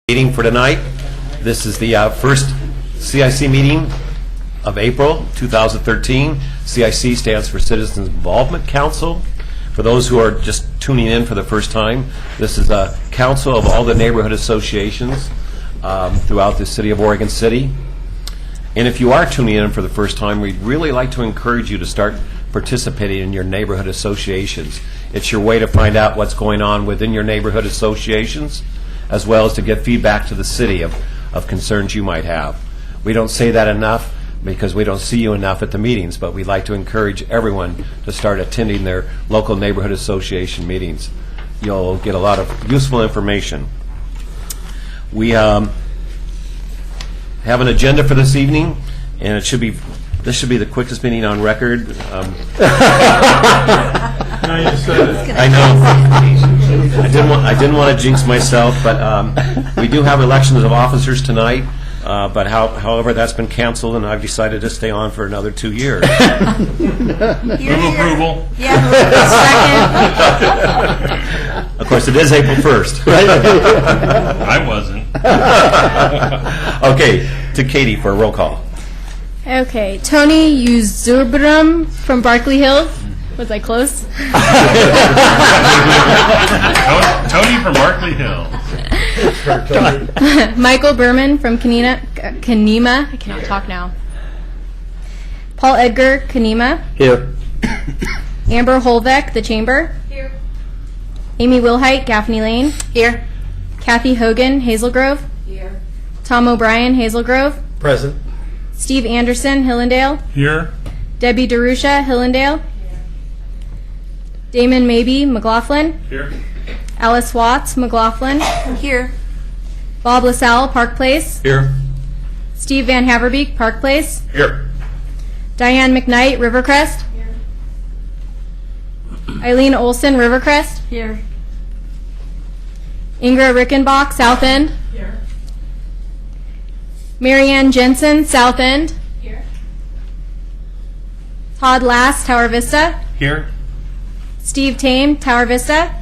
Meeting for tonight. This is the first CIC meeting of April 2013. CIC stands for Citizens Involvement Council. For those who are just tuning in for the first time, this is a council of all the neighborhood associations throughout the city of Oregon City. And if you are tuning in for the first time, we'd really like to encourage you to start participating in your neighborhood associations. It's your way to find out what's going on within your neighborhood associations, as well as to get feedback to the city of concerns you might have. We don't say that enough because we don't see you enough at the meetings, but we'd like to encourage everyone to start attending their local neighborhood association meetings. You'll get a lot of useful information. We have an agenda for this evening, and this should be the quickest meeting on record. I know. I didn't want to jinx myself, but we do have elections of officers tonight. But however, that's been canceled, and I've decided to stay on for another 2 years. Approval. Yeah. Second. Of course, it is April 1st. I wasn't. Okay, to Katie for a roll call. Okay, Tony Uzubram from Barkley Hills. Was I close? Tony from Barkley Hills. Michael Berman from Kanema. I cannot talk now. Paul Edgar, Kanema. Here. Amber Holbeck, The Chamber. Here. Amy Wilhite, Gaffney Lane. Here. Kathy Hogan, Hazel Grove. Here. Tom O'Brien, Hazel Grove. Present. Steve Anderson, Hillendale. Here. Debbie DeRusha, Hillendale. Damon Mabey, McLaughlin. Here. Alice Watts, McLaughlin. Here. Bob LaSalle, Park Place. Here. Steve Van Haverbeek, Park Place. Here. Diane McKnight, Rivercrest. Here. Eileen Olson, Rivercrest. Here. Ingra Rickenbach, South End. Here. Marianne Jensen, South End. Here. Todd Last, Tower Vista. Here. Steve Tame, Tower Vista.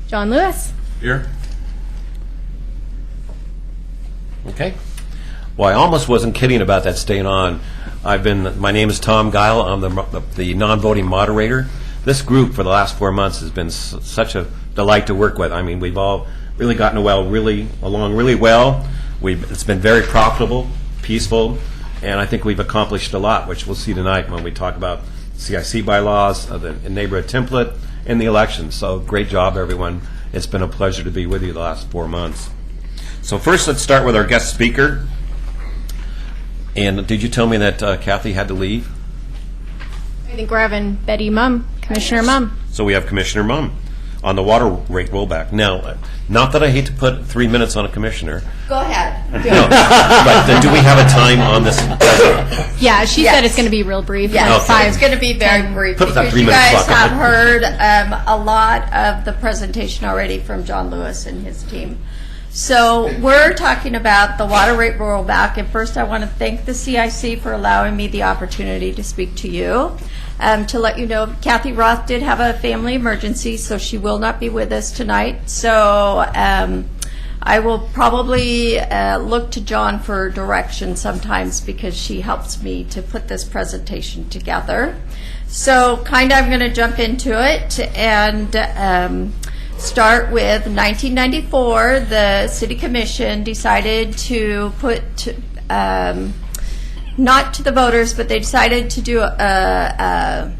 John Lewis. Here. Okay. Well, I almost wasn't kidding about that staying on. My name is Tom Guile. I'm the non-voting moderator. This group for the last 4 months has been such a delight to work with. I mean, we've all really gotten along really well. It's been very profitable, peaceful, and I think we've accomplished a lot, which we'll see tonight when we talk about CIC bylaws, the neighborhood template, and the elections. So great job, everyone. It's been a pleasure to be with you the last 4 months. So first, let's start with our guest speaker. And did you tell me that Kathy had to leave? I think we're having Betty Mumm, Commissioner Mumm. So we have Commissioner Mumm on the water rate rollback. Now, not that I hate to put 3 minutes on a commissioner. Go ahead. No, but do we have a time on this? Yeah, she said it's going to be real brief. Yes, Okay. it's going to be very brief Put that because you 3-minute guys clock on. have heard a lot of the presentation already from John Lewis and his team. So we're talking about the water rate rollback, and first I want to thank the CIC for allowing me the opportunity to speak to you. To let you know, Kathy Roth did have a family emergency, so she will not be with us tonight. So I will probably look to John for direction sometimes because she helps me to put this presentation together. So I'm going to jump into it and start with 1994. The City Commission decided to put not to the voters, but they decided to do a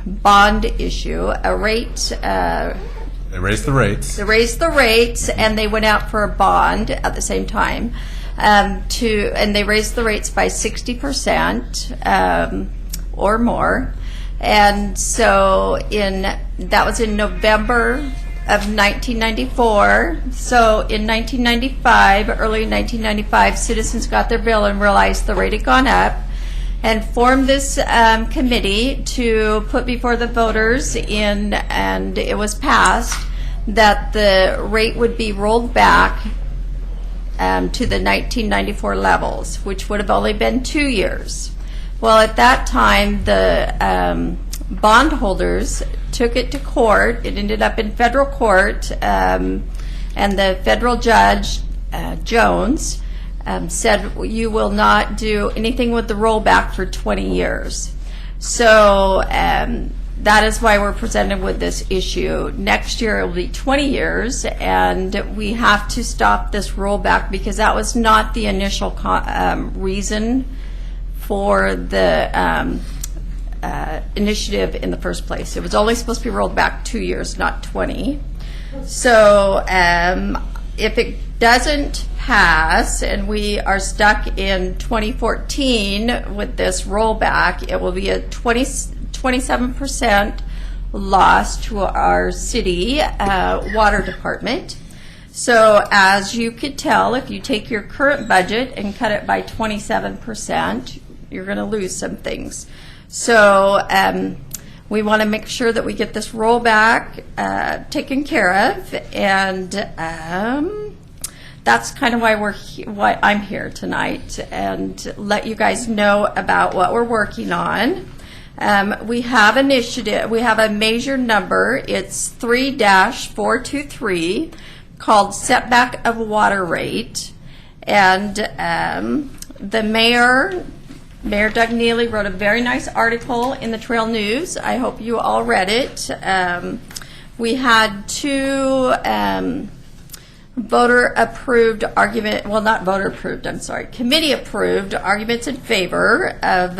bond issue, a rate. They raised the rates. They raised the rates, and they went out for a bond at the same time. And they raised the rates by 60% or more. And so that was in November of 1994. So in 1995, early 1995, citizens got their bill and realized the rate had gone up and formed this committee to put before the voters and it was passed that the rate would be rolled back to the 1994 levels, which would have only been 2 years. Well, at that time, the bondholders took it to court. It ended up in federal court, and the federal judge, Jones, said you will not do anything with the rollback for 20 years. So that is why we're presented with this issue. Next year it will be 20 years, and we have to stop this rollback because that was not the initial reason for the initiative in the first place. It was only supposed to be rolled back 2 years, not 20. So if it doesn't pass and we are stuck in 2014 with this rollback, it will be a 27% loss to our city water department. So as you could tell, if you take your current budget and cut it by 27%, you're going to lose some things. So we want to make sure that we get this rollback taken care of, and that's kind of why why I'm here tonight, and let you guys know about what we're working on. We have initiative. We have a measure number. It's 3-423 called setback of water rate, and the mayor Doug Neely wrote a very nice article in the Trail News. I hope you all read it. We had two voter-approved argument, well, not voter-approved, I'm sorry, committee-approved arguments in favor of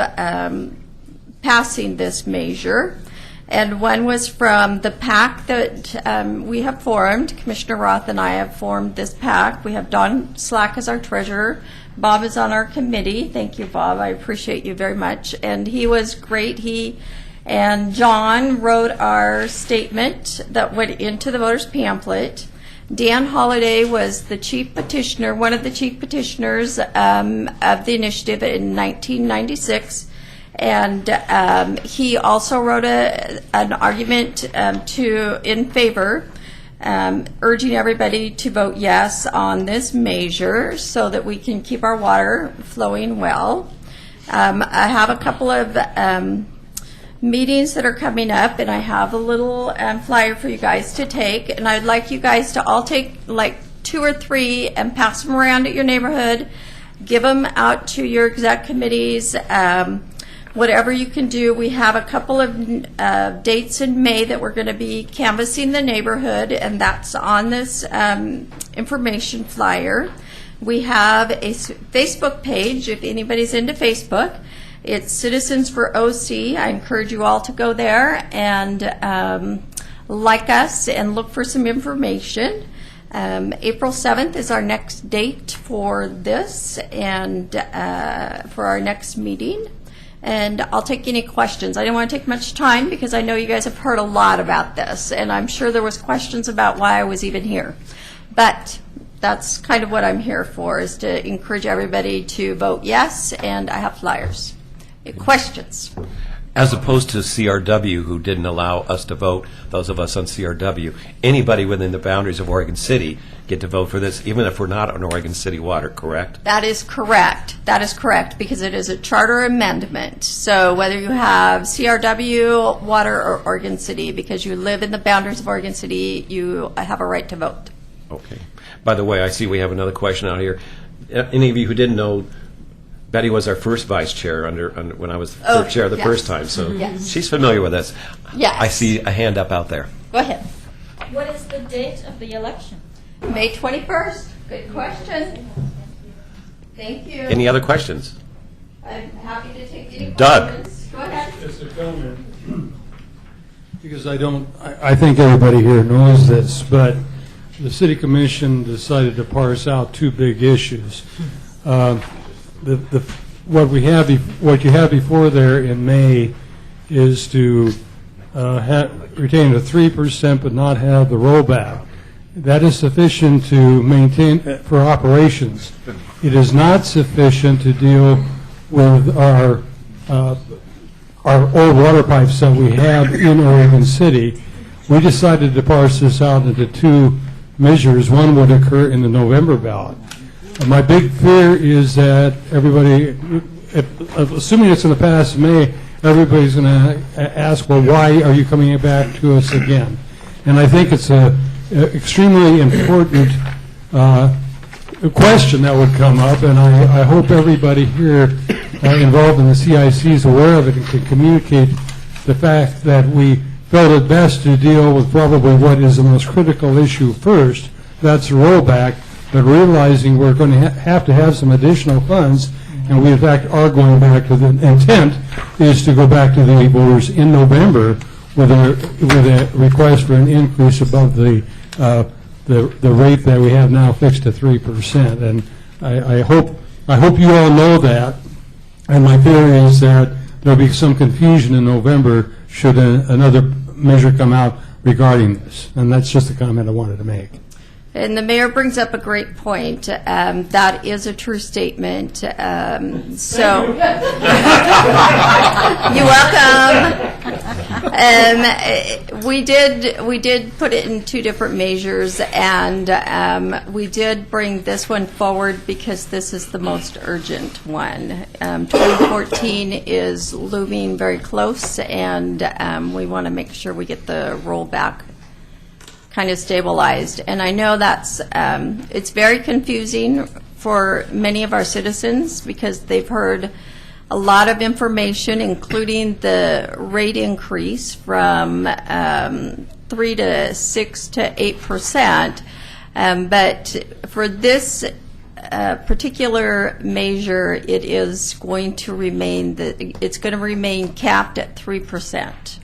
passing this measure. And one was from the PAC that we have formed. Commissioner Roth and I have formed this PAC. We have Don Slack as our treasurer. Bob is on our committee. Thank you, Bob. I appreciate you very much. And he was great. He and John wrote our statement that went into the voters' pamphlet. Dan Holliday was the chief petitioner, one of the chief petitioners of the initiative in 1996. And he also wrote an argument in favor, urging everybody to vote yes on this measure so that we can keep our water flowing well. I have a couple of meetings that are coming up, and I have a little flyer for you guys to take, and I'd like you guys to all take like 2 or 3 and pass them around at your neighborhood, give them out to your exec committees, whatever you can do. We have a couple of dates in May that we're going to be canvassing the neighborhood, and that's on this information flyer. We have a Facebook page if anybody's into Facebook. It's Citizens for OC. I encourage you all to go there and like us and look for some information. April 7th is our next date for this and for our next meeting. And I'll take any questions. I didn't want to take much time because I know you guys have heard a lot about this, and I'm sure there was questions about why I was even here. But that's kind of what I'm here for, is to encourage everybody to vote yes, and I have flyers. Questions? As opposed to CRW, who didn't allow us to vote, those of us on CRW, anybody within the boundaries of Oregon City get to vote for this, even if we're not on Oregon City water, correct? That is correct. That is correct, because it is a charter amendment. So whether you have CRW, water, or Oregon City, because you live in the boundaries of Oregon City, you have a right to vote. Okay. By the way, I see we have another question out here. Any of you who didn't know, Betty was our first vice chair under when I was chair the first time, so Yes. she's familiar with this. Yes. I see a hand up out there. Go ahead. What is the date of the election? May 21st. Good question. Thank you. Any other questions? I'm happy to take any Doug. questions. Go ahead. Just a comment, because I think everybody here knows this, but the city commission decided to parse out 2 big issues. What you have before there in May is to retain a 3% but not have the rollback. That is sufficient to maintain for operations. It is not sufficient to deal with our old water pipes that we have in Oregon City. We decided to parse this out into 2 measures. One would occur in the November ballot. My big fear is that everybody, assuming it's going to pass in May, everybody's going to ask, well, why are you coming back to us again? And I think it's a extremely important question that would come up, and I hope everybody here involved in the CIC is aware of it and can communicate the fact that we felt it best to deal with probably what is the most critical issue first, that's the rollback, but realizing we're going to have some additional funds, and we in fact are going back to the intent is to go back to the voters in November with a request for an increase above the rate that we have now fixed to 3%. And I hope you all know that. And my theory is that there'll be some confusion in November should another measure come out regarding this. And that's just a comment I wanted to make. And the mayor brings up a great point. That is a true statement. So, you're welcome. We did put it in two different measures, and we did bring this one forward because this is the most urgent one. 2014 is looming very close, and we want to make sure we get the rollback kind of stabilized. And I know that's, it's very confusing for many of our citizens because they've heard a lot of information, including the rate increase from 3 to 6 to 8%. But for this particular measure, it is going to remain, it's going to remain capped at 3%.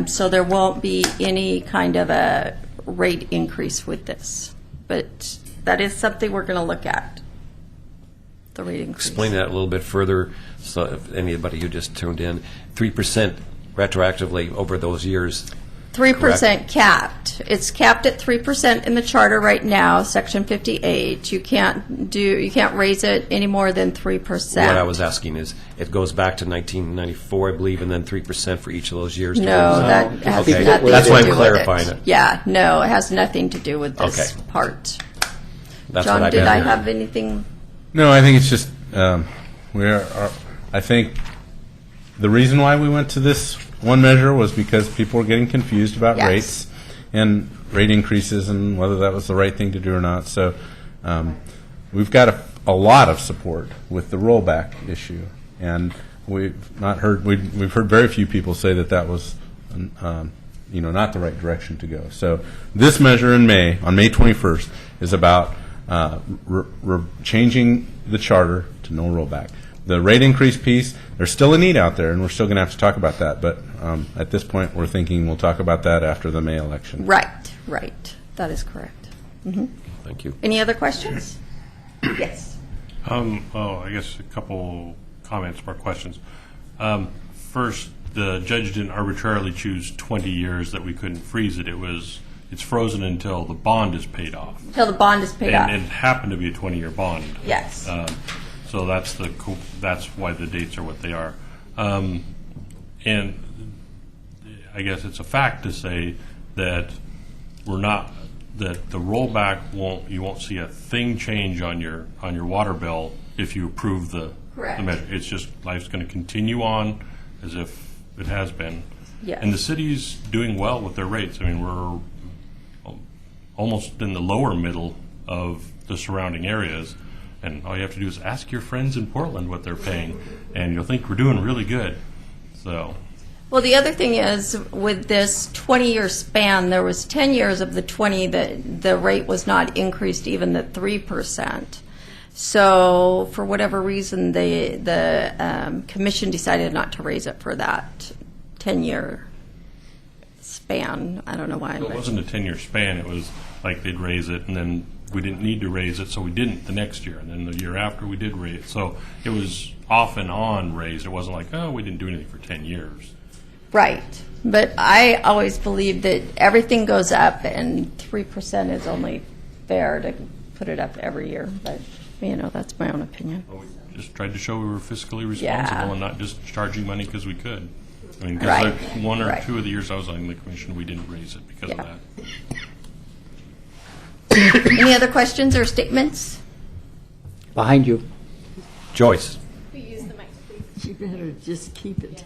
So there won't be any kind of a rate increase with this. But that is something we're going to look at, the rate increase. Explain that a little bit further, so if anybody who just tuned in, 3% retroactively over those years. 3% capped. It's capped at 3% in the charter right now, Section 58. You can't raise it any more than 3%. What I was asking is, it goes back to 1994, I believe, and then 3% for each of those years. No, that has Okay, nothing that's to why do I'm with clarifying it. Yeah, no, it has nothing to do with this Okay. part. That's John, what did I meant. have anything? No, I think it's just, I think the reason why we went to this one measure was because people were getting confused about Yes. rates and rate increases and whether that was the right thing to do or not. So we've got a lot of support with the rollback issue, and we've heard very few people say that was not the right direction to go. So this measure on May 21st, is about changing the charter to no rollback. The rate increase piece, there's still a need out there, and we're still going to have to talk about that. But at this point, we're thinking we'll talk about that after the May election. Right. That is correct. Thank you. Any other questions? Yes. I guess a couple comments or questions. First, the judge didn't arbitrarily choose 20 years that we couldn't freeze it. It's frozen until the bond is paid off. Until the bond is paid off. And it happened to be a 20-year bond. Yes. So that's that's why the dates are what they are. And I guess it's a fact to say that that the rollback you won't see a thing change on your water bill if you approve the measure. It's just life's going to continue on as if it has been. Yes. And the city's doing well with their rates. I mean, we're almost in the lower middle of the surrounding areas. And all you have to do is ask your friends in Portland what they're paying, and you'll think we're doing really good. So, Well, the other thing is, with this 20-year span, there was 10 years of the 20 that the rate was not increased even at 3%. So, for whatever reason, the commission decided not to raise it for that 10-year span. I don't know why. it but- wasn't a 10-year span. It was like they'd raise it, and then we didn't need to raise it, so we didn't the next year. And then the year after, we did raise it. So it was off and on raised. It wasn't like, oh, we didn't do anything for 10 years. Right. But I always believe that everything goes up, and 3% is only fair to put it up every year. But, that's my own opinion. Well, we just tried to show we were fiscally responsible Yeah. and not just charging money because we could. I mean, because Right. like one or Right. two of the years I was on the commission, we didn't raise it because of Yeah. that. Any other questions or statements? Behind you. Joyce. better just keep it.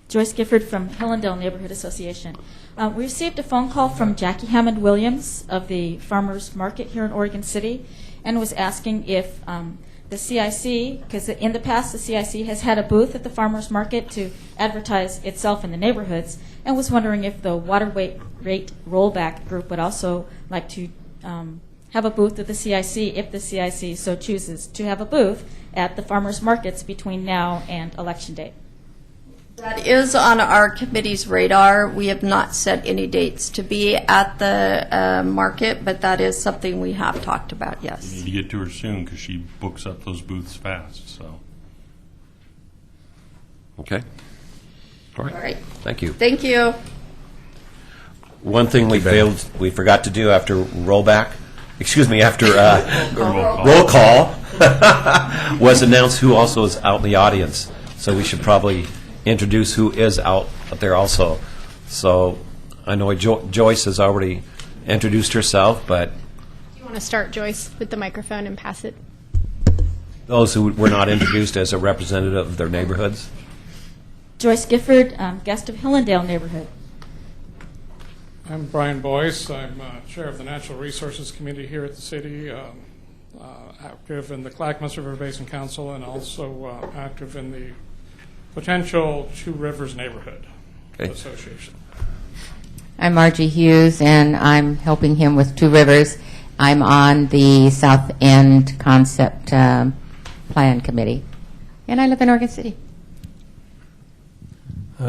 Joyce Gifford from Hillendale Neighborhood Association. We received a phone call from Jackie Hammond Williams of the Farmers Market here in Oregon City and was asking if the CIC, because in the past the CIC has had a booth at the Farmers Market to advertise itself in the neighborhoods, and was wondering if the water rate rollback group would also like to have a booth at the CIC if the CIC so chooses to have a booth at the farmers markets between now and election day. That is on our committee's radar. We have not set any dates to be at the market, but that is something we have talked about, You yes. need to get to her soon because she books up those booths fast, so. Okay. All right. All right. Thank you. Thank you. One thing we forgot to do after rollback, after roll call, was announce who also is out in the audience. So we should probably introduce who is out there also. So I know Joyce has already introduced herself, but You want to start, Joyce, with the microphone and pass it? those who were not introduced as a representative of their neighborhoods. Joyce Gifford, guest of Hillendale neighborhood. I'm Brian Boyce. I'm chair of the Natural Resources Committee here at the city, active in the Clackamas River Basin Council, and also active in the potential Two Rivers Neighborhood Okay. Association. I'm Margie Hughes, and I'm helping him with Two Rivers. I'm on the South End Concept Plan Committee, and I live in Oregon City.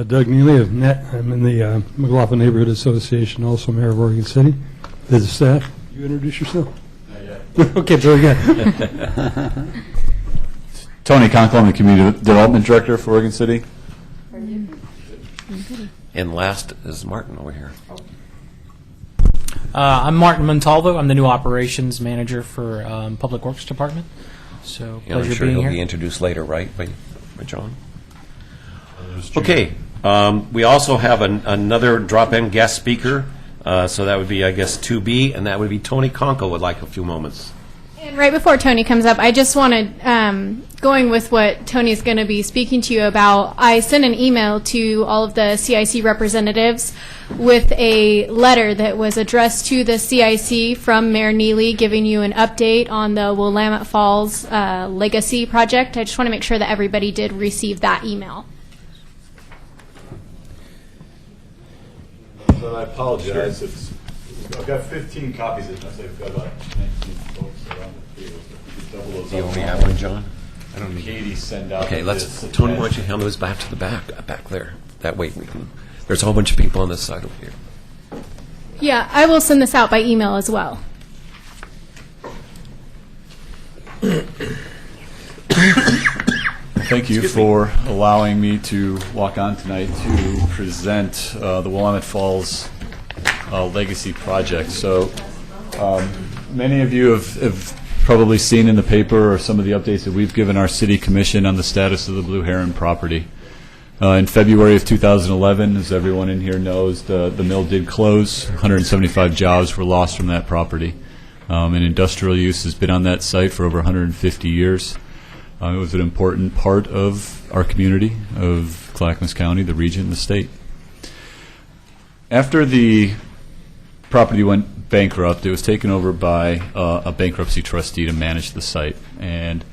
Doug Neely of NET. I'm in the McLaughlin Neighborhood Association, also mayor of Oregon City. There's the staff. You introduce yourself? Not yet. Okay, very good. Tony Conkle, I'm the Community Development Director for Oregon City. And last is Martin over here. I'm Martin Montalvo. I'm the new operations manager for Public Works Department. So And I'm pleasure sure being he'll here. be introduced later, right, by John? Okay. We also have another drop-in guest speaker. So that would be, I guess, 2B, and that would be Tony Conkle would like a few moments. And right before Tony comes up, I just wanted, going with what Tony's going to be speaking to you about, I sent an email to all of the CIC representatives with a letter that was addressed to the CIC from Mayor Neely, giving you an update on the Willamette Falls Legacy project. I just want to make sure that everybody did receive that email. So I apologize. I've got 15 copies of this. I've got about 19 folks around the field. If you could double those Do you up. only have one, John? I don't know. Katie send out Okay, this. Tony, why don't you hand those back to the back there? That way we can, there's a whole bunch of people on this side over here. Yeah, I will send this out by email as well. Thank you for allowing me to walk on tonight to present the Willamette Falls Legacy Project. So many of you have probably seen in the paper or some of the updates that we've given our city commission on the status of the Blue Heron property. In February of 2011, as everyone in here knows, the mill did close. 175 jobs were lost from that property. And industrial use has been on that site for over 150 years. It was an important part of our community, of Clackamas County, the region, the state. After the property went bankrupt, it was taken over by a bankruptcy trustee to manage the site. And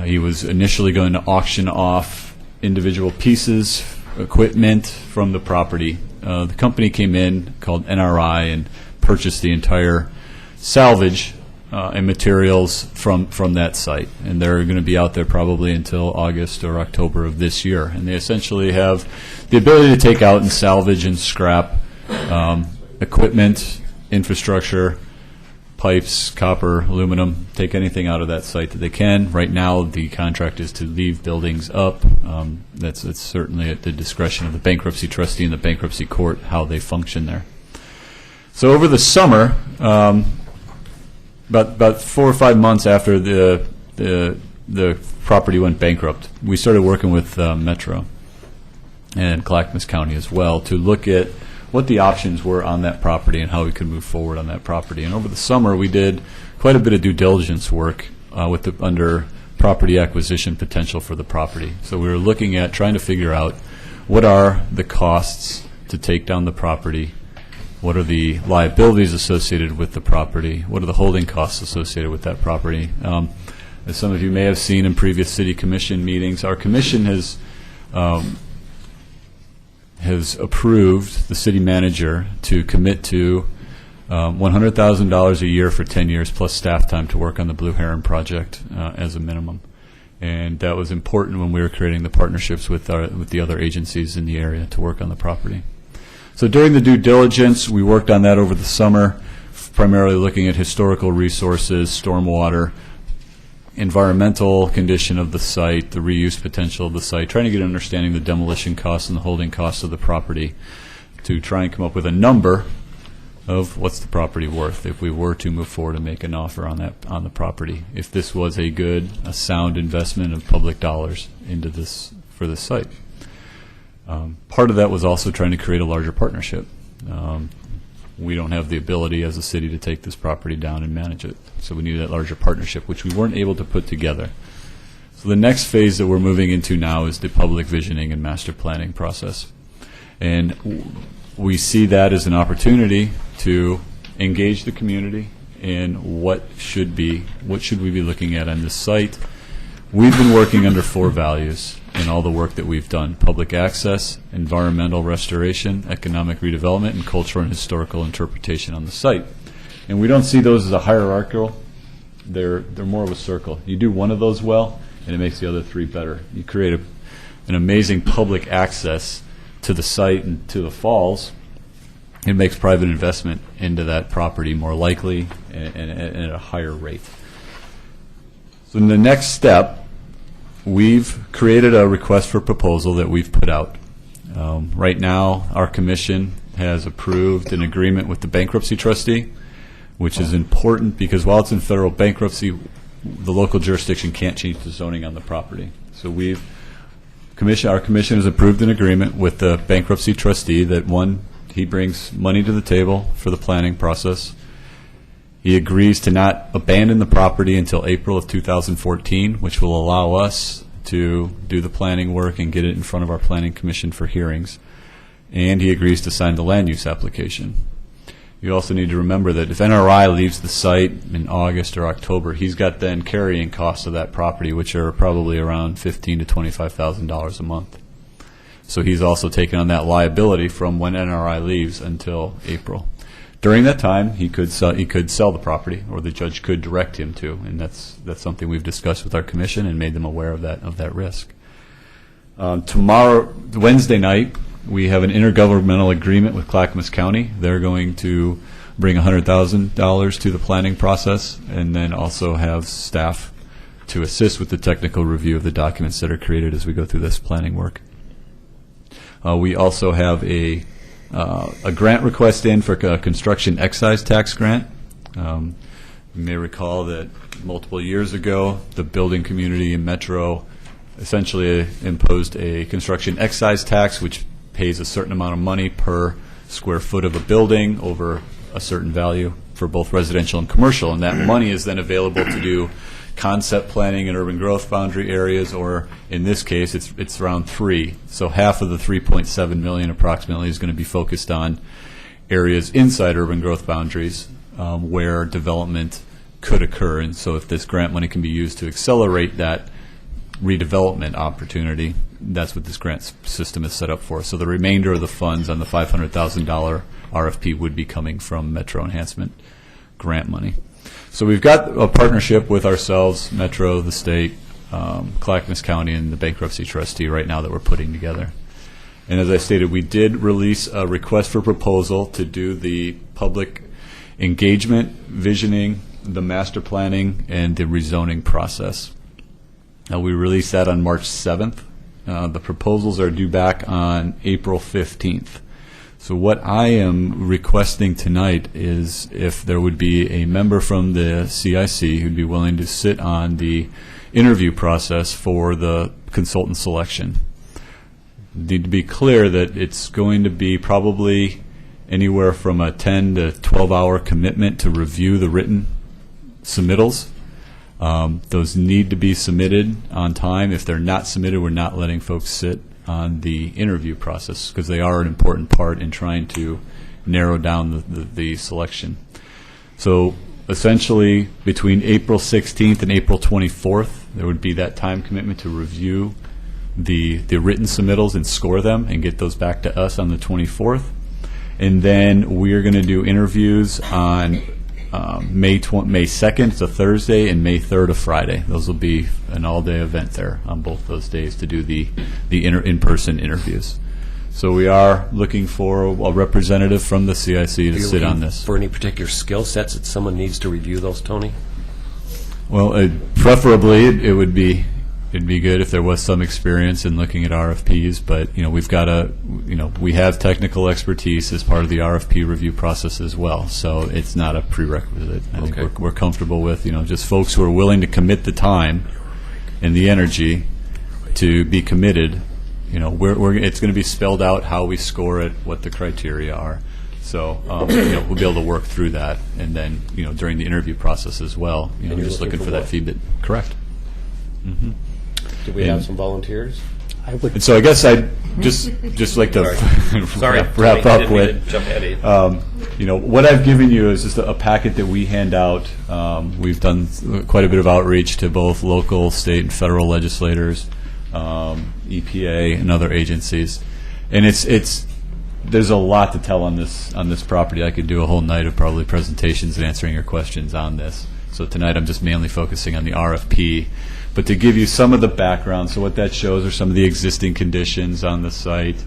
he was initially going to auction off individual pieces, equipment from the property. The company came in called NRI and purchased the entire salvage and materials from that site. And they're going to be out there probably until August or October of this year. And they essentially have the ability to take out and salvage and scrap equipment, infrastructure, pipes, copper, aluminum, take anything out of that site that they can. Right now, the contract is to leave buildings up. That's certainly at the discretion of the bankruptcy trustee and the bankruptcy court how they function there. So over the summer, about 4 or 5 months after the property went bankrupt, we started working with Metro and Clackamas County as well to look at what the options were on that property and how we could move forward on that property. And over the summer, we did quite a bit of due diligence work under property acquisition potential for the property. So we were looking at trying to figure out what are the costs to take down the property, what are the liabilities associated with the property, what are the holding costs associated with that property. As some of you may have seen in previous city commission meetings, our commission has approved the city manager to commit to $100,000 a year for 10 years plus staff time to work on the Blue Heron project as a minimum. And that was important when we were creating the partnerships with the other agencies in the area to work on the property. So during the due diligence, we worked on that over the summer, primarily looking at historical resources, stormwater, environmental condition of the site, the reuse potential of the site, trying to get an understanding of the demolition costs and the holding costs of the property to try and come up with a number of what's the property worth if we were to move forward and make an offer on the property, if this was a sound investment of public dollars into this for this site. Part of that was also trying to create a larger partnership. We don't have the ability as a city to take this property down and manage it, so we needed that larger partnership, which we weren't able to put together. So the next phase that we're moving into now is the public visioning and master planning process, and we see that as an opportunity to engage the community in what should we be looking at on this site. We've been working under 4 values in all the work that we've done: public access, environmental restoration, economic redevelopment, and cultural and historical interpretation on the site. And we don't see those as a hierarchical. They're more of a circle. You do one of those well, and it makes the other 3 better. You create an amazing public access to the site and to the falls. It makes private investment into that property more likely and at a higher rate. So in the next step, we've created a request for proposal that we've put out. Right now, our commission has approved an agreement with the bankruptcy trustee, which is important because while it's in federal bankruptcy, the local jurisdiction can't change the zoning on the property. So our commission has approved an agreement with the bankruptcy trustee that, one, he brings money to the table for the planning process. He agrees to not abandon the property until April of 2014, which will allow us to do the planning work and get it in front of our planning commission for hearings. And he agrees to sign the land use application. You also need to remember that if NRI leaves the site in August or October, he's got then carrying costs of that property, which are probably around $15,000 to $25,000 a month. So he's also taken on that liability from when NRI leaves until April. During that time, he could sell the property, or the judge could direct him to, and that's something we've discussed with our commission and made them aware of that risk. Tomorrow, Wednesday night, we have an intergovernmental agreement with Clackamas County. They're going to bring $100,000 to the planning process, and then also have staff to assist with the technical review of the documents that are created as we go through this planning work. We also have a grant request in for a construction excise tax grant. You may recall that multiple years ago, the building community in Metro essentially imposed a construction excise tax, which pays a certain amount of money per square foot of a building over a certain value for both residential and commercial. And that money is then available to do concept planning in urban growth boundary areas, or in this case, it's around 3. So half of the $3.7 million approximately is going to be focused on areas inside urban growth boundaries where development could occur. And so if this grant money can be used to accelerate that redevelopment opportunity, that's what this grant system is set up for. So the remainder of the funds on the $500,000 RFP would be coming from Metro Enhancement grant money. So we've got a partnership with ourselves, Metro, the state, Clackamas County, and the bankruptcy trustee right now that we're putting together. And as I stated, we did release a request for proposal to do the public engagement, visioning, the master planning, and the rezoning process. We released that on March 7th. The proposals are due back on April 15th. So what I am requesting tonight is if there would be a member from the CIC who'd be willing to sit on the interview process for the consultant selection. Need to be clear that it's going to be probably anywhere from a 10 to 12 hour commitment to review the written submittals. Those need to be submitted on time. If they're not submitted, we're not letting folks sit on the interview process because they are an important part in trying to narrow down the selection. So essentially, between April 16th and April 24th, there would be that time commitment to review the written submittals and score them and get those back to us on the 24th. And then we're going to do interviews on May 2nd, it's a Thursday, and May 3rd, a Friday. Those will be an all-day event there on both those days to do the in-person interviews. So we are looking for a representative from the CIC to sit on this. For any particular skill sets that someone needs to review those, Tony? Well, preferably it'd be good if there was some experience in looking at RFPs, but we have technical expertise as part of the RFP review process as well, so it's not a prerequisite. I think we're comfortable with just folks who are willing to commit the time and the energy to be committed. It's going to be spelled out how we score it, what the criteria are. So we'll be able to work through that, and then during the interview process as well. You're just looking for that feedback. Correct. Mm-hmm. Do we have some volunteers? And so I guess I'd just like to wrap up with, what I've given you is just a packet that we hand out. We've done quite a bit of outreach to both local, state, and federal legislators, EPA, and other agencies, and there's a lot to tell on this property. I could do a whole night of probably presentations and answering your questions on this. So tonight I'm just mainly focusing on the RFP. But to give you some of the background, so what that shows are some of the existing conditions on the site.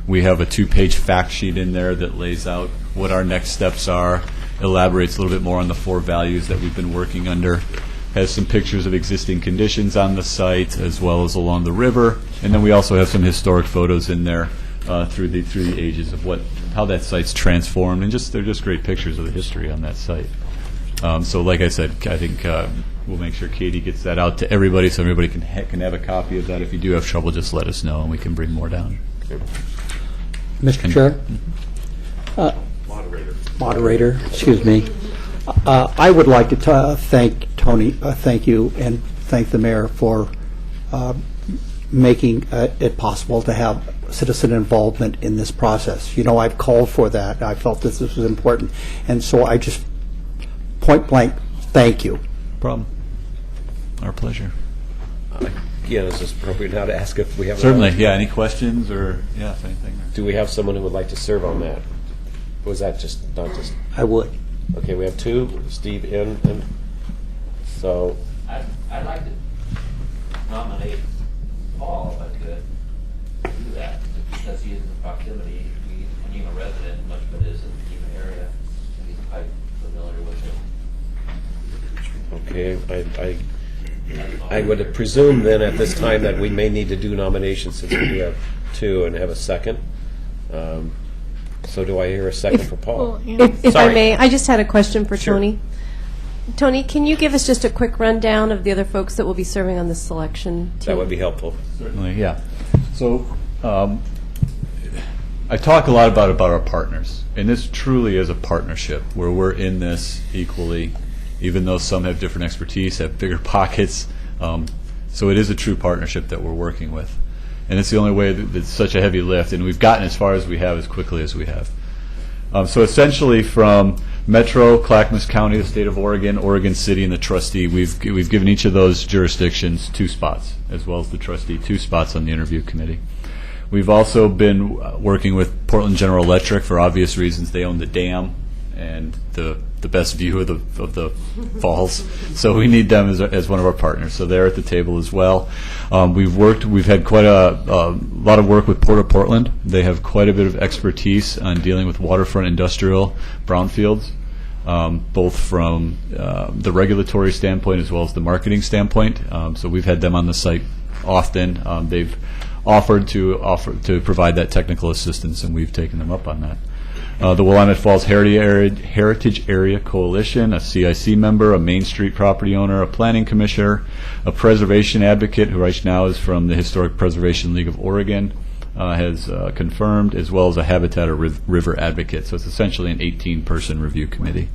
We have a 2-page fact sheet in there that lays out what our next steps are, elaborates a little bit more on the 4 values that we've been working under, has some pictures of existing conditions on the site as well as along the river, and then we also have some historic photos in there through the ages of how that site's transformed, and they're just great pictures of the history on that site. So like I said, I think we'll make sure Katie gets that out to everybody so everybody can have a copy of that. If you do have trouble, just let us know and we can bring more down. Mr. Chair? Moderator, excuse me. I would like to thank Tony, thank you, and thank the mayor for making it possible to have citizen involvement in this process. I've called for that. I felt this was important. And so I just point blank, thank you. Problem. Our pleasure. Again, is this appropriate now to ask if we have... Certainly, yeah. Any questions or, if anything? Do we have someone who would like to serve on that? Or was that not just... I would. Okay, we have 2, Steve and so... I'd like to nominate Paul, if I could, do that, because he is in proximity. He's a Kenema resident, much of it is in the Kenema area, and he's quite familiar with it. Okay, I would presume then at this time that we may need to do nominations since we do have 2 and have a second. So do I hear a second for Paul? If I may, I just had a question for Tony. Tony, can you give us just a quick rundown of the other folks that will be serving on this selection team? That would be helpful. Certainly, yeah. So I talk a lot about our partners, and this truly is a partnership where we're in this equally, even though some have different expertise, have bigger pockets. So it is a true partnership that we're working with. And it's the only way that it's such a heavy lift, and we've gotten as far as we have as quickly as we have. So essentially from Metro, Clackamas County, the state of Oregon, Oregon City, and the trustee, we've given each of those jurisdictions 2 spots, as well as the trustee 2 spots on the interview committee. We've also been working with Portland General Electric for obvious reasons. They own the dam and the best view of the falls, so we need them as one of our partners. So they're at the table as well. We've had quite a lot of work with Port of Portland. They have quite a bit of expertise on dealing with waterfront industrial brownfields, both from the regulatory standpoint as well as the marketing standpoint. So we've had them on the site often. They've offered to provide that technical assistance, and we've taken them up on that. The Willamette Falls Heritage Area Coalition, a CIC member, a Main Street property owner, a planning commissioner, a preservation advocate who right now is from the Historic Preservation League of Oregon, has confirmed, as well as a Habitat or River advocate. So it's essentially an 18-person review committee.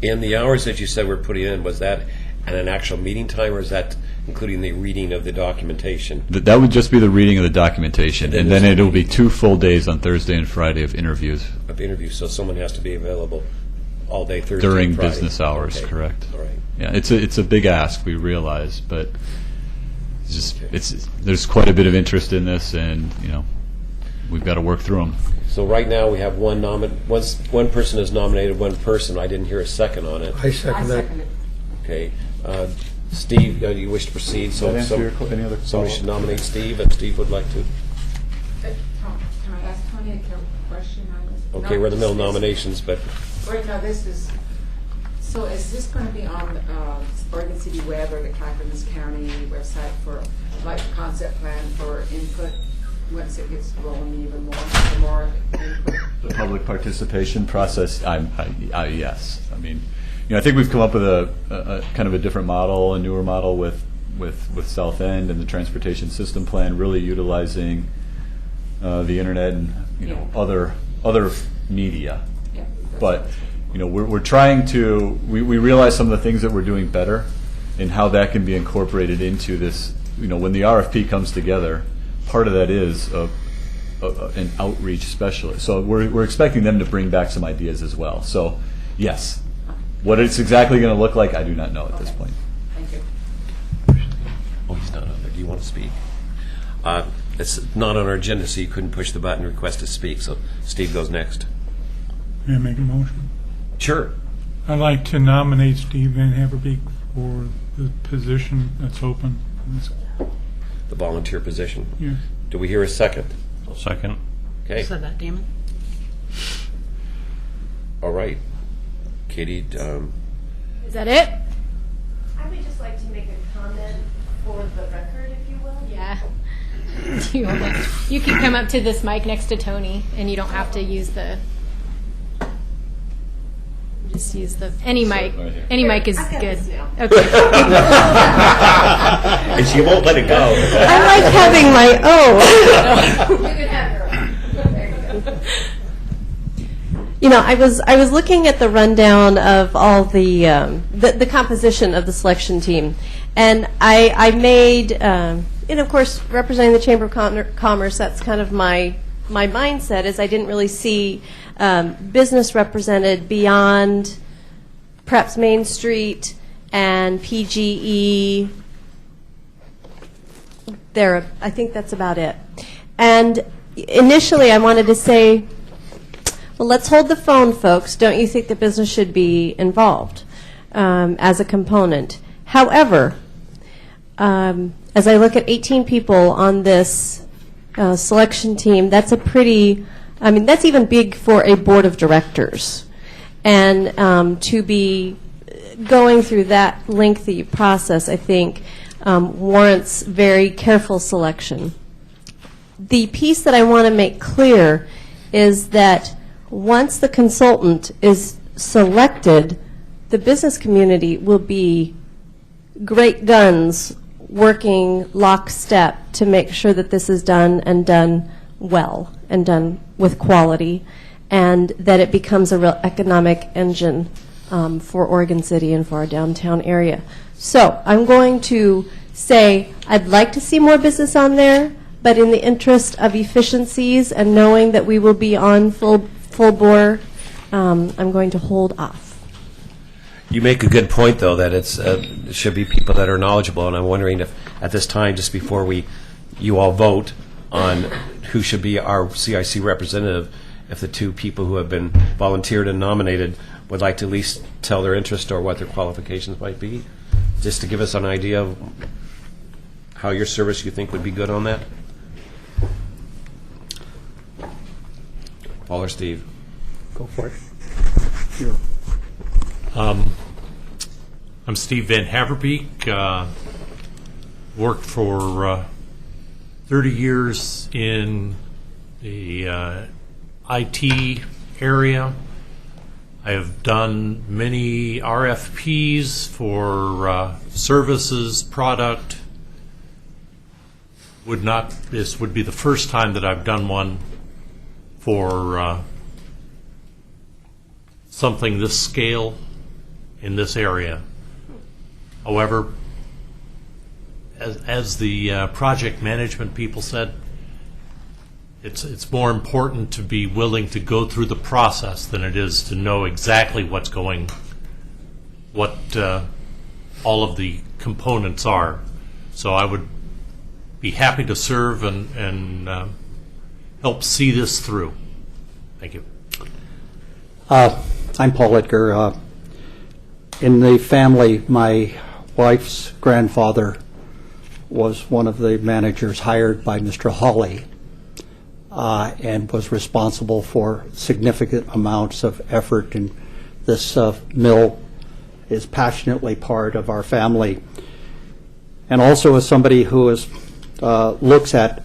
And the hours that you said we're putting in, was that And an actual meeting time, or is that including the reading of the documentation? That would just be the reading of the documentation, and then there's- it'll be 2 full days on Thursday and Friday of interviews Of interviews, so someone has to be available all day Thursday during and Friday. business hours, Okay. correct? All right. Yeah, it's a big ask, we realize, but there's quite a bit of interest in this, and we've got to work through them. So right now, we have one person has nominated one person. I didn't hear a second on it. I second that. Okay. Steve, you wish to proceed? So Does that answer any other somebody should follow-up? nominate Steve, and Steve would like to. Can I ask Tony a question on this? Okay, we're in the middle of nominations, but Right now, so is this going to be on the Oregon City web or the Clackamas County website for, like, the concept plan for input once it gets rolling even more, for more input? The public participation process, yes. I mean, I think we've come up with a kind of a different model, a newer model with South End and the transportation system plan, really utilizing the internet and other media. Yeah. But we're trying to. We realize some of the things that we're doing better, and how that can be incorporated into this. When the RFP comes together, part of that is an outreach specialist. So we're expecting them to bring back some ideas as well. So yes, what it's exactly going to look like, I do not know at this point. Thank you. oh, he's not on there. Do you want to speak? It's not on our agenda, so you couldn't push the button request to speak. So Steve goes next. May I make a motion? Sure. I'd like to nominate Steve Van Haverbeek for the position that's open. The volunteer position. Yeah. Do we hear a second? I'll second. Okay. Said that, Damon? All right. Katie, Is that it? I would just like to make a comment for the record, if you will. Yeah. You can come up to this mic next to Tony, and you don't have to use the. Just use the any mic. right here. Any mic is I've got good. this now. Okay. and she won't let it go. I like having my own. You can have your own. There you go. I was looking at the rundown of all the composition of the selection team, and I made, and of course, representing the Chamber of Commerce, that's kind of my mindset, is I didn't really see business represented beyond perhaps Main Street and PGE. I think that's about it. And initially, I wanted to say, well, let's hold the phone, folks. Don't you think the business should be involved as a component? However, as I look at 18 people on this selection team, that's that's even big for a board of directors. And to be going through that lengthy process, I think, warrants very careful selection. The piece that I want to make clear is that once the consultant is selected, the business community will be great guns working lockstep to make sure that this is done and done well and done with quality, and that it becomes a real economic engine for Oregon City and for our downtown area. So I'm going to say I'd like to see more business on there, but in the interest of efficiencies and knowing that we will be on full bore, I'm going to hold off. You make a good point, though, that it should be people that are knowledgeable, and I'm wondering if at this time, just before you all vote on who should be our CIC representative, if the two people who have been volunteered and nominated would like to at least tell their interest or what their qualifications might be, just to give us an idea of how your service you think would be good on that. Paul or Steve? Go for it. I'm Steve Van Haverbeek. Worked for 30 years in the IT area. I have done many RFPs for services, product. This would be the first time that I've done one for something this scale in this area. However, as the project management people said, it's more important to be willing to go through the process than it is to know exactly what all of the components are. So I would be happy to serve and help see this through. Thank you. I'm Paul Edgar. In the family, my wife's grandfather was one of the managers hired by Mr. Hawley and was responsible for significant amounts of effort. And this mill is passionately part of our family. And also as somebody who looks at,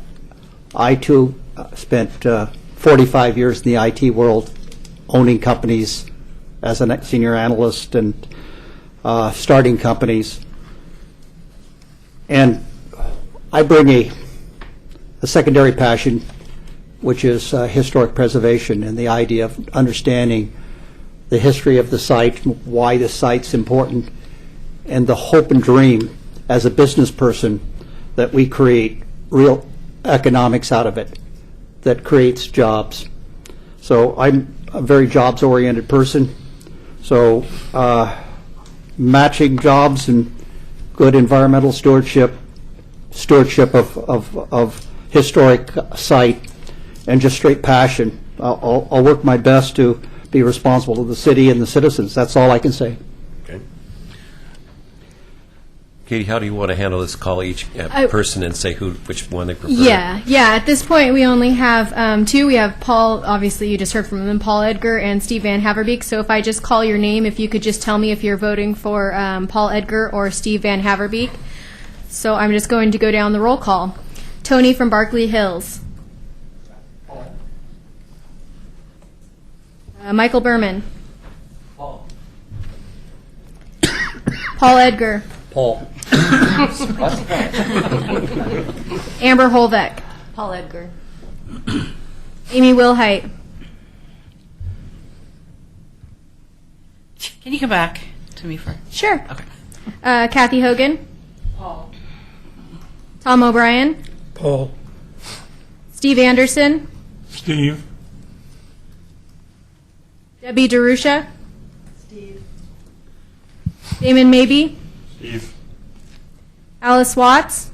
I too spent 45 years in the IT world, owning companies as a senior analyst and starting companies. And I bring a secondary passion, which is historic preservation and the idea of understanding the history of the site, why the site's important, and the hope and dream as a business person that we create real economics out of it that creates jobs. So I'm a very jobs-oriented person. So matching jobs and good environmental stewardship of historic site, and just straight passion. I'll work my best to be responsible to the city and the citizens. That's all I can say. Okay. Katie, how do you want to handle this? Call each person and say which one they prefer? Yeah. At this point, we only have two. We have Paul, obviously you just heard from him, Paul Edgar and Steve Van Haverbeek. So if I just call your name, if you could just tell me if you're voting for Paul Edgar or Steve Van Haverbeek. So I'm just going to go down the roll call. Tony from Berkeley Hills. Michael Berman. Paul. Paul Edgar. Paul. Amber Holbeck. Paul Edgar. Amy Wilhite. Can you come back to me first? Sure. Okay. Kathy Hogan. Paul. Tom O'Brien. Paul. Steve Anderson. Steve. Debbie DeRusha. Steve. Damon Mabey. Steve. Alice Watts.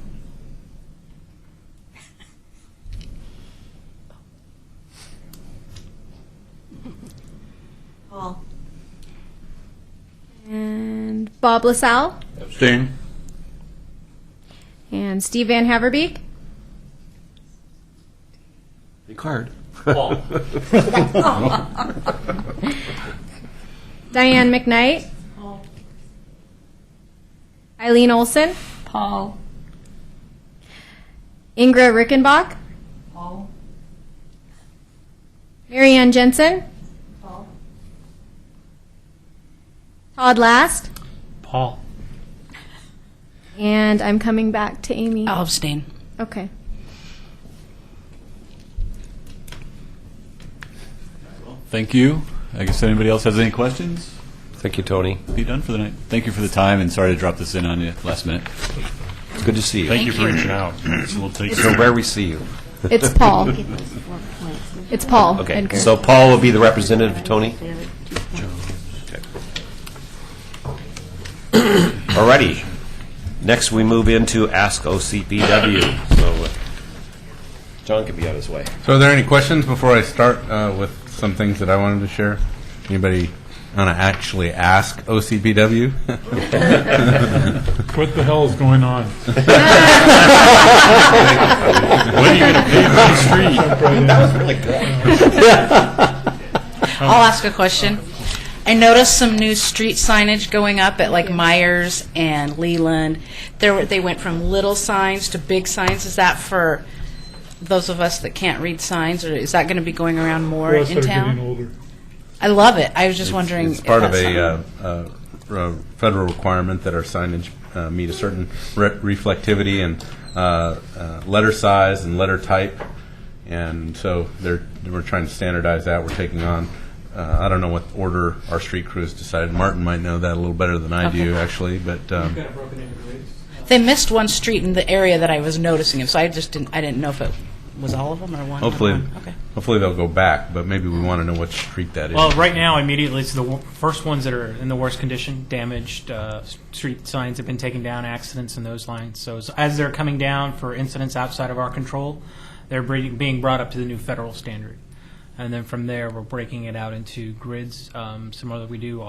Paul. And Bob LaSalle. Abstain. And Steve Van Haverbeek. The card. Paul. Diane McKnight. Paul. Eileen Olson. Paul. Ingra Rickenbach. Paul. Marianne Jensen. Paul. Todd Last. Paul. And I'm coming back to Amy. I'll abstain. Okay. Thank you. I guess anybody else has any questions? Thank you, Tony. Be done for the night. Thank you for the time, and sorry to drop this in on you last minute. It's good to see you. Thank you for reaching out. We'll take So where we see you. It's Paul. It's Paul. Okay, Edgar. so Paul will be the representative, Tony? Alrighty. Next, we move into Ask OCPW. So John can be on his way. So are there any questions before I start with some things that I wanted to share? Anybody want to actually ask OCPW? What the hell is going on? What are you going to pay for the street? That was really good. I'll ask a question. I noticed some new street signage going up at like Myers and Leland. They went from little signs to big signs. Is that for those of us that can't read signs, or is that going to be going around more For us in that are town? getting older. I love it. I was just wondering. It's part if of that's a federal requirement that our signage meet a certain reflectivity and letter size and letter type, and so we're trying to standardize that. We're taking on I don't know what order our street crews decided. Martin might know that a little better than I do, actually. But They missed one street in the area that I was noticing, so I didn't know if it was all of them or one. hopefully they'll go back. But maybe we want to know what street that is. Well, right now, immediately, it's the first ones that are in the worst condition, damaged. Street signs have been taken down, accidents in those lines. So as they're coming down for incidents outside of our control, they're being brought up to the new federal standard. And then from there, we're breaking it out into grids. Similar that we do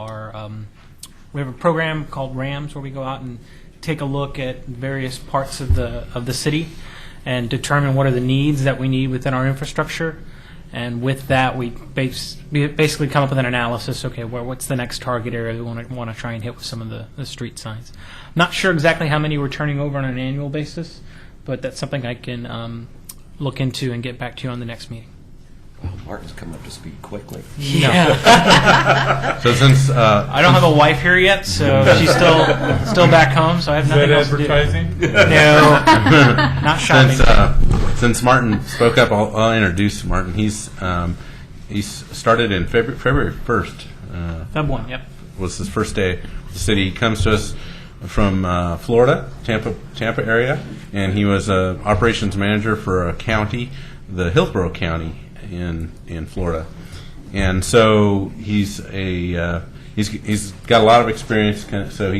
we have a program called RAMS where we go out and take a look at various parts of the city and determine what are the needs that we need within our infrastructure. And with that, we basically come up with an analysis. Okay, what's the next target area we want to try and hit with some of the street signs? I'm not sure exactly how many we're turning over on an annual basis, but that's something I can look into and get back to you on the next meeting. Well, Martin's come up to speed quickly. Yeah. So since I don't have a wife here yet, so she's still back home, so I have nothing else to do. advertising? No, not shopping. Since Martin spoke up, I'll introduce Martin. He's started in February 1st. Feb 1, yep. Was his first day with the city. He comes to us from Florida, Tampa area, and he was operations manager for a county, the Hillsborough County in Florida. And so he's got a lot of experience, so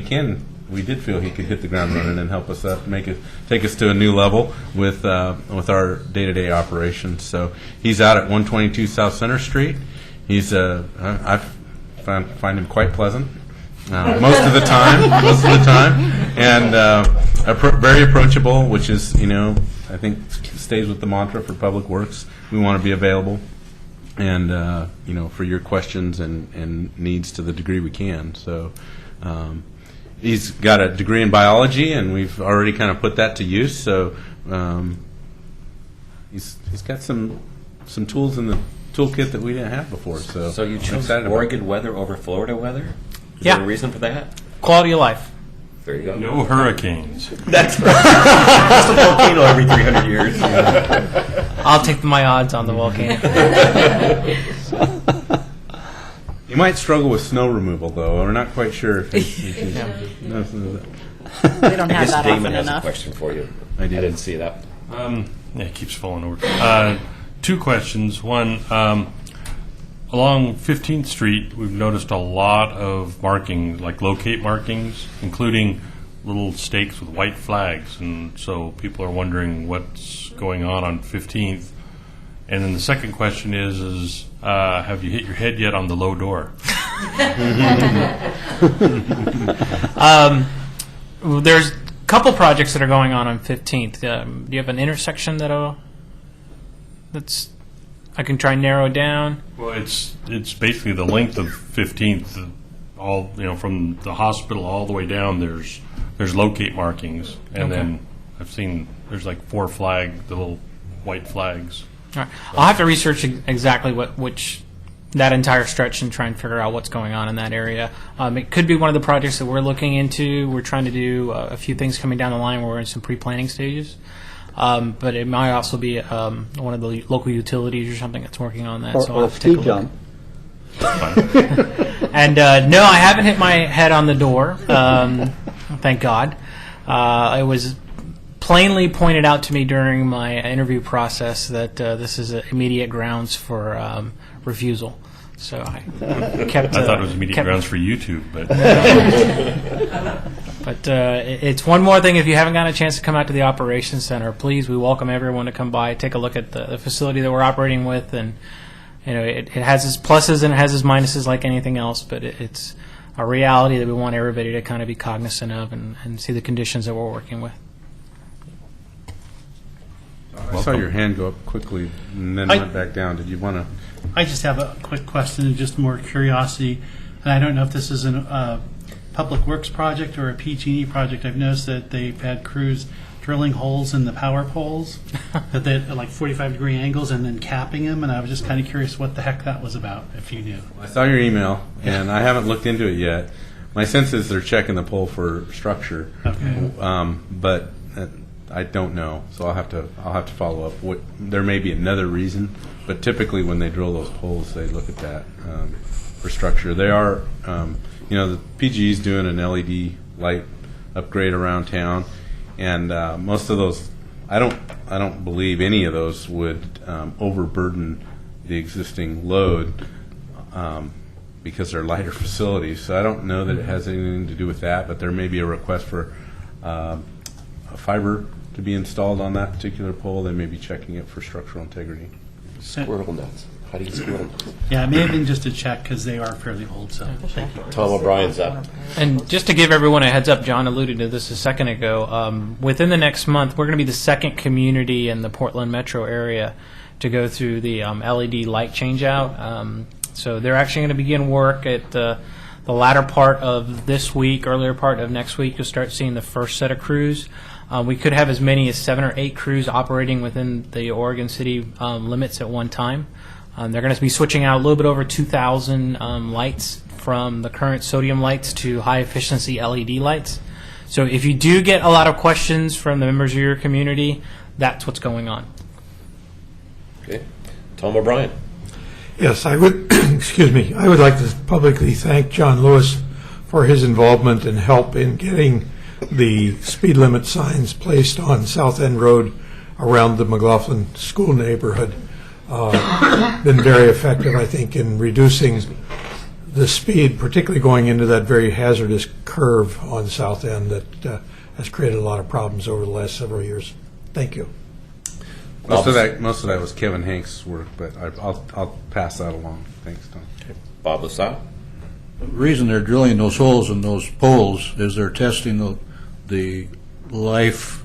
we did feel he could hit the ground running and help us up, take us to a new level with our day-to-day operations. So he's out at 122 South Center Street. He's I find him quite pleasant most of the time, and very approachable, which is I think stays with the mantra for Public Works. We want to be available, and for your questions and needs to the degree we can. So. He's got a degree in biology, and we've already kind of put that to use. So he's got some tools in the toolkit that we didn't have before. So you chose Oregon weather over Florida weather? Is Yeah. there a reason for that? Quality of life. There you go. No hurricanes. That's right. Just a volcano every 300 years. I'll take my odds on the volcano. You might struggle with snow removal, though. We're not quite sure if We don't I have guess that Damon often has enough. a question for you. I do. I didn't see that. Yeah, it keeps falling over. Two questions. One, along 15th Street, we've noticed a lot of markings, like locate markings, including little stakes with white flags. And so people are wondering what's going on 15th. And then the second question is have you hit your head yet on the low door? There's a couple projects that are going on 15th. Do you have an intersection that's I can try and narrow down? Well, it's basically the length of 15th, all from the hospital all the way down. There's locate markings, and Okay. then I've seen there's like 4 the little white flags. All right. I'll have to research exactly which that entire stretch and try and figure out what's going on in that area. It could be one of the projects that we're looking into. We're trying to do a few things coming down the line where we're in some pre-planning stages. But it might also be one of the local utilities or something that's working on that. So I'll Or have to take a ski look. jump. And no, I haven't hit my head on the door. Thank God. It was plainly pointed out to me during my interview process that this is immediate grounds for refusal. So I kept. I thought it was immediate kept- grounds for YouTube, but But it's one more thing. If you haven't gotten a chance to come out to the operations center, please, we welcome everyone to come by, take a look at the facility that we're operating with, and it has its pluses and it has its minuses like anything else. But it's a reality that we want everybody to kind of be cognizant of and see the conditions that we're working with. I saw your hand go up quickly and then went back down. Did you want to? I just have a quick question and just more curiosity, and I don't know if this is a Public Works project or a PG&E project. I've noticed that they've had crews drilling holes in the power poles at like 45-degree angles and then capping them, and I was just kind of curious what the heck that was about, if you knew. I saw your email, and I haven't looked into it yet. My sense is they're checking the pole for structure, Okay. But I don't know, so I'll have to follow up. There may be another reason but typically when they drill those holes, they look at that for structure. They are, the PGE is doing an LED light upgrade around town, and most of those, I don't believe any of those would overburden the existing load because they're lighter facilities. So I don't know that it has anything to do with that, but there may be a request for a fiber to be installed on that particular pole. They may be checking it for structural integrity. Squirrel nuts. How do you squirrel nuts? Yeah, it may have been just a check because they are fairly old, so thank you. Tom O'Brien's up. And just to give everyone a heads up, John alluded to this a second ago. Within the next month, we're going to be the second community in the Portland metro area to go through the LED light changeout. So they're actually going to begin work at the latter part of this week, earlier part of next week. You'll start seeing the first set of crews. We could have as many as 7 or 8 crews operating within the Oregon City limits at one time. They're going to be switching out a little bit over 2,000 lights from the current sodium lights to high-efficiency LED lights. So if you do get a lot of questions from the members of your community, that's what's going on. Okay. Tom O'Brien. Yes, I would, excuse me, I would like to publicly thank John Lewis for his involvement and help in getting the speed limit signs placed on South End Road around the McLaughlin School neighborhood. Been very effective, I think, in reducing the speed, particularly going into that very hazardous curve on South End that has created a lot of problems over the last several years. Thank you. Most of that was Kevin Hanks' work, but I'll pass that along. Thanks, Tom. Okay. Bob LaSalle. The reason they're drilling those holes in those poles is they're testing the life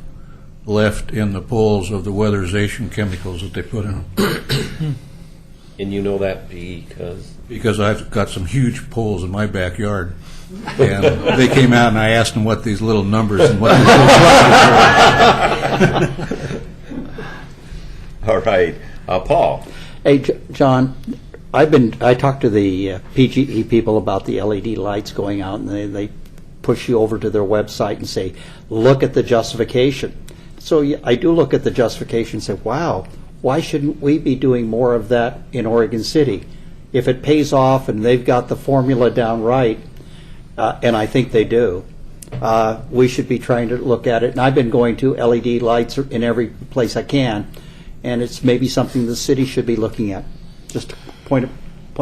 left in the poles of the weatherization chemicals that they put in them. And you know that because? Because I've got some huge poles in my backyard. And they came out and I asked them what these little numbers and what these little structures were. All right. Paul. Hey, John, I talked to the PGE people about the LED lights going out, and they push you over to their website and say, look at the justification. So I do look at the justification and say, wow, why shouldn't we be doing more of that in Oregon City? If it pays off and they've got the formula down right, and I think they do, we should be trying to look at it. And I've been going to LED lights in every place I can, and it's maybe something the city should be looking at. Just a point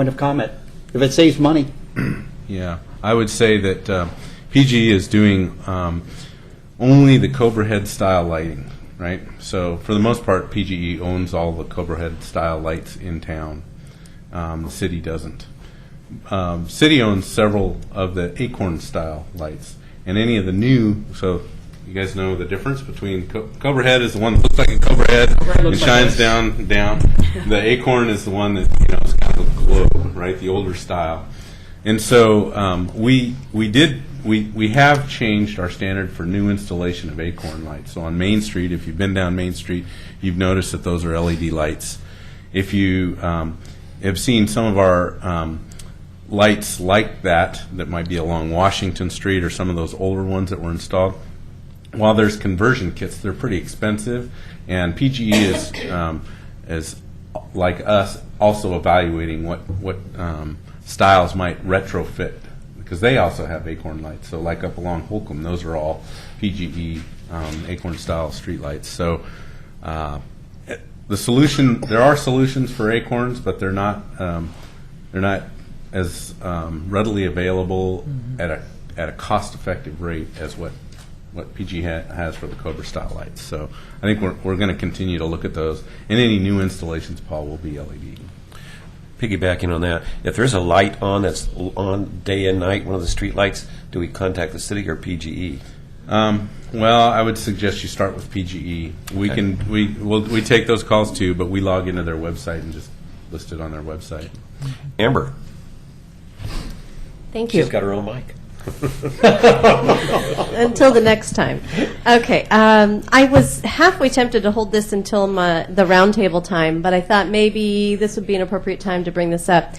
of comment. If it saves money. Yeah, I would say that PGE is doing only the Cobra Head style lighting, right? So for the most part, PGE owns all the Cobra Head style lights in town. The city doesn't. City owns several of the Acorn style lights, and any of the new. So you guys know the difference between Cobra Head is the one that looks like a Cobra Head and shines down. The Acorn is the one that is kind of a globe, right? The older style. And so we have changed our standard for new installation of Acorn lights. So on Main Street, if you've been down Main Street, you've noticed that those are LED lights. If you have seen some of our lights like that might be along Washington Street or some of those older ones that were installed, while there's conversion kits, they're pretty expensive, and PGE is like us also evaluating what styles might retrofit, because they also have Acorn lights. So like up along Holcomb, those are all PGE Acorn style street lights. So the solution, there are solutions for Acorns, but they're not as readily available at a cost effective rate as what PG has for the Cobra style lights. So I think we're going to continue to look at those, and any new installations, Paul, will be LED. Piggybacking on that, if there's a light on that's on day and night, one of the street lights, do we contact the city or PGE? Well, I would suggest you start with PGE. We take those calls too, but we log into their website and just list it on their website. Amber. Thank you. She's got her own mic. Until the next time. Okay. I was halfway tempted to hold this until the roundtable time, but I thought maybe this would be an appropriate time to bring this up.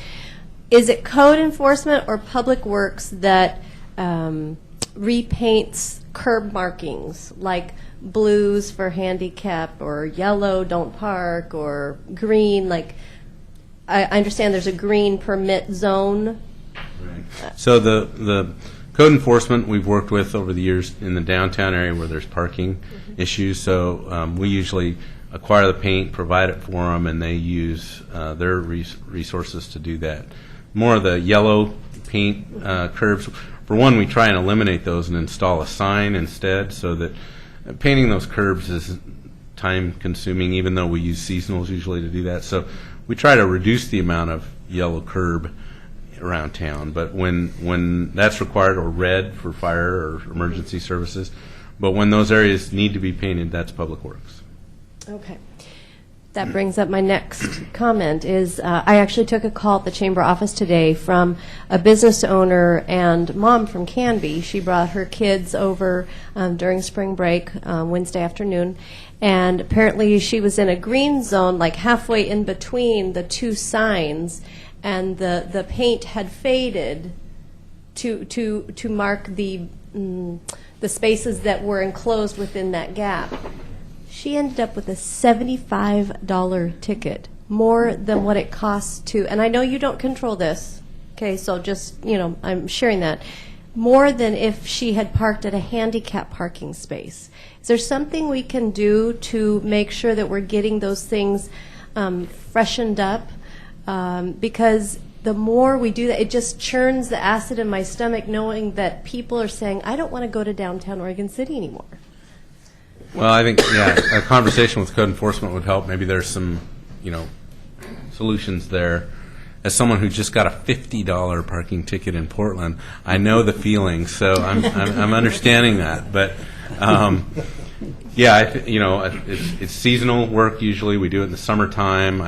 Is it code enforcement or public works that repaints curb markings, like blues for handicap, or yellow, don't park, or green, like, I understand there's a green permit zone. So the code enforcement we've worked with over the years in the downtown area where there's parking issues, so we usually acquire the paint, provide it for them, and they use their resources to do that. More of the yellow paint curbs, for one, we try and eliminate those and install a sign instead, so that painting those curbs is time consuming, even though we use seasonals usually to do that. So we try to reduce the amount of yellow curb around town, but when that's required, or red for fire or emergency services, but when those areas need to be painted, that's Public Works. Okay. That brings up my next comment is I actually took a call at the chamber office today from a business owner and mom from Canby. She brought her kids over during spring break Wednesday afternoon, and apparently she was in a green zone like halfway in between the two signs, and the paint had faded to mark the spaces that were enclosed within that gap. She ended up with a $75 ticket, more than what it costs to, and I know you don't control this, okay, so just, I'm sharing that, more than if she had parked at a handicap parking space. Is there something we can do to make sure that we're getting those things freshened up? Because the more we do that, it just churns the acid in my stomach knowing that people are saying, I don't want to go to downtown Oregon City anymore. Well, I think, a conversation with code enforcement would help. Maybe there's some, solutions there. As someone who just got a $50 parking ticket in Portland, I know the feeling, so I'm understanding that. But, it's seasonal work usually. We do it in the summertime.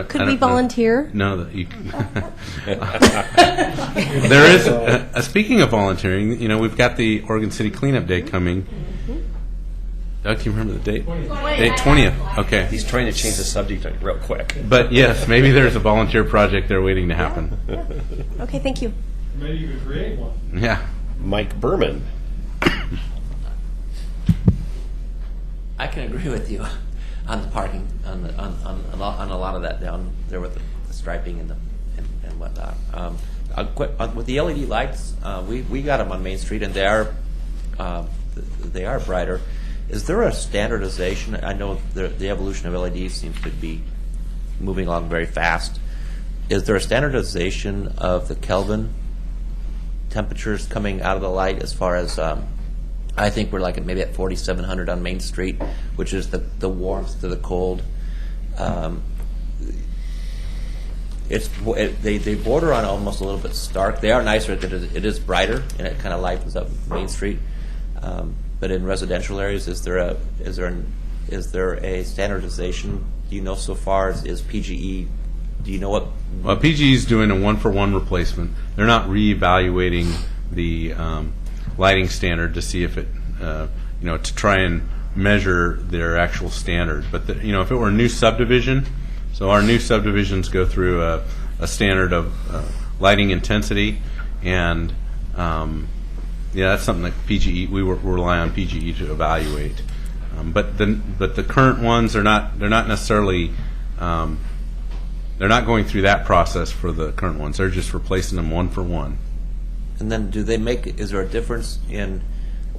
Could we volunteer? No, there is. Speaking of volunteering, we've got the Oregon City Cleanup Day coming. Doug, can you remember the date? 20th. Okay. He's trying to change the subject real quick. But yes, maybe there's a volunteer project there waiting to happen. Okay, thank you. Maybe you could create one. Yeah. Mike Berman. I can agree with you on the parking, on a lot of that down there with the striping and whatnot. With the LED lights, we got them on Main Street, and they are brighter. Is there a standardization? I know the evolution of LEDs seems to be moving along very fast. Is there a standardization of the Kelvin temperatures coming out of the light as far as, I think we're maybe at 4,700 on Main Street, which is the warmth to the cold. They border on almost a little bit stark. They are nicer. It is brighter, and it kind of lightens up Main Street. But in residential areas, is there a standardization? Do you know so far? Is PGE? Do you know what? Well, PGE is doing a 1-for-1 replacement. They're not reevaluating the lighting standard to see if it, to try and measure their actual standard. But if it were a new subdivision, so our new subdivisions go through a standard of lighting intensity, and that's something that PGE we rely on PGE to evaluate. But the current ones are not. They're not necessarily. They're not going through that process for the current ones. They're just replacing them 1-for-1. And then is there a difference in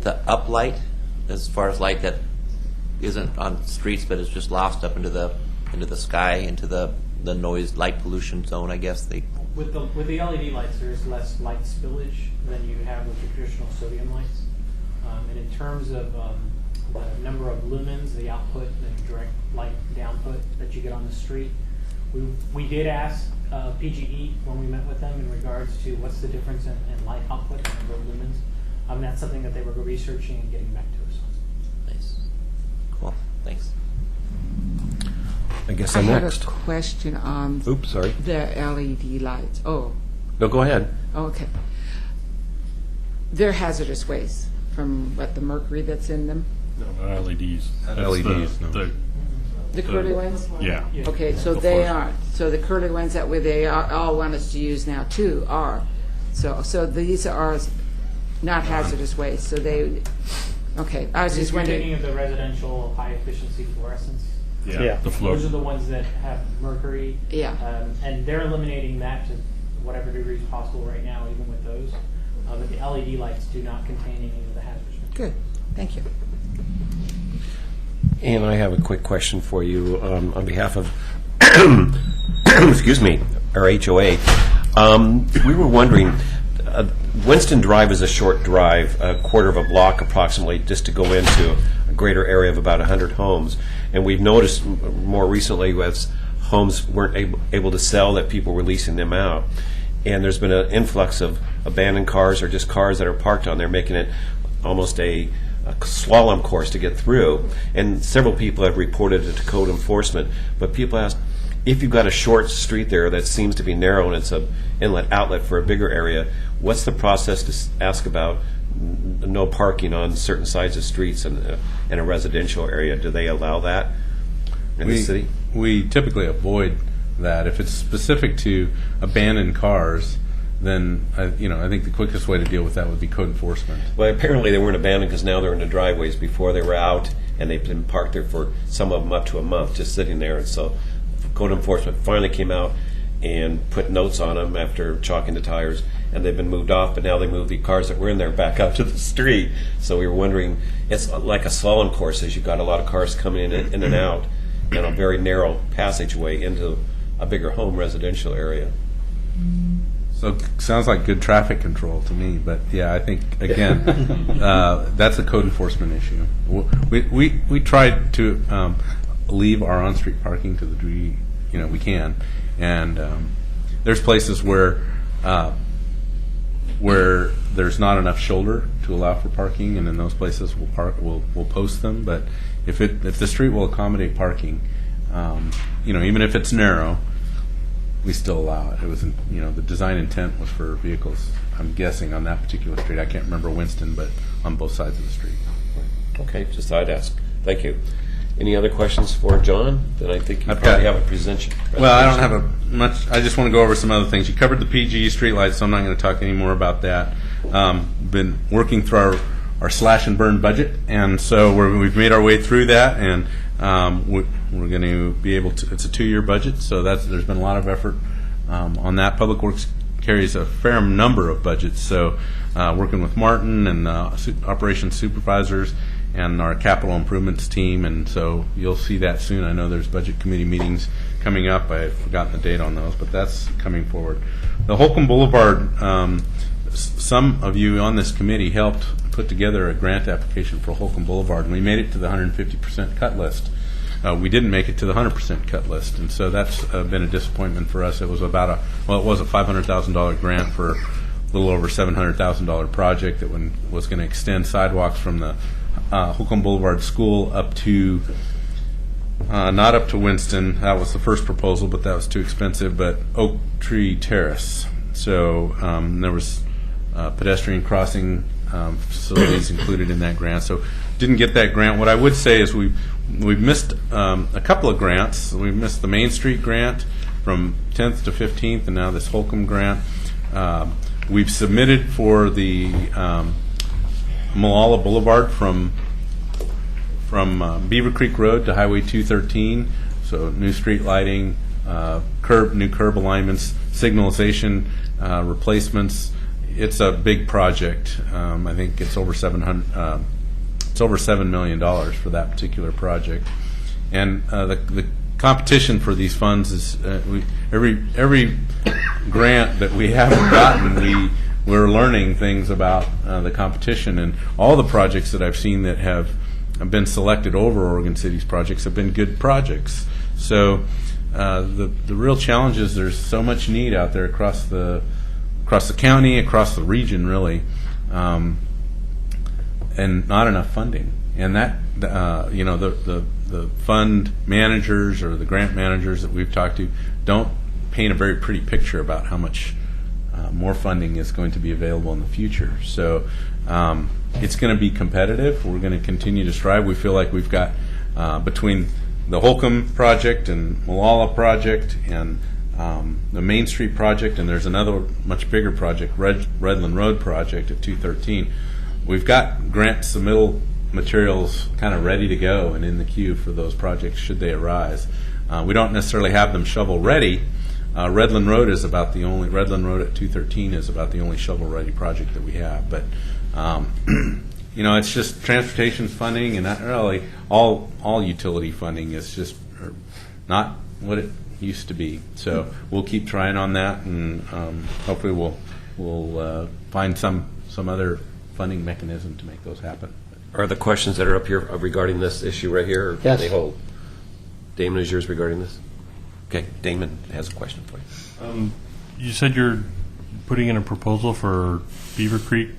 the uplight as far as light that isn't on streets but is just lost up into the sky, into the noise light pollution zone, I guess? With the LED lights, there's less light spillage than you have with the traditional sodium lights. And in terms of the number of lumens, the output, the direct light downput that you get on the street, we did ask PGE when we met with them in regards to what's the difference in light output and number of lumens. That's something that they were researching and getting back to us on. Nice. Cool. Thanks. I guess I'm next. I have a question on Oops, sorry. the LED lights. Oh. No, go ahead. Okay. They're hazardous waste from the mercury that's in them? No, LEDs. LEDs. The curly ones? Yeah. Okay, so they aren't. So the curly ones that they all want us to use now too are. So these are not hazardous waste. So Okay, I was just You're thinking wondering. of the residential high-efficiency fluorescents. Yeah, the flow. Those are the ones that have mercury. Yeah. And they're eliminating that to whatever degree is possible right now, even with those. But the LED lights do not contain any of the hazardous materials. Good, thank you. And I have a quick question for you on behalf of, excuse me, our HOA. We were wondering, Winston Drive is a short drive, a quarter of a block approximately, just to go into a greater area of about 100 homes. And we've noticed more recently as homes weren't able to sell that people were leasing them out. And there's been an influx of abandoned cars or just cars that are parked on there, making it almost a slalom course to get through. And several people have reported it to code enforcement. But people ask, if you've got a short street there that seems to be narrow and it's an inlet outlet for a bigger area, what's the process to ask about no parking on certain sides of streets in a residential area? Do they allow that in the city? We typically avoid that. If it's specific to abandoned cars, then I think the quickest way to deal with that would be code enforcement. Well, apparently they weren't abandoned because now they're in the driveways. Before they were out, and they've been parked there for some of them up to a month, just sitting there. And so code enforcement finally came out and put notes on them after chalking the tires, and they've been moved off, but now they move the cars that were in there back up to the street. So we were wondering, it's like a slalom course as you've got a lot of cars coming in and out, and a very narrow passageway into a bigger home residential area. So sounds like good traffic control to me, but yeah, I think again that's a code enforcement issue. We tried to leave our on-street parking to the degree we can, and there's places where there's not enough shoulder to allow for parking, and in those places we'll post them. But if the street will accommodate parking, even if it's narrow, we still allow it. It was, the design intent was for vehicles, I'm guessing, on that particular street. I can't remember Winston, but on both sides of the street. Okay, just thought I'd ask. Thank you. Any other questions for John? Then I think you probably have a presentation. Well, I don't have much. I just want to go over some other things. You covered the PGE streetlights, so I'm not going to talk any more about that. Been working through our slash and burn budget, and so we've made our way through that, and we're going to be able to. It's a 2-year budget, so there's been a lot of effort on that. Public Works carries a fair number of budgets, so working with Martin and operations supervisors and our capital improvements team, and so you'll see that soon. I know there's budget committee meetings coming up. I've forgotten the date on those, but that's coming forward. The Holcomb Boulevard, some of you on this committee helped put together a grant application for Holcomb Boulevard, and we made it to the 150% cut list. We didn't make it to the 100% cut list, and so that's been a disappointment for us. It was it was a $500,000 grant for a little over $700,000 project that was going to extend sidewalks from the Holcomb Boulevard School up to, not up to Winston. That was the first proposal, but that was too expensive, but Oak Tree Terrace. So there was pedestrian crossing facilities included in that grant. So didn't get that grant. What I would say is we've missed a couple of grants. We've missed the Main Street grant from 10th to 15th, and now this Holcomb grant. We've submitted for the Molalla Boulevard from Beaver Creek Road to Highway 213. So new street lighting, new curb alignments, signalization replacements. It's a big project. I think it's over $7 million for that particular project. And the competition for these funds is every grant that we haven't gotten, we're learning things about the competition, and all the projects that I've seen that have been selected over Oregon City's projects have been good projects. So the real challenge is there's so much need out there across the county, across the region, really, and not enough funding. And that the fund managers or the grant managers that we've talked to don't paint a very pretty picture about how much more funding is going to be available in the future. So it's going to be competitive. We're going to continue to strive. We feel like we've got between the Holcomb project and Molalla project and the Main Street project, and there's another much bigger project, Redland Road project at 213. We've got grant submittal materials kind of ready to go and in the queue for those projects should they arise. We don't necessarily have them shovel ready. Redland Road at 213 is about the only shovel ready project that we have. But it's just transportation funding, and not really all utility funding is just not what it used to be. So we'll keep trying on that, and hopefully we'll find some other funding mechanism to make those happen. Are the questions that are up here regarding this issue right here? Or Yes. They hold. Damon, is yours regarding this? Okay, Damon has a question for you. You said you're putting in a proposal for Beaver Creek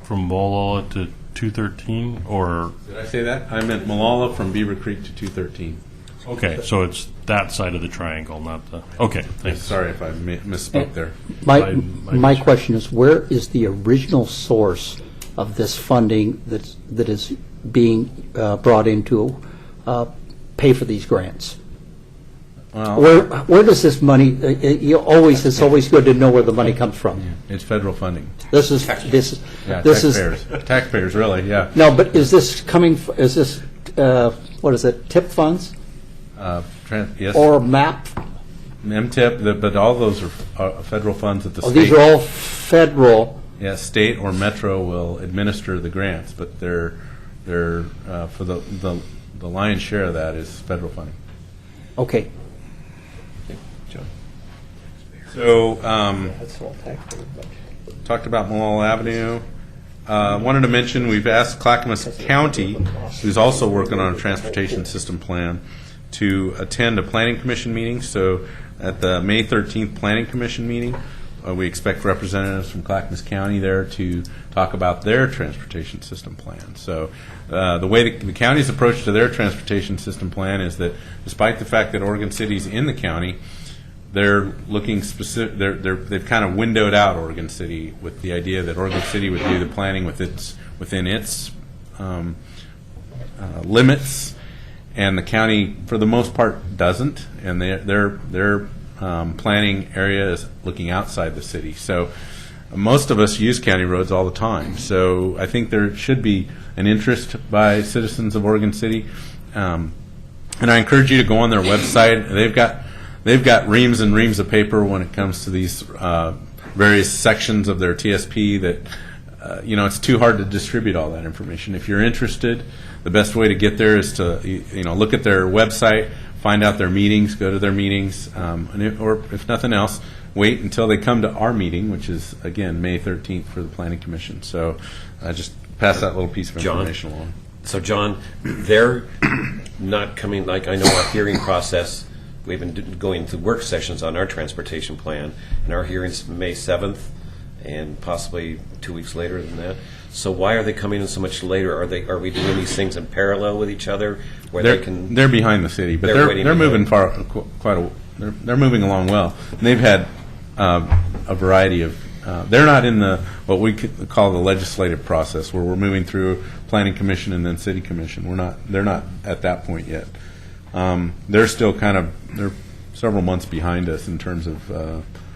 from Molalla to 213, or? Did I say that? I meant Molalla from Beaver Creek to 213. Okay, so it's that side of the triangle, not the, okay, thanks. Sorry if I misspoke there. My question is, where is the original source of this funding that is being brought in to pay for these grants? Where does this money? It's always good to know where the money comes from. It's federal funding. This is taxpayers, really. Yeah. No, but is this coming? Is this what is it? TIP funds? Yes. Or MAP? MTIP, but all those are federal funds at the state. These are all federal. Yeah, state or metro will administer the grants, but they're for the lion's share of that is federal funding. Okay. So, talked about Molalla Avenue. Wanted to mention we've asked Clackamas County, who's also working on a transportation system plan, to attend a planning commission meeting. So at the May 13th planning commission meeting, we expect representatives from Clackamas County there to talk about their transportation system plan. So the way the county's approach to their transportation system plan is that despite the fact that Oregon City's in the county, they're looking specific. They've kind of windowed out Oregon City with the idea that Oregon City would do the planning within its limits, and the county, for the most part, doesn't. And their planning area is looking outside the city. So most of us use county roads all the time. So I think there should be an interest by citizens of Oregon City, and I encourage you to go on their website. They've got reams and reams of paper when it comes to these various sections of their TSP that, it's too hard to distribute all that information. If you're interested, the best way to get there is to, look at their website, find out their meetings, go to their meetings, or if nothing else, wait until they come to our meeting, which is, again, May 13th for the Planning Commission. So just pass that little piece of information along. So, John, they're not coming, like I know our hearing process, we've been going through work sessions on our transportation plan, and our hearing's May 7th, and possibly 2 weeks later than that. So why are they coming in so much later? Are we doing these things in parallel with each other, where they're behind the city, but they're moving they're moving along well. And they've had a variety of. They're not in what we could call the legislative process, where we're moving through Planning Commission and then City Commission. They're not at that point yet. They're still they're several months behind us in terms of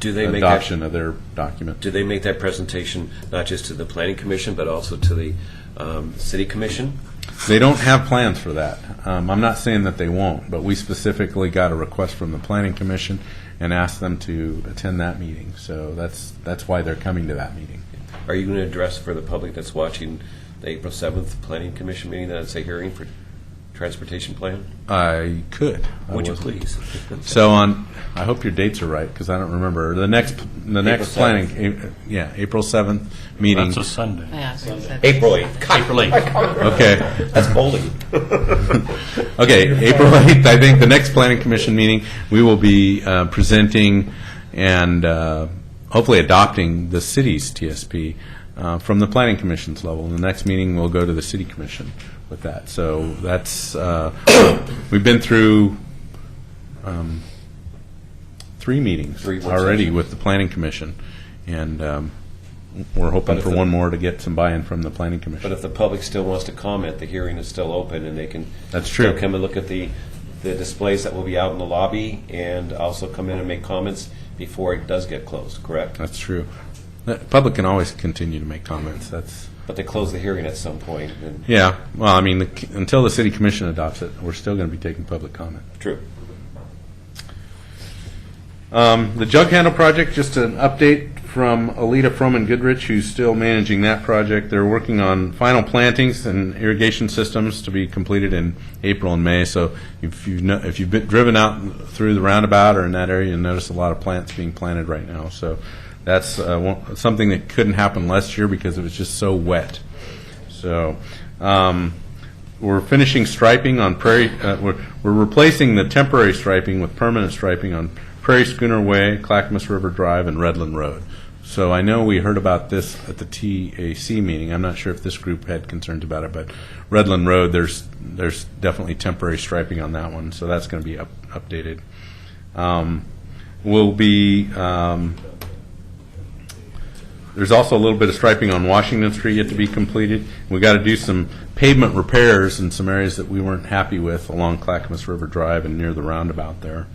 adoption of their document. Do they make that presentation not just to the Planning Commission, but also to the City Commission? They don't have plans for that. I'm not saying that they won't, but we specifically got a request from the Planning Commission and asked them to attend that meeting. So that's why they're coming to that meeting. Are you going to address for the public that's watching the April 7th Planning Commission meeting, that it's a hearing for transportation plan? I could. Would you please? So I hope your dates are right, because I don't remember. The next planning, April 7th meeting. That's a Sunday. Yeah, April 8th. April 8th. Okay. That's bowling. Okay, April 8th, I think the next Planning Commission meeting, we will be presenting and hopefully adopting the city's TSP from the Planning Commission's level. In the next meeting, we'll go to the City Commission with that. So that's, we've been through 3 meetings already with the Planning Commission, and we're hoping for one more to get some buy-in from the Planning Commission. But if the public still wants to comment, the hearing is still open, and they can That's true. still come and look at the displays that will be out in the lobby, and also come in and make comments before it does get closed, correct? That's true. The public can always continue to make comments. But they close the hearing at some point. And Yeah, well, I mean, until the city commission adopts it, we're still going to be taking public comment. True. The jug handle project, just an update from Alita Froman Goodrich, who's still managing that project. They're working on final plantings and irrigation systems to be completed in April and May. So if you've been driven out through the roundabout or in that area, you'll notice a lot of plants being planted right now. So that's something that couldn't happen last year because it was just so wet. So we're finishing striping on Prairie. We're replacing the temporary striping with permanent striping on Prairie Schooner Way, Clackamas River Drive, and Redland Road. So I know we heard about this at the TAC meeting. I'm not sure if this group had concerns about it, but Redland Road, there's definitely temporary striping on that one, so that's going to be updated. There's also a little bit of striping on Washington Street yet to be completed. We got to do some pavement repairs in some areas that we weren't happy with along Clackamas River Drive and near the roundabout there.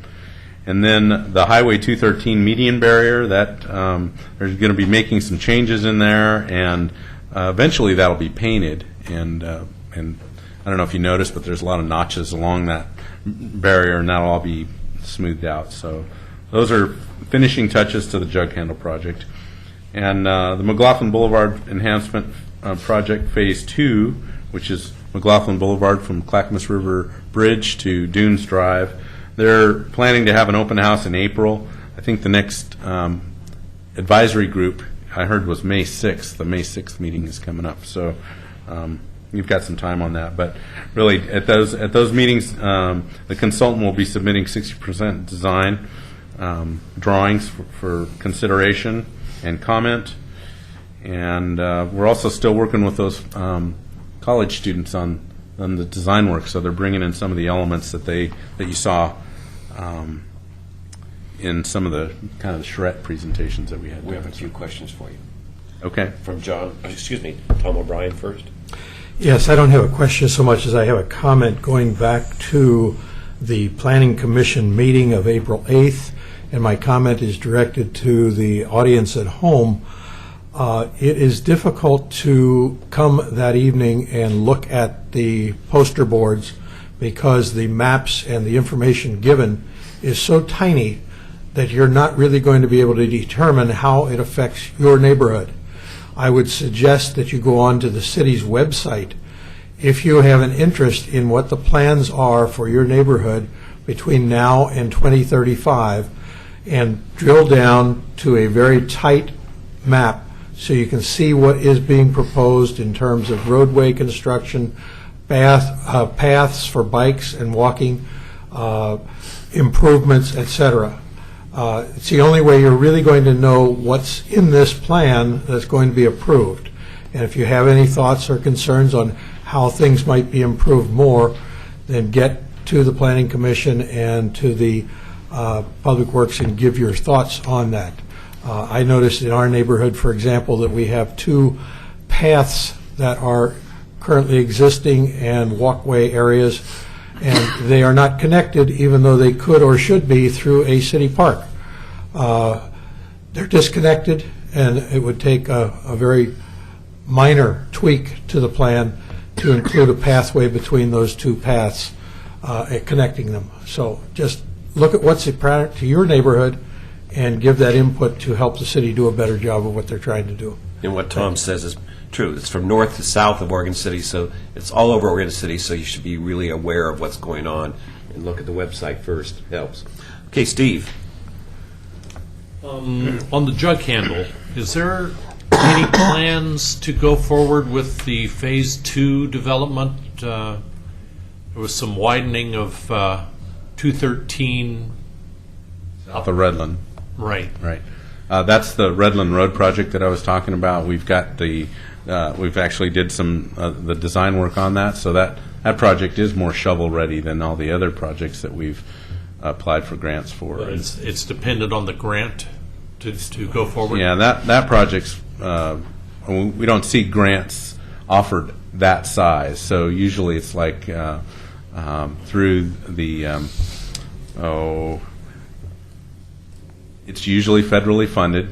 And then the Highway 213 median barrier, that there's going to be making some changes in there, and eventually that'll be painted. And I don't know if you noticed, but there's a lot of notches along that barrier, and that'll all be smoothed out. So those are finishing touches to the jug handle project. And the McLaughlin Boulevard Enhancement Project Phase 2, which is McLaughlin Boulevard from Clackamas River Bridge to Dunes Drive. They're planning to have an open house in April. I think the next advisory group I heard was May 6th. The May 6th meeting is coming up, so you've got some time on that. But really, at those meetings, the consultant will be submitting 60% design drawings for consideration and comment. And we're also still working with those college students on the design work, so they're bringing in some of the elements that you saw in some of the kind of the charrette presentations that we had. We have a few questions for you. Okay. From Tom O'Brien first. Yes, I don't have a question so much as I have a comment going back to the Planning Commission meeting of April 8th, and my comment is directed to the audience at home. It is difficult to come that evening and look at the poster boards because the maps and the information given is so tiny that you're not really going to be able to determine how it affects your neighborhood. I would suggest that you go on to the city's website if you have an interest in what the plans are for your neighborhood between now and 2035 and drill down to a very tight map so you can see what is being proposed in terms of roadway construction, paths for bikes and walking, improvements, etc. It's the only way you're really going to know what's in this plan that's going to be approved. And if you have any thoughts or concerns on how things might be improved more, then get to the Planning Commission and to the Public Works and give your thoughts on that. I noticed in our neighborhood, for example, that we have two paths that are currently existing and walkway areas, and they are not connected even though they could or should be through a city park. They're disconnected, and it would take a very minor tweak to the plan to include a pathway between those two paths connecting them. So just look at what's apparent to your neighborhood and give that input to help the city do a better job of what they're trying to do. And what Tom says is true. It's from north to south of Oregon City, so it's all over Oregon City, so you should be really aware of what's going on and look at the website first. It helps. Okay, Steve. On the jug handle, is there any plans to go forward with the Phase 2 development? There was some widening of 213 south of Redland. Right. Right. That's the Redland Road project that I was talking about. We've got we've actually did some the design work on that, so that project is more shovel ready than all the other projects that we've applied for grants for. But it's dependent on the grant to go forward. Yeah, that project's we don't see grants offered that size. So usually it's like through the it's usually federally funded,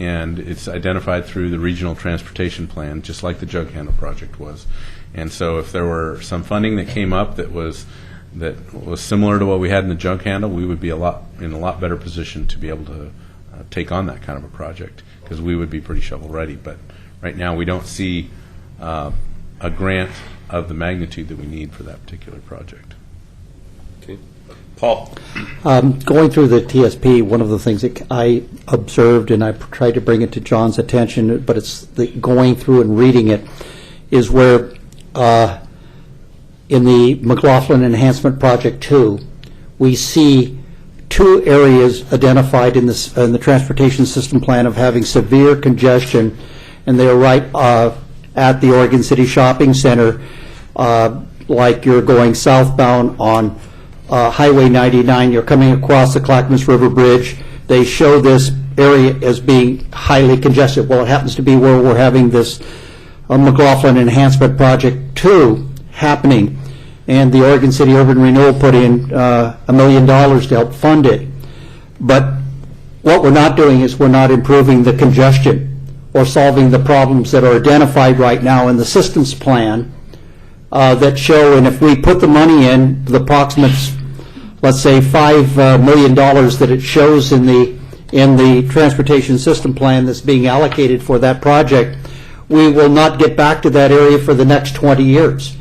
and it's identified through the regional transportation plan, just like the jug handle project was. And so if there were some funding that came up that was similar to what we had in the jug handle, we would be in a lot better position to be able to take on that kind of a project, because we would be pretty shovel ready. But right now we don't see a grant of the magnitude that we need for that particular project. Okay. Paul? Going through the TSP, one of the things that I observed, and I tried to bring it to John's attention, but it's going through and reading it, is where in the McLaughlin Enhancement Project 2, we see 2 areas identified in the transportation system plan of having severe congestion, and they're right at the Oregon City Shopping Center, like you're going southbound on Highway 99, you're coming across the Clackamas River Bridge. They show this area as being highly congested. Well, it happens to be where we're having this McLaughlin Enhancement Project 2 happening, and the Oregon City Urban Renewal put in $1 million to help fund it. But what we're not doing is we're not improving the congestion or solving the problems that are identified right now in the systems plan that show, and if we put the money in, the approximate, let's say, $5 million that it shows in the transportation system plan that's being allocated for that project, we will not get back to that area for the next 20 years.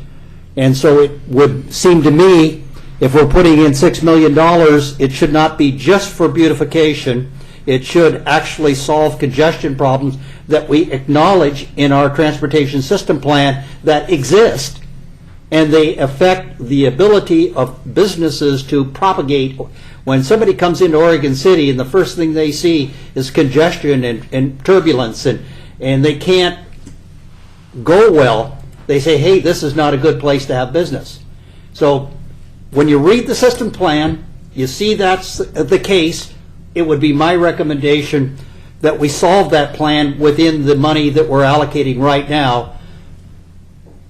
And so it would seem to me, if we're putting in $6 million, it should not be just for beautification. It should actually solve congestion problems that we acknowledge in our transportation system plan that exist, and they affect the ability of businesses to propagate. When somebody comes into Oregon City and the first thing they see is congestion and turbulence, and they can't go well, they say, hey, this is not a good place to have business. So when you read the system plan, you see that's the case. It would be my recommendation that we solve that plan within the money that we're allocating right now,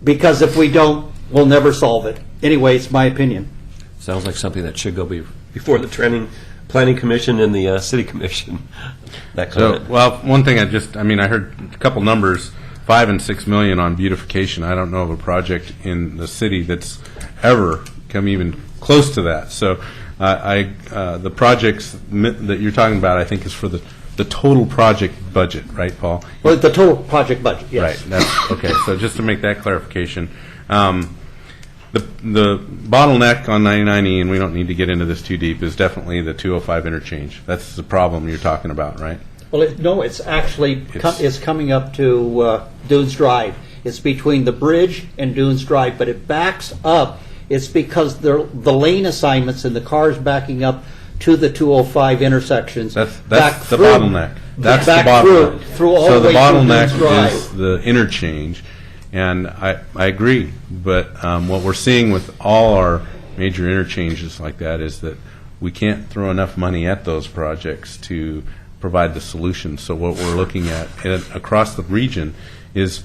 because if we don't, we'll never solve it. Anyway, it's my opinion. Sounds like something that should go before the Planning Commission and the City Commission. That comment. So, well, one thing I heard a couple numbers, 5 and 6 million on beautification. I don't know of a project in the city that's ever come even close to that. So the projects that you're talking about, I think, is for the total project budget, right, Paul? Well, the total project budget, yes. Right. That's, okay, so just to make that clarification, the bottleneck on 99E, and we don't need to get into this too deep, is definitely the 205 interchange. That's the problem you're talking about, right? Well, it's actually it's coming up to Dunes Drive. It's between the bridge and Dunes Drive, but it backs up. It's because the lane assignments and the cars backing up to the 205 intersections. That's the bottleneck. That's the bottleneck. Through all so the the way bottleneck through Dunes Drive. is the interchange, and I agree. But what we're seeing with all our major interchanges like that is that we can't throw enough money at those projects to provide the solution. So what we're looking at across the region is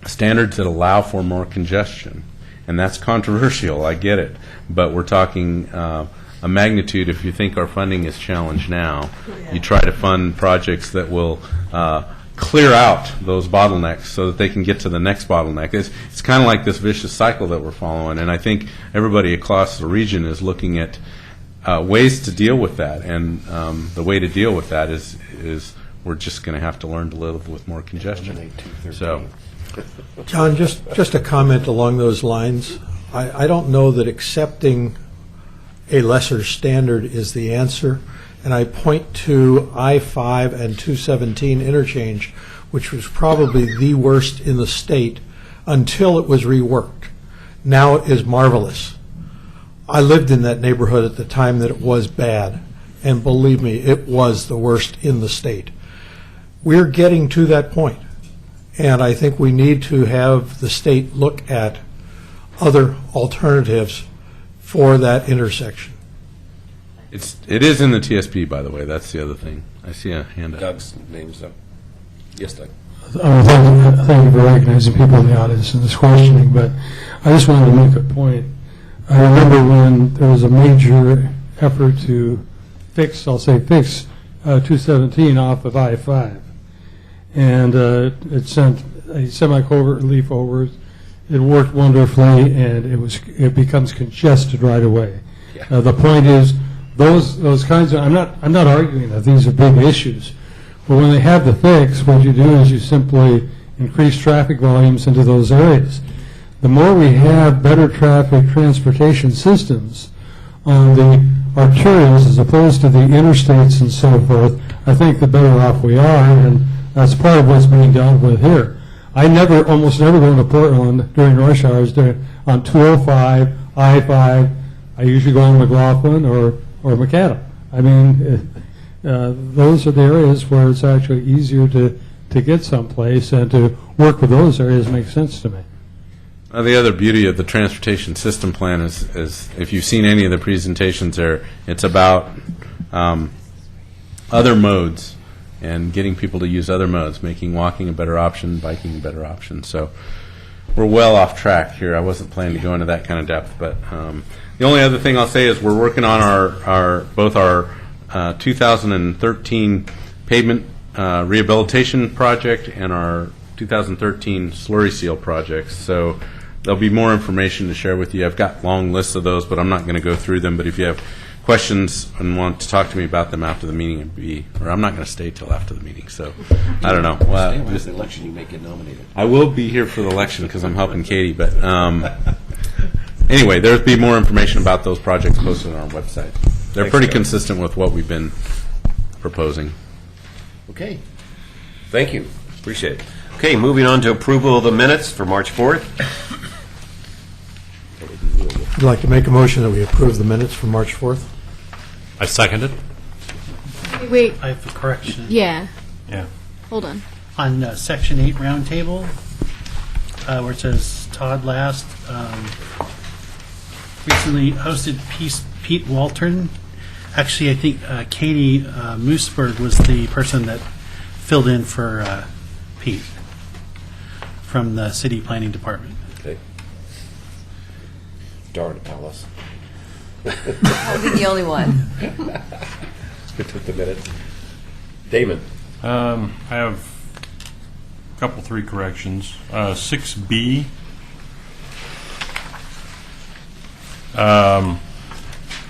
standards that allow for more congestion. And that's controversial, I get it. But we're talking a magnitude. If you think our funding is challenged now, you try to fund projects that will clear out those bottlenecks so that they can get to the next bottleneck. It's kind of like this vicious cycle that we're following. And I think everybody across the region is looking at ways to deal with that, and the way to deal with that is we're just going to have to learn to live with more congestion. So, John, just a comment along those lines. I don't know that accepting a lesser standard is the answer, and I point to I-5 and 217 interchange, which was probably the worst in the state until it was reworked. Now it is marvelous. I lived in that neighborhood at the time that it was bad, and believe me, it was the worst in the state. We're getting to that point, and I think we need to have the state look at other alternatives for that intersection. it is in the TSP, by the way. That's the other thing. I see a hand up. Doug's name's up. Yes, Doug. Thank you for recognizing people in the audience in this questioning, but I just wanted to make a point. I remember when there was a major effort to fix 217 off of I-5. And it sent a semi-covert relief over. It worked wonderfully, and it becomes congested right away. The point is, those kinds of, I'm not arguing that these are big issues, but when they have the fix, what you do is you simply increase traffic volumes into those areas. The more we have better traffic transportation systems on the arterials as opposed to the interstates and so forth, I think the better off we are, and that's part of what's being dealt with here. I almost never go into Portland during rush hours on 205, I-5. I usually go on McLaughlin or Macadam. I mean, those are the areas where it's actually easier to get someplace, and to work with those areas makes sense to me. The other beauty of the transportation system plan is if you've seen any of the presentations there, it's about other modes and getting people to use other modes, making walking a better option, biking a better option. So we're well off track here. I wasn't planning to go into that kind of depth, but the only other thing I'll say is we're working on both our 2013 pavement rehabilitation project and our 2013 slurry seal projects. So there'll be more information to share with you. I've got long lists of those, but I'm not going to go through them. But if you have questions and want to talk to me about them after the meeting, I'm not going to stay till after the meeting. So I don't know. Stay with the election, you may get nominated. I will be here for the election because I'm helping Katie. But anyway, there'll be more information about those projects posted on our website. They're pretty consistent with what we've been proposing. Okay. Thank you. Appreciate it. Okay, moving on to approval of the minutes for March 4th. I'd like to make a motion that we approve the minutes for March 4th. I second it. Wait. I have a correction. Yeah. Yeah. Hold on. On Section 8 roundtable, where it says Todd Last, recently hosted Pete Walton. Actually, I think Katie Mooseberg was the person that filled in for Pete from the City Planning Department. Okay. Darn it, Alice. I'll be the only one. Took the minutes. Damon. I have a couple, three corrections. 6B.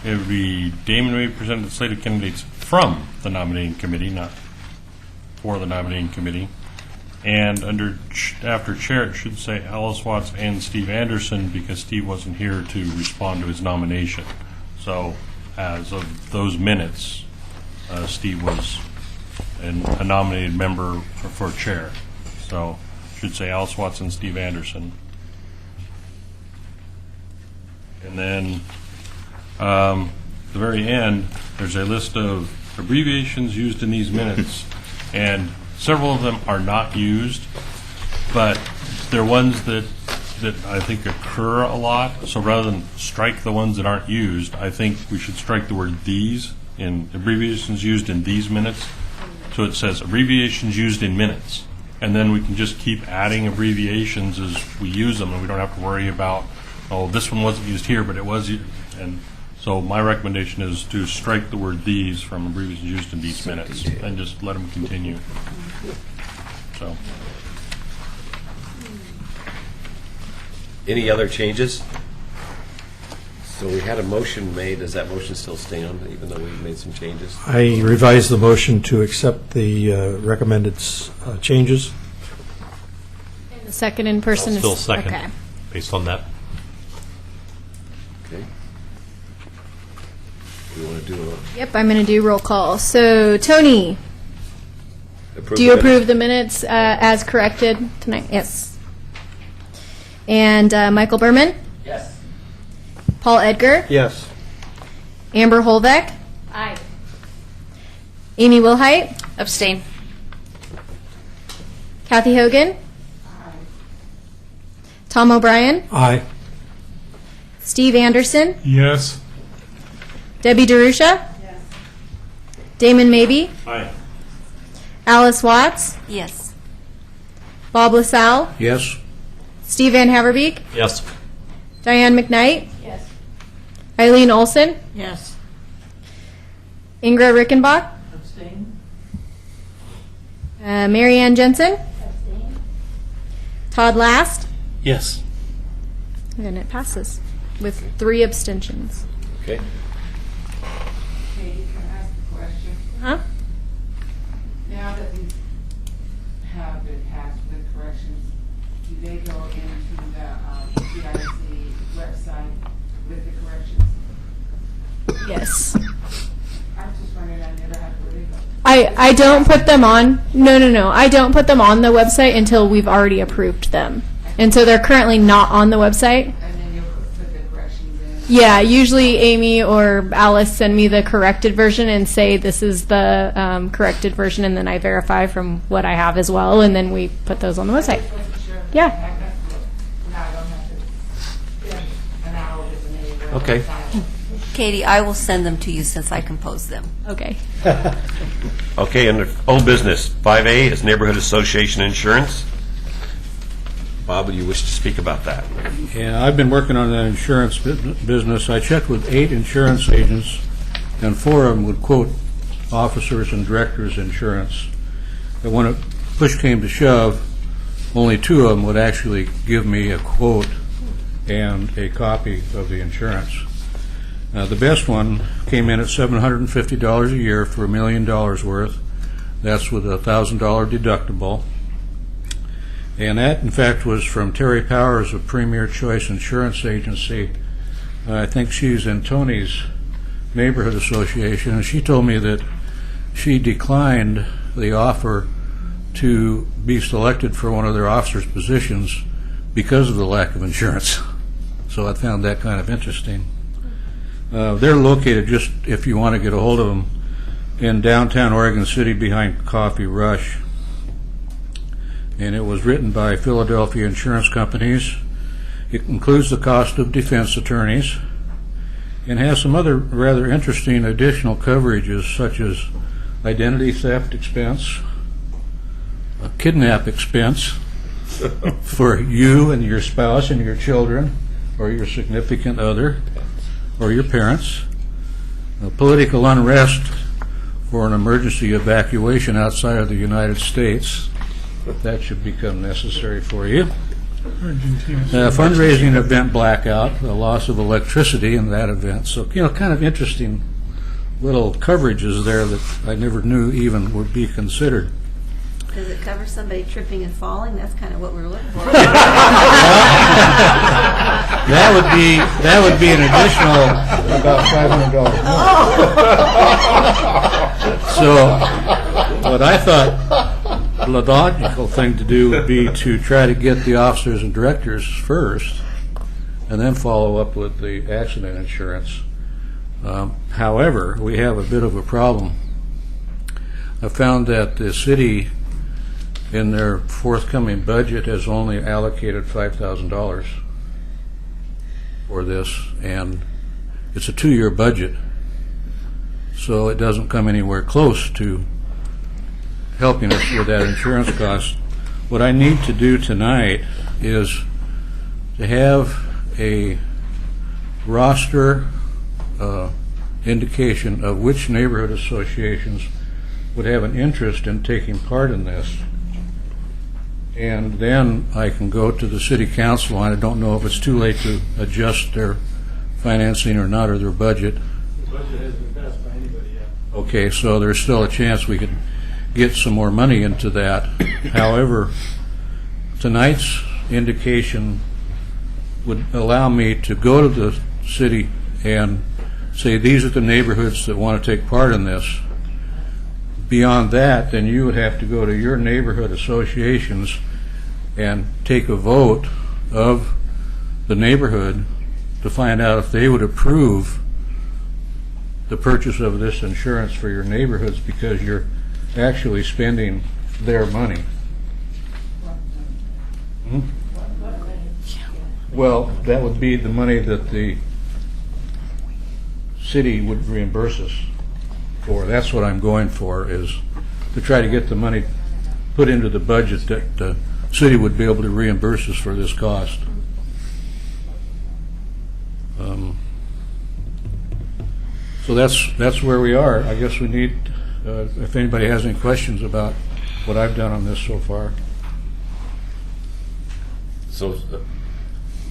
It would be Damon may present the slate of candidates from the nominating committee, not for the nominating committee. And after chair, it should say Alice Watts and Steve Anderson, because Steve wasn't here to respond to his nomination. So as of those minutes, Steve was a nominated member for chair. So it should say Alice Watts and Steve Anderson. And then at the very end, there's a list of abbreviations used in these minutes, and several of them are not used, but they're ones that I think occur a lot. So rather than strike the ones that aren't used, I think we should strike the word "these" in abbreviations used in these minutes. So it says abbreviations used in minutes, and then we can just keep adding abbreviations as we use them, and we don't have to worry about, oh, this one wasn't used here, but it was. And so my recommendation is to strike the word "these" from abbreviations used in these minutes, and just let them continue. So. Any other changes? So we had a motion made. Does that motion still stand, even though we've made some changes? I revised the motion to accept the recommended changes. The second in person Still is second, okay. based on that. Okay. We want to do a... Yep, I'm going to do roll call. So, Tony, do you approve the minutes as corrected tonight? Yes. And Michael Berman? Yes. Paul Edgar? Yes. Amber Holbeck? Aye. Amy Wilhite? Abstain. Kathy Hogan? Tom O'Brien? Aye. Steve Anderson? Yes. Debbie DeRusha? Yes. Damon Mabey? Aye. Alice Watts? Yes. Bob LaSalle? Yes. Steve Van Haverbeek? Yes. Diane McKnight? Yes. Eileen Olson? Yes. Ingra Rickenbach? Abstain. Mary Ann Jensen? Todd Last? Yes. And it passes with 3 abstentions. Okay. Katie, can I ask a question? Huh? Now that these have been passed with corrections, do they go into the CIC website with the corrections? Yes. I'm just wondering, I never had to read them. I don't put them on. No. I don't put them on the website until we've already approved them. And so they're currently not on the website. And then you'll put the corrections in? Yeah, usually Amy or Alice send me the corrected version and say this is the corrected version, and then I verify from what I have as well, and then we put those on the website. Yeah. Now I don't have to spend an hour with an Okay. Katie, I will send them to you since I composed them. Okay. Okay, under old business, 5A is Neighborhood Association Insurance. Bob, would you wish to speak about that? Yeah, I've been working on that insurance business. I checked with 8 insurance agents, and 4 of them would quote officers and directors insurance. And when push came to shove, only 2 of them would actually give me a quote and a copy of the insurance. The best one came in at $750 a year for $1 million worth. That's with a $1,000 deductible. And that, in fact, was from Terry Powers of Premier Choice Insurance Agency. I think she's in Tony's neighborhood association, and she told me that she declined the offer to be selected for one of their officers' positions because of the lack of insurance. So I found that kind of interesting. They're located, just if you want to get a hold of them, in downtown Oregon City behind Coffee Rush. And it was written by Philadelphia Insurance Companies. It includes the cost of defense attorneys and has some other rather interesting additional coverages, such as identity theft expense, a kidnap expense for you and your spouse and your children or your significant other or your parents, political unrest for an emergency evacuation outside of the United States, if that should become necessary for you. Fundraising event blackout, the loss of electricity in that event. So, kind of interesting little coverages there that I never knew even would be considered. Does it cover somebody tripping and falling? That's kind of what we're looking for. That would be an additional about $500. So what I thought the logical thing to do would be to try to get the officers and directors first and then follow up with the accident insurance. However, we have a bit of a problem. I found that the city in their forthcoming budget has only allocated $5,000 for this, and it's a 2-year budget, so it doesn't come anywhere close to helping us with that insurance cost. What I need to do tonight is to have a roster indication of which neighborhood associations would have an interest in taking part in this. And then I can go to the city council, and I don't know if it's too late to adjust their financing or not, or their budget. The budget hasn't been passed by anybody yet. Okay, so there's still a chance we could get some more money into that. However, tonight's indication would allow me to go to the city and say, these are the neighborhoods that want to take part in this. Beyond that, then you would have to go to your neighborhood associations and take a vote of the neighborhood to find out if they would approve the purchase of this insurance for your neighborhoods, because you're actually spending their money. Well, that would be the money that the city would reimburse us for. That's what I'm going for, is to try to get the money put into the budget that the city would be able to reimburse us for this cost. So that's where we are. I guess we need, if anybody has any questions about what I've done on this so far. So,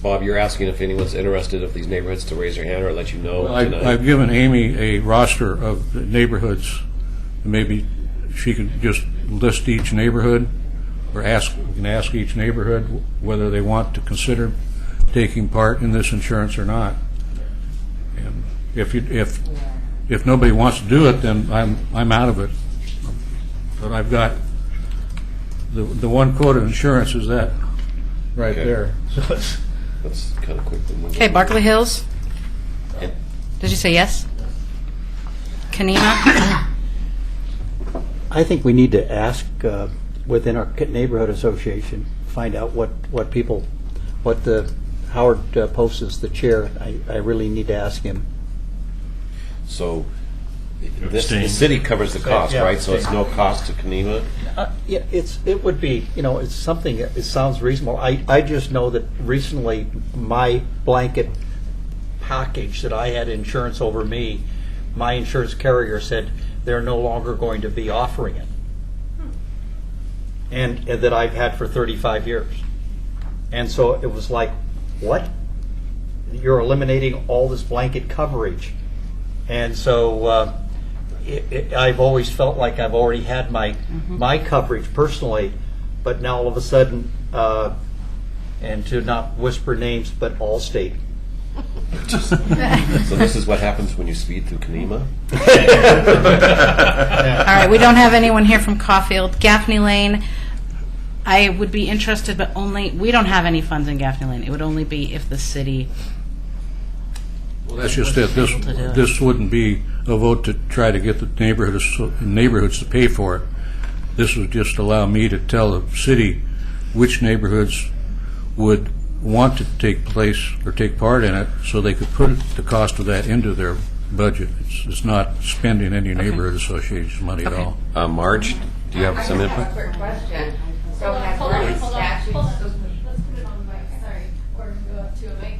Bob, you're asking if anyone's interested of these neighborhoods to raise their hand or let you know Well, tonight? I've given Amy a roster of the neighborhoods. Maybe she can just list each neighborhood, or ask each neighborhood whether they want to consider taking part in this insurance or not. And if nobody wants to do it, then I'm out of it. But I've got the one quote of insurance is that right Okay. there. So let's kind of quickly move Okay, on. Barkley Hills? Did you say yes? Kanema? I think we need to ask within our neighborhood association, find out what people, Howard Post is the chair. I really need to ask him. So, the city covers the cost, Yeah, right? So it's abstain. no cost to Kanema? Yeah, it would be, it's something, it sounds reasonable. I just know that recently, my blanket package that I had insurance over me, my insurance carrier said they're no longer going to be offering it. And that I've had for 35 years. And so it was like, what? You're eliminating all this blanket coverage. And so I've always felt like I've already had my coverage personally, but now all of a sudden, and to not whisper names, but Allstate. So this is what happens when you speed through Kanema? All right, we don't have anyone here from Caulfield. Gaffney Lane, I would be interested, but we don't have any funds in Gaffney Lane. It would only be if the city. Well, that's just it. This wouldn't be a vote to try to get the neighborhoods to pay for it. This would just allow me to tell the city which neighborhoods would want to take place or take part in it, so they could put the cost of that into their budget. It's not spending any neighborhood association money at all. Marge, do you have some input? I have a quick question. So has Hold on, Oregon hold on. statutes... Let's put it on the mic, sorry, or go up to a mic.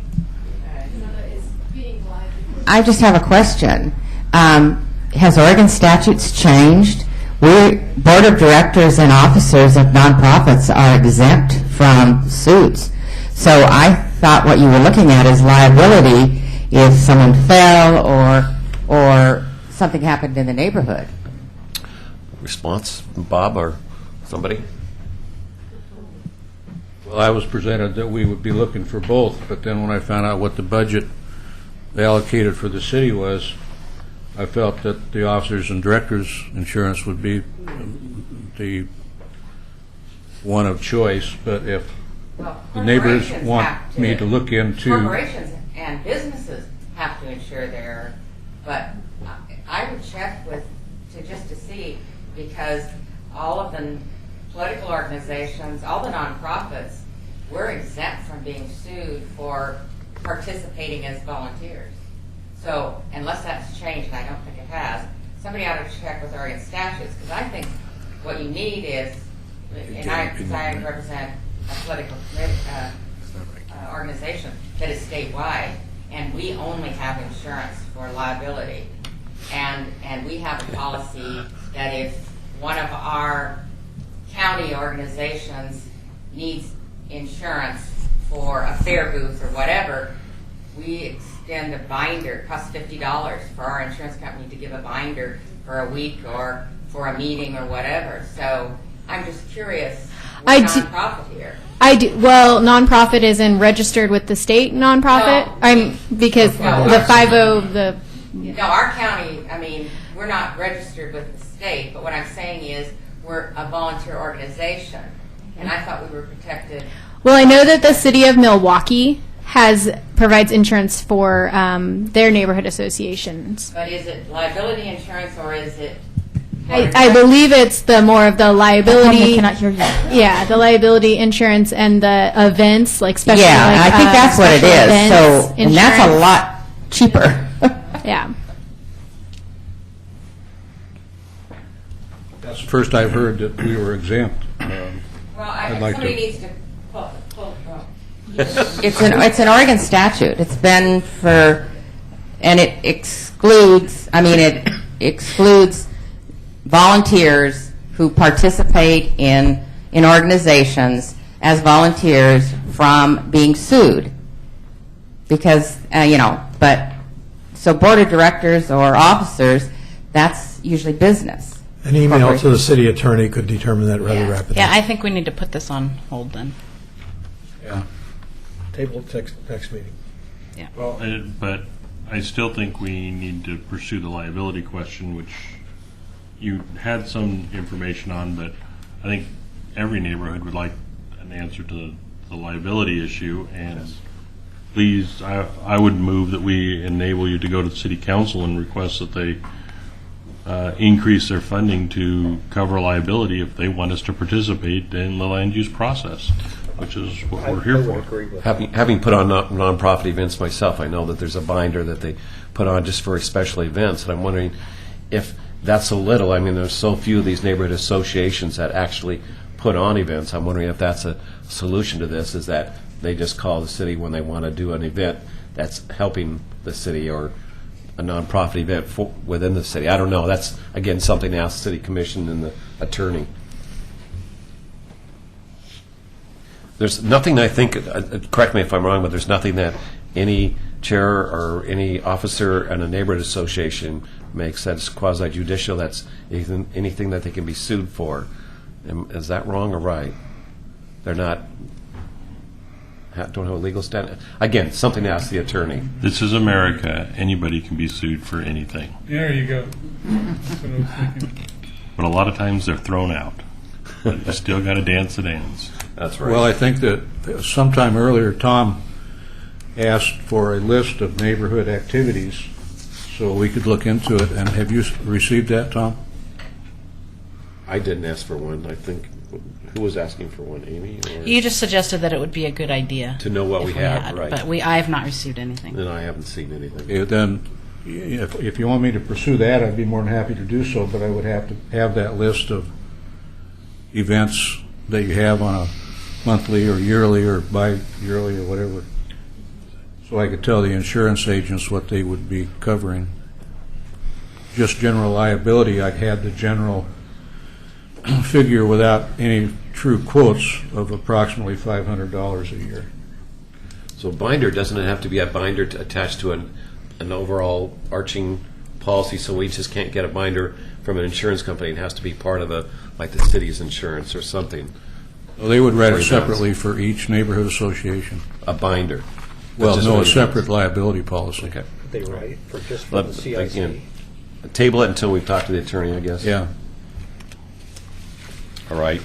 It's being live. I just have a question. Has Oregon statutes changed? Board of directors and officers of nonprofits are exempt from suits. So I thought what you were looking at is liability if someone fell or something happened in the neighborhood. Response, Bob or somebody? Well, I was presented that we would be looking for both, but then when I found out what the budget allocated for the city was, I felt that the officers and directors insurance would be the one of choice, but if the neighbors corporations want have me to look into... Corporations and businesses have to insure their, but I would check just to see, because all of the political organizations, all the nonprofits, we're exempt from being sued for participating as volunteers. So unless that's changed, and I don't think it has, somebody ought to check with Oregon statutes, because I think what you need is, and I represent a political organization that is statewide, and we only have insurance for liability. And we have a policy that if one of our county organizations needs insurance for a fair booth or whatever, we extend a binder. It costs $50 for our insurance company to give a binder for a week or for a meeting or whatever. So I'm just curious, we're nonprofit here. I do. Well, nonprofit isn't registered with the state nonprofit. Because the 50 No, our county, we're not registered with the state, but what I'm saying is we're a volunteer organization, and I thought we were protected. Well, I know that the city of Milwaukee provides insurance for their neighborhood associations. But is it liability insurance or is it? I believe it's the more of the liability. I cannot hear you. Yeah, the liability insurance and the events, like special. Yeah, I think that's what it is. So, and that's a insurance. lot cheaper. Yeah. That's the first I've heard that we were exempt. Somebody needs to pull. It's an Oregon statute. It's been and it excludes volunteers who participate in organizations as volunteers from being sued. Because, but, so board of directors or officers, that's usually business. An email to the city attorney could determine that rather rapidly. Yeah, I think we need to put this on hold then. Yeah. Table next meeting. Yeah. Well, but I still think we need to pursue the liability question, which you had some information on, but I think every neighborhood would like an answer to the liability issue. And please, I would move that we enable you to go to the city council and request that they increase their funding to cover liability if they want us to participate in the land use process, which is what we're here for. Having put on nonprofit events myself, I know that there's a binder that they put on just for special events, and I'm wondering if that's so little. I mean, there's so few of these neighborhood associations that actually put on events. I'm wondering if that's a solution to this, is that they just call the city when they want to do an event that's helping the city or a nonprofit event within the city. I don't know. That's, again, something to ask the city commission and the attorney. There's nothing, I think, correct me if I'm wrong, but there's nothing that any chair or any officer in a neighborhood association makes that's quasi-judicial, that's anything that they can be sued for. Is that wrong or right? They're not, don't have a legal stand. Again, something to ask the attorney. This is America. Anybody can be sued for anything. There you go. That's what I was thinking. But a lot of times they're thrown out. But you still got to dance the dance. That's right. Well, I think that sometime earlier, Tom asked for a list of neighborhood activities so we could look into it. And have you received that, Tom? I didn't ask for one. I think, who was asking for one, Amy? Or You just suggested that it would be a good idea to know what if we had, right. But I have not received anything. And I haven't seen anything. Yeah, then, if you want me to pursue that, I'd be more than happy to do so, but I would have to have that list of events that you have on a monthly or yearly or bi-yearly or whatever, so I could tell the insurance agents what they would be covering. Just general liability, I'd had the general figure without any true quotes of approximately $500 a year. So binder, doesn't it have to be a binder attached to an overall arching policy, so we just can't get a binder from an insurance company? It has to be part of like the city's insurance or something. Well, they would write it separately for each neighborhood association. A binder? Well, no, a separate liability policy. Okay. They write for just for the CIC. Again, table it until we've talked to the attorney, I guess. Yeah. All right.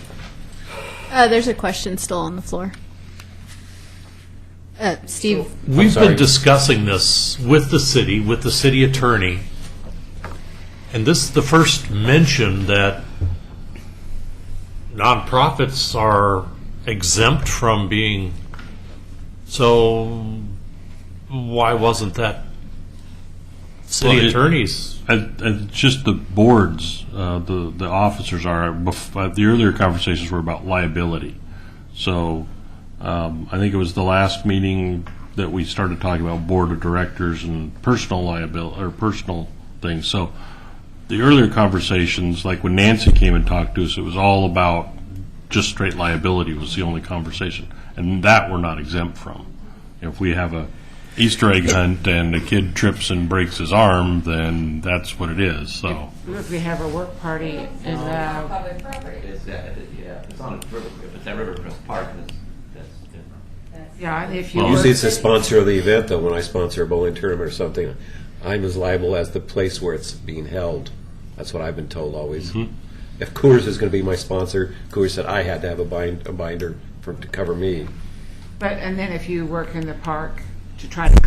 There's a question still on the floor. Steve? We've been discussing this with the city attorney, and this is the first mention that nonprofits are exempt from being, so why wasn't that city attorneys? It's just the boards, the officers are. The earlier conversations were about liability. So I think it was the last meeting that we started talking about board of directors and personal liability or personal things. So the earlier conversations, like when Nancy came and talked to us, it was all about just straight liability was the only conversation, and that we're not exempt from. If we have a Easter egg hunt and a kid trips and breaks his arm, then that's what it is. So If we have a work party and Public property. It's on a river. If it's at Rivercrest Park, that's different. yeah, if you Usually it's the sponsor of the event, though. When I sponsor a bowling tournament or something, I'm as liable as the place where it's being held. That's what I've been told always. Mm-hmm. If Coors is going to be my sponsor, Coors said I had to have a binder to cover me. But and then if you work in the park to try to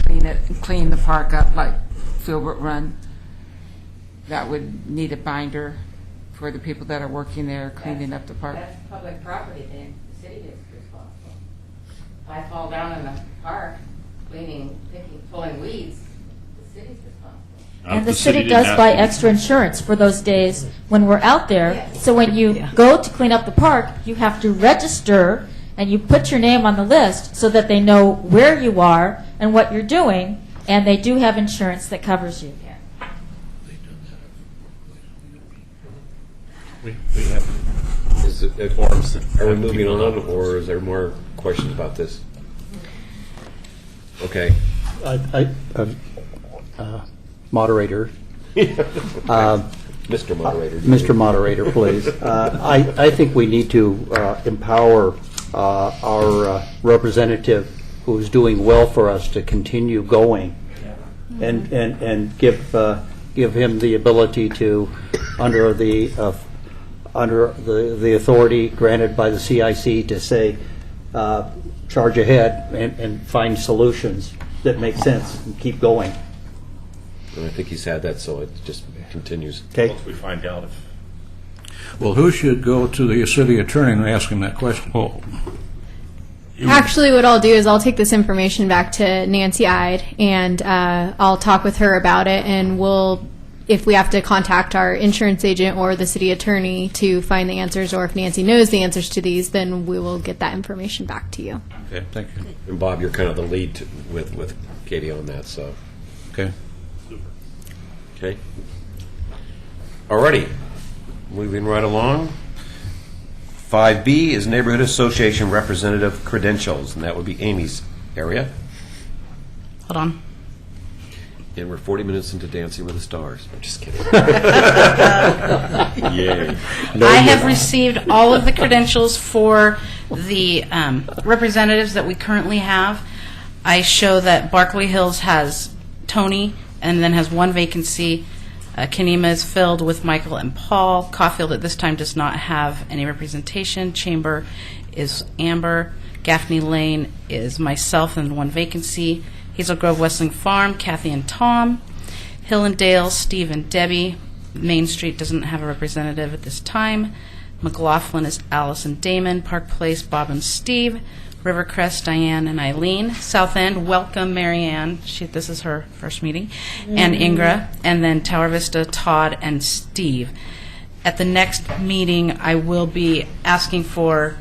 clean the park up like Filbert Run, that would need a binder for the people that are working there cleaning up the park. That's public property, then the city is responsible. If I fall down in the park pulling weeds, the city's responsible. And the city does buy extra insurance for those days when we're out there. So when you go to clean up the park, you have to register and you put your name on the list so that they know where you are and what you're doing, and they do have insurance that covers you. We have Are we moving on, or is there more questions about this? Okay. Moderator. Mr. Moderator. Mr. Moderator, please. I think we need to empower our representative who's doing well for us to continue going and give him the ability to, under the authority granted by the CIC, to say, charge ahead and find solutions that make sense and keep going. And I think he's had that, so it just continues. Okay. Once we find out if. Well, who should go to the city attorney and ask him that question? Actually, what I'll do is I'll take this information back to Nancy Ide, and I'll talk with her about it, and we'll, if we have to contact our insurance agent or the city attorney to find the answers, or if Nancy knows the answers to these, then we will get that information back to you. Okay, thank you. And Bob, you're kind of the lead with Katie on that, so. Okay. Okay. Alrighty. Moving right along. 5B is Neighborhood Association Representative Credentials, and that would be Amy's area. Hold on. And we're 40 minutes into Dancing with the Stars. I'm just kidding. Yay. I have received all of the credentials for the representatives that we currently have. I show that Barkley Hills has Tony and then has one vacancy. Kenema is filled with Michael and Paul. Caulfield at this time does not have any representation. Chamber is Amber. Gaffney Lane is myself and one vacancy. Hazel Grove Westling Farm, Kathy and Tom. Hill and Dale, Steve and Debbie. Main Street doesn't have a representative at this time. McLaughlin is Alice and Damon. Park Place, Bob and Steve. Rivercrest, Diane and Eileen. South End, welcome Marianne. This is her first meeting. And Ingra. And then Tower Vista, Todd and Steve. At the next meeting, I will be asking for,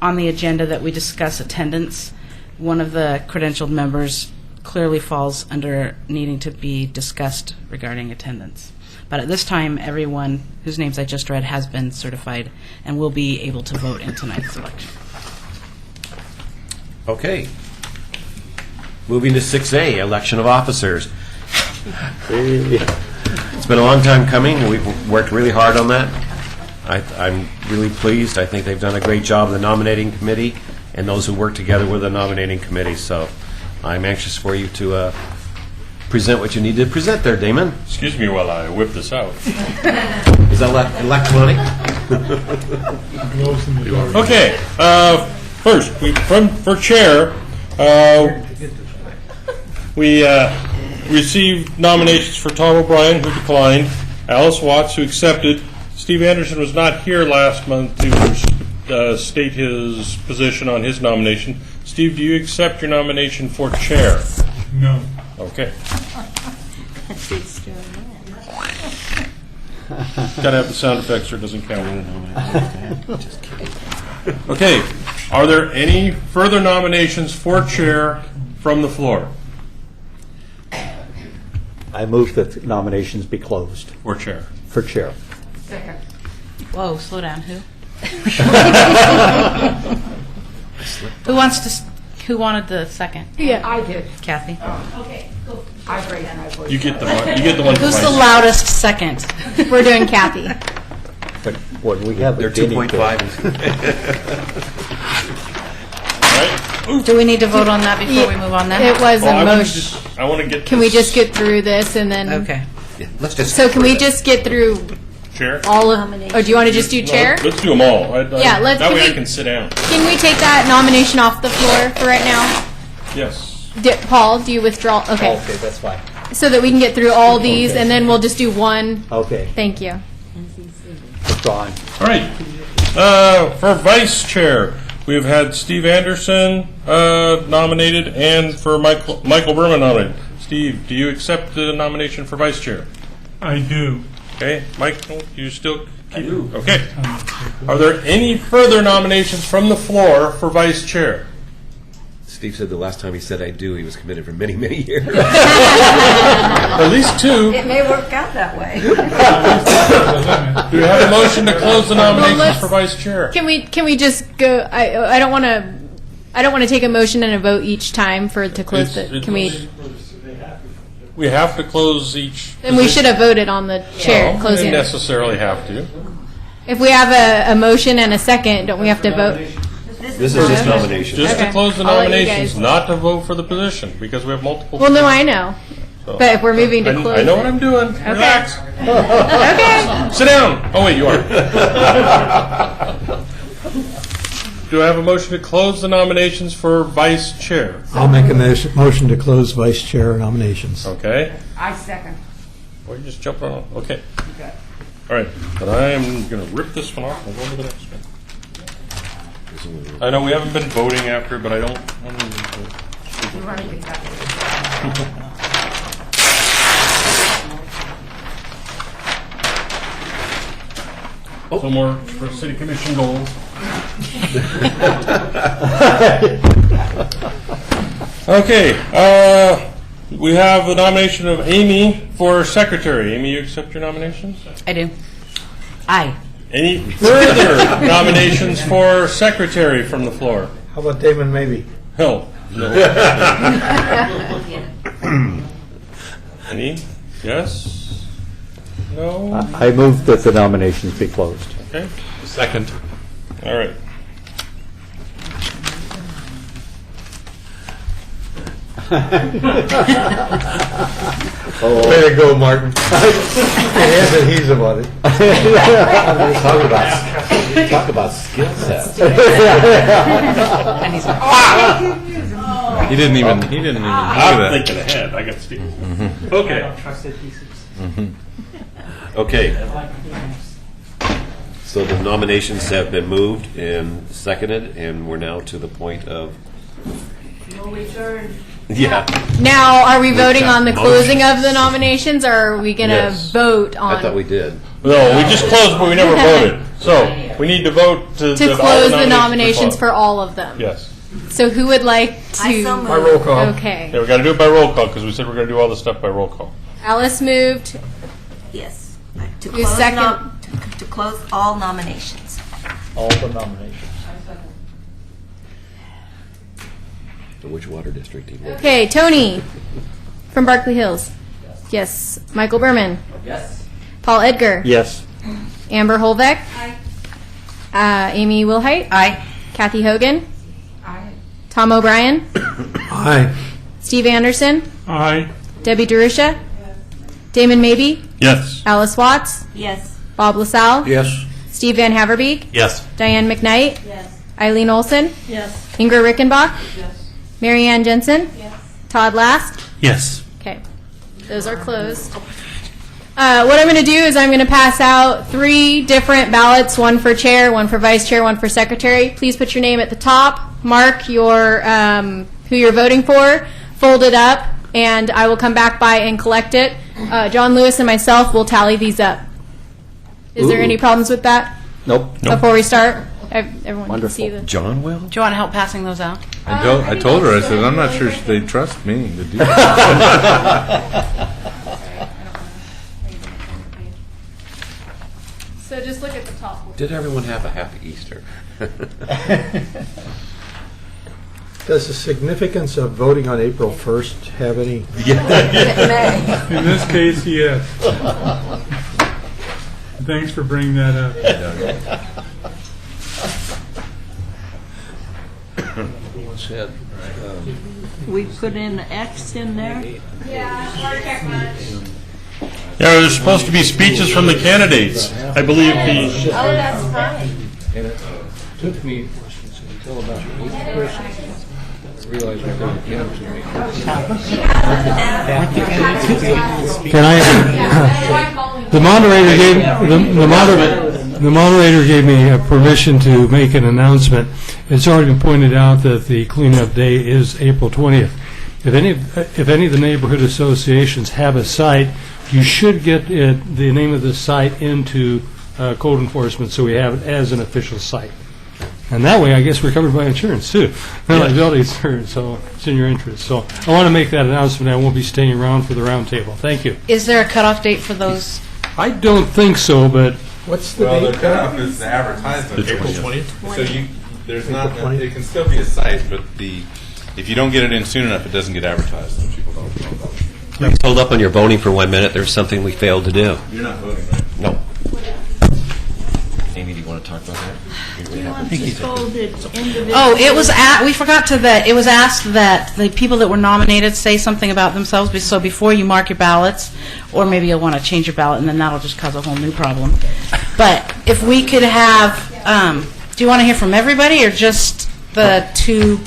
on the agenda, that we discuss attendance. One of the credentialed members clearly falls under needing to be discussed regarding attendance. But at this time, everyone whose names I just read has been certified and will be able to vote in tonight's election. Okay. Moving to 6A, Election of Officers. It's been a long time coming, and we've worked really hard on that. I'm really pleased. I think they've done a great job, the nominating committee, and those who work together with the nominating committee. So I'm anxious for you to present what you need to present there, Damon. Excuse me while I whip this out. Is that electronic? Okay. First, for chair, we received nominations for Tom O'Brien, who declined, Alice Watts, who accepted. Steve Anderson was not here last month to state his position on his nomination. Steve, do you accept your nomination for chair? No. Okay. Got to have the sound effects or it doesn't count. Just kidding. Okay. Are there any further nominations for chair from the floor? I move that nominations be closed. For chair. For chair. Whoa, slow down. Who? Who wanted the second? Yeah, I did. Kathy. Okay, cool. I raised my voice. You get the one. You get the one. Who's the loudest second? We're doing Kathy. But what we have They're a guinea 2.5. Do we need to vote on that before we move on then? It was a motion. I want to get. Can we just get through this and then? Okay. Yeah, let's just. So can we just get through chair? all of? Or do you want to just do chair? No, let's do them all. Yeah, let's- That can way I we- can sit down. Can we take that nomination off the floor for right now? Yes. Paul, do you withdraw? Okay. Okay, that's fine. So that we can get through all these, Okay. and then we'll just do one. Okay, Thank you. withdrawn. All right. For vice chair, we've had Steve Anderson nominated, and for Michael Berman nominated. Steve, do you accept the nomination for vice chair? I do. Okay, Michael, you still keep? Okay. Are there any further nominations from the floor for vice chair? Steve said the last time he said I do, he was committed for many, many years. At least 2. It may work out that way. Do we have a motion to close the nominations let's- for vice chair? Can we just go? I don't want to take a motion and a vote each time to close It's- the. Can we? We have to close each. Then we should have voted on the chair No, we closing. didn't necessarily have to. If we have a motion and a second, don't we have to vote? This is just nominations. Just to Okay. close the I'll let you nominations, guys- not to vote for the position, because we have multiple. Well, no, I know. So- But if we're moving to close. I know what I'm doing. Relax. Okay. Sit down. Oh, wait, you are. Do I have a motion to close the nominations for vice chair? I'll make a motion to close vice chair nominations. Okay. I second. Or you just jump on. Okay. All right. Then I am going to rip this one off and go to the next one. I know we haven't been voting after, but I don't want to. We're running it back. Some more for city commission goals. Okay, we have the nomination of Amy for secretary. Amy, you accept your nominations? I do. Aye. Any further nominations for secretary from the floor? How about Damon Maybe? Hell, no. Any? Yes? No? I move that the nominations be closed. Okay. Second. All right. Way to go, Martin. Yes, and he's about it. Talk about skill sets. And he's like, He didn't even do I'm that. thinking ahead. I got Steve. Okay. Okay. So the nominations have been moved and seconded, and we're now to the point of. No return. Yeah. Now, are we voting got on the closing of the nominations, or are we going to Yes. vote on? I thought we did. No, we just closed, but we never voted. So we need to vote to to that all close the nominations are for all of them. Yes. So who would like to? I so moved. By roll call. Okay. Yeah, we got to do it by roll call because we said we're going to do all this stuff by roll call. Alice moved. Yes. To Who's close, second? to close all nominations. All the nominations. So which water district do you want? Okay, Tony from Berkeley Hills. Yes. Michael Berman. Yes. Paul Edgar. Yes. Amber Holbeck. Amy Wilhite. aye. Kathy Hogan. Aye. Tom O'Brien. Aye. Steve Anderson. Aye. Debbie DeRusha. Damon Mabey. Yes. Alice Watts. Yes. Bob LaSalle. Yes. Steve Van Haverbeek. Yes. Diane McKnight. Yes. Eileen Olson. Yes. Ingrid Rickenbach. Yes. Mary Ann Jensen. Yes. Todd Last. Yes. Okay. Those are closed. What I'm going to do is I'm going to pass out 3 different ballots, one for chair, one for vice chair, one for secretary. Please put your name at the top, mark your who you're voting for, fold it up, and I will come back by and collect it. John Lewis and myself will tally these up. Is there Ooh. any problems with that Nope. before we start? Everyone can see Wonderful. the. John will? Do you want to help passing those out? I told her, I said, I'm not sure they trust me to do that. So just look at the top one. Did everyone have a happy Easter? Does the significance of voting on April 1st have any? In this case, yes. Thanks for bringing that up. We put in X in there? Yeah, there's supposed to be speeches from the candidates. I believe the. Oh, that's fine. And it took me until about 8 questions to realize I got a cancer. Can I, the moderator gave me permission to make an announcement. It's already been pointed out that the cleanup day is April 20th. If any of the neighborhood associations have a site, you should get the name of the site into code enforcement so we have it as an official site. And that way, I guess we're covered by insurance, too. Liability insurance, so it's in your interest. So I want to make that announcement. I won't be staying around for the roundtable. Thank you. Is there a cutoff date for those? I don't think so, but What's the Well, date? the cutoff is the advertisement. April 20th. So there's not, it can still be a site, but if you don't get it in soon enough, it doesn't get advertised. So people don't know about it. Hold up on your voting for 1 minute. There's something we failed to do. You're not voting, right? No. Amy, do you want to talk about that? Oh, it was we forgot to that. It was asked that the people that were nominated say something about themselves. So before you mark your ballots, or maybe you'll want to change your ballot, and then that'll just cause a whole new problem. But if we could have, do you want to hear from everybody or just the two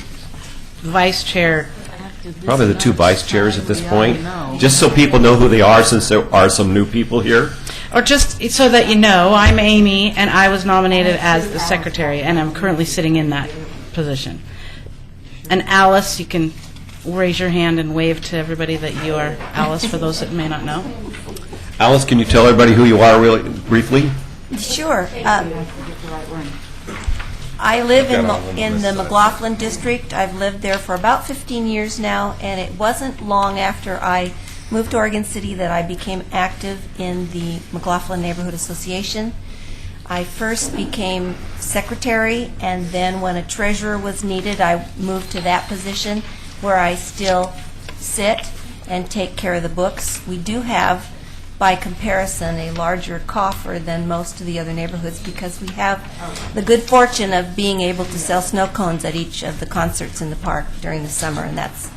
vice chair? Probably the two vice chairs at this point, just so people know who they are, since there are some new people here. Or just so that you know, I'm Amy, and I was nominated as the secretary, and I'm currently sitting in that position. And Alice, you can raise your hand and wave to everybody that you are Alice, for those that may not know. Alice, can you tell everybody who you are really briefly? Sure. I live in the McLaughlin district. I've lived there for about 15 years now, and it wasn't long after I moved to Oregon City that I became active in the McLaughlin Neighborhood Association. I first became secretary, and then when a treasurer was needed, I moved to that position where I still sit and take care of the books. We do have, by comparison, a larger coffer than most of the other neighborhoods because we have the good fortune of being able to sell snow cones at each of the concerts in the park during the summer, and that's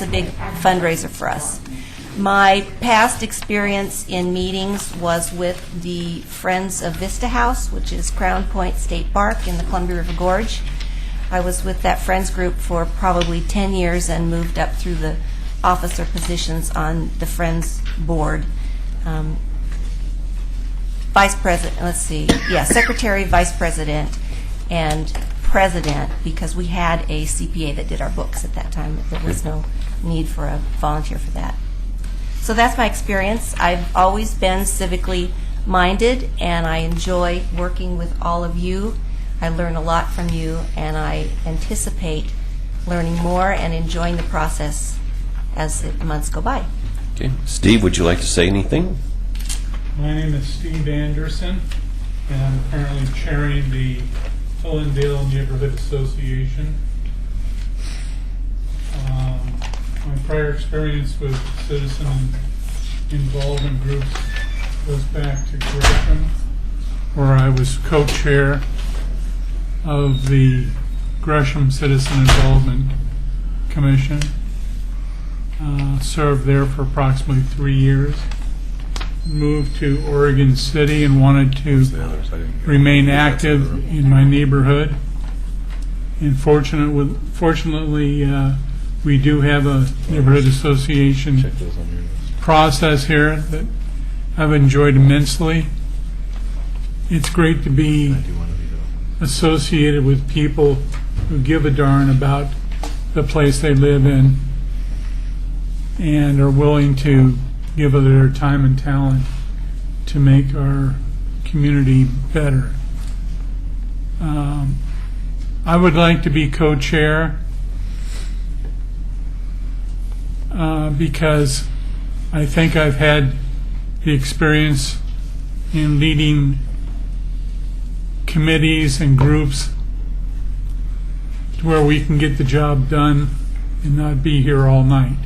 a big fundraiser for us. My past experience in meetings was with the Friends of Vista House, which is Crown Point State Park in the Columbia River Gorge. I was with that Friends group for probably 10 years and moved up through the officer positions on the Friends board. Vice President, Secretary, Vice President, and President, because we had a CPA that did our books at that time. There was no need for a volunteer for that. So that's my experience. I've always been civically minded, and I enjoy working with all of you. I learn a lot from you, and I anticipate learning more and enjoying the process as the months go by. Okay. Steve, would you like to say anything? My name is Steve Anderson, and I'm currently chairing the Hullendale Neighborhood Association. My prior experience with citizen involvement groups goes back to Gresham, where I was co-chair of the Gresham Citizen Involvement Commission. Served there for approximately 3 years. Moved to Oregon City and wanted to remain active in my neighborhood. And fortunately, we do have a neighborhood association process here that I've enjoyed immensely. It's great to be associated with people who give a darn about the place they live in and are willing to give of their time and talent to make our community better. I would like to be co-chair because I think I've had the experience in leading committees and groups to where we can get the job done and not be here all night.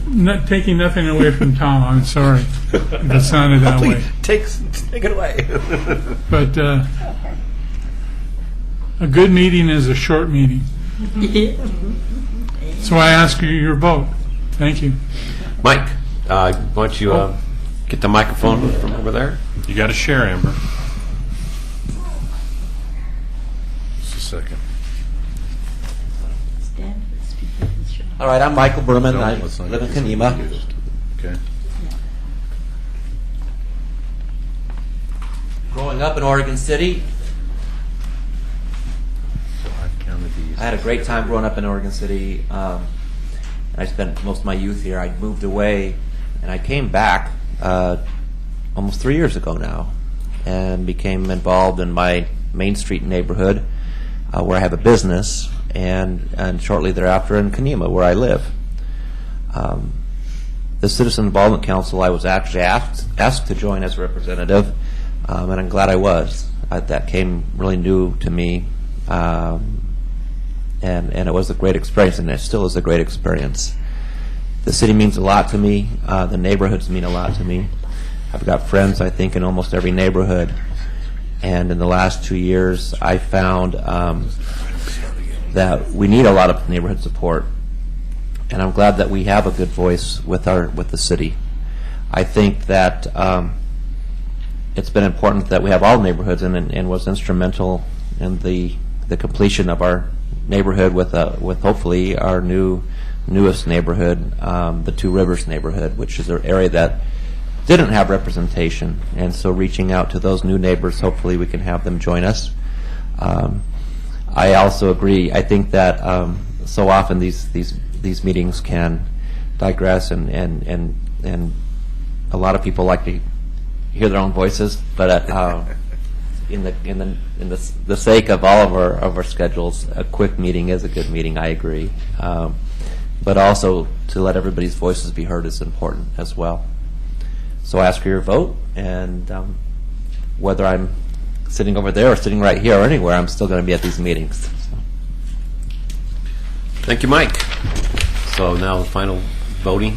Not taking nothing away from Tom, I'm sorry if it sounded that way. Take it away. But a good meeting is a short meeting. So I ask you your vote. Thank you. Mike, why don't you get the microphone from over there? You got to share, Amber. Just a second. All right, I'm Michael Berman. I live in Kenema. Okay. Growing up in Oregon City, I had a great time growing up in Oregon City. I spent most of my youth here. I moved away, and I came back almost 3 years ago now, and became involved in my Main Street neighborhood, where I have a business, and shortly thereafter in Kenema, where I live. The Citizen Involvement Council, I was actually asked to join as a representative, and I'm glad I was. That came really new to me, and it was a great experience, and it still is a great experience. The city means a lot to me. The neighborhoods mean a lot to me. I've got friends, I think, in almost every neighborhood. And in the last 2 years, I found that we need a lot of neighborhood support. And I'm glad that we have a good voice with the city. I think that it's been important that we have all neighborhoods, and was instrumental in the completion of our neighborhood with hopefully our newest neighborhood, the Two Rivers neighborhood, which is an area that didn't have representation. And so reaching out to those new neighbors, hopefully we can have them join us. I also agree. I think that so often these meetings can digress, and a lot of people like to hear their own voices, but in the sake of all of our schedules, a quick meeting is a good meeting. I agree, but also to let everybody's voices be heard is important as well. So I ask for your vote, and whether I'm sitting over there or sitting right here or anywhere, I'm still going to be at these meetings. So. Thank you, Mike. So now the final voting.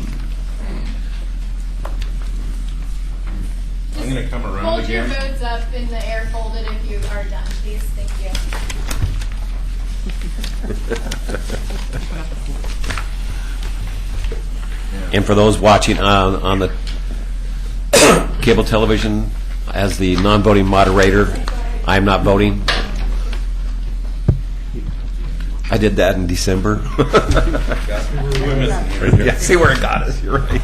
I'm going to come around Hold your again. votes up in the air folded if you are done, please. Thank you. And for those watching on the cable television, as the non-voting moderator, I'm not voting. I did that in December. Yeah, see where it got us. You're right.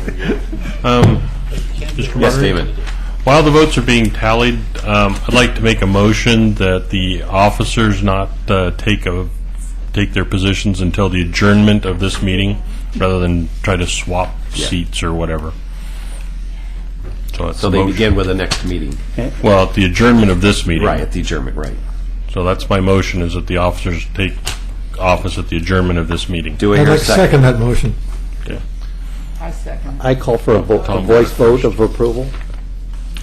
Mr. Yes, Moderator? David. While the votes are being tallied, I'd like to make a motion that the officers not take their positions until the adjournment of this meeting, rather than try to swap seats or whatever. So they begin with the next meeting. Well, at the adjournment of this meeting. Right, at the adjournment, right. So that's my motion, is that the officers take office at the adjournment of this meeting. Do I I'd hear a like to second that motion. Okay. I second. I call for a voice vote of approval.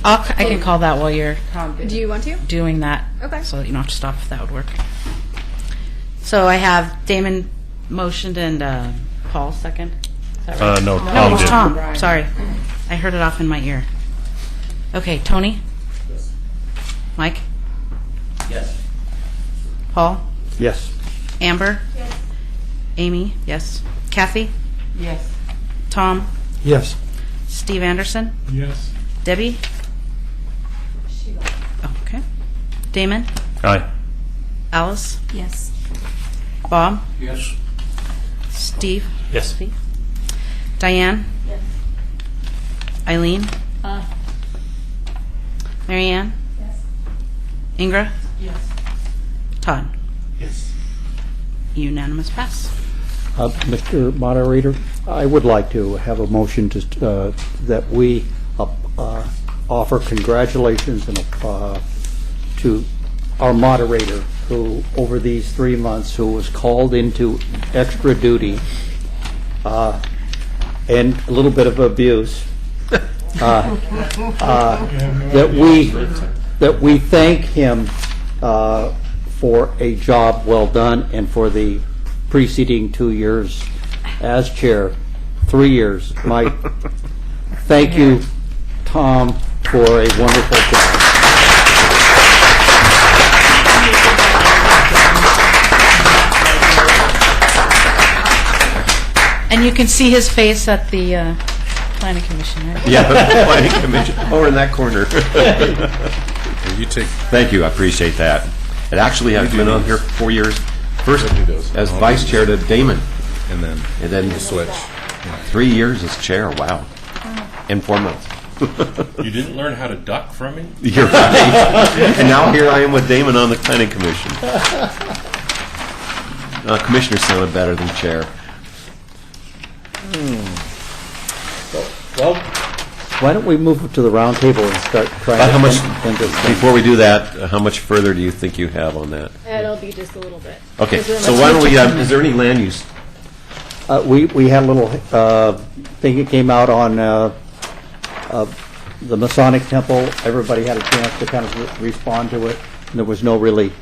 I can call that while you're Do you want to? doing that. Okay. So that you don't have to stop if that would work. So I have Damon motioned and Paul second. Is that right? No, No, Tom it was did. Tom. Sorry. I heard it off in my ear. Okay, Tony? Mike? Yes. Paul? Yes. Amber? Yes. Amy? Yes. Kathy? Yes. Tom? Yes. Steve Anderson? Yes. Debbie? Oh, okay. Damon? Aye. Alice? Yes. Bob? Yes. Steve? Yes. Steve? Diane? Yes. Eileen? Marianne? Yes. Ingra? Yes. Todd? Yes. Unanimous pass. Mr. Moderator, I would like to have a motion to, that we offer congratulations to our moderator, who, over these 3 months, who was called into extra duty and a little bit of abuse, that we thank him for a job well done, and for the preceding 2 years as chair, 3 years. Thank you, Tom, for a wonderful job. And you can see his face at the planning commission, right? Yeah, the planning commission, over in that corner. You take. Thank you, I appreciate that. It actually, I've been on here for 4 years, first as vice chair to Damon, And then switch. 3 years as chair, wow. In 4 months. You didn't learn how to duck from him? You're right. And now here I am with Damon on the planning commission. Commissioner sounded better than chair. Well, Why don't we move it to the round table and start trying How much, end this thing? before we do that, how much further do you think you have on that? It'll be just a little bit. Okay, Because so why don't we, is there any land use? We had a little thing that came out on the Masonic Temple. Everybody had a chance to kind of respond to it. And there was no really...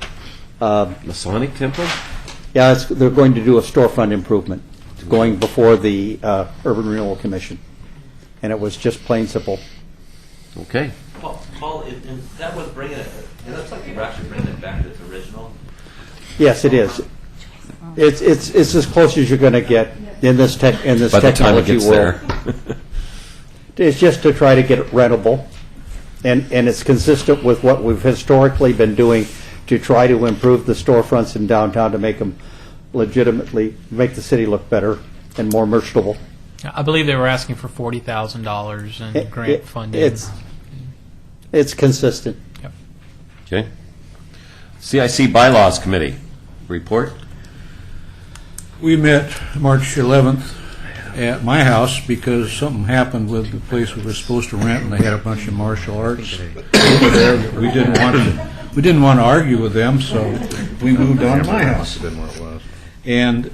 Masonic Temple? Yeah, they're going to do a storefront improvement, going before the Urban Renewal Commission. And it was just plain simple. Okay. Paul, and that was bringing it, it looks like you're actually bringing it back to its original. Yes, it is. It's as close as you're going to get in this By the time it technology gets world. there. It's just to try to get it rentable, and it's consistent with what we've historically been doing to try to improve the storefronts in downtown to make them legitimately, make the city look better and more merchantable. I believe they were asking for $40,000 in grant funding. It's consistent. Yep. Okay. CIC Bylaws Committee, report? We met March 11th at my house because something happened with the place we were supposed to rent, and they had a bunch of martial arts there. We didn't want to argue with them, so we moved on to my house. And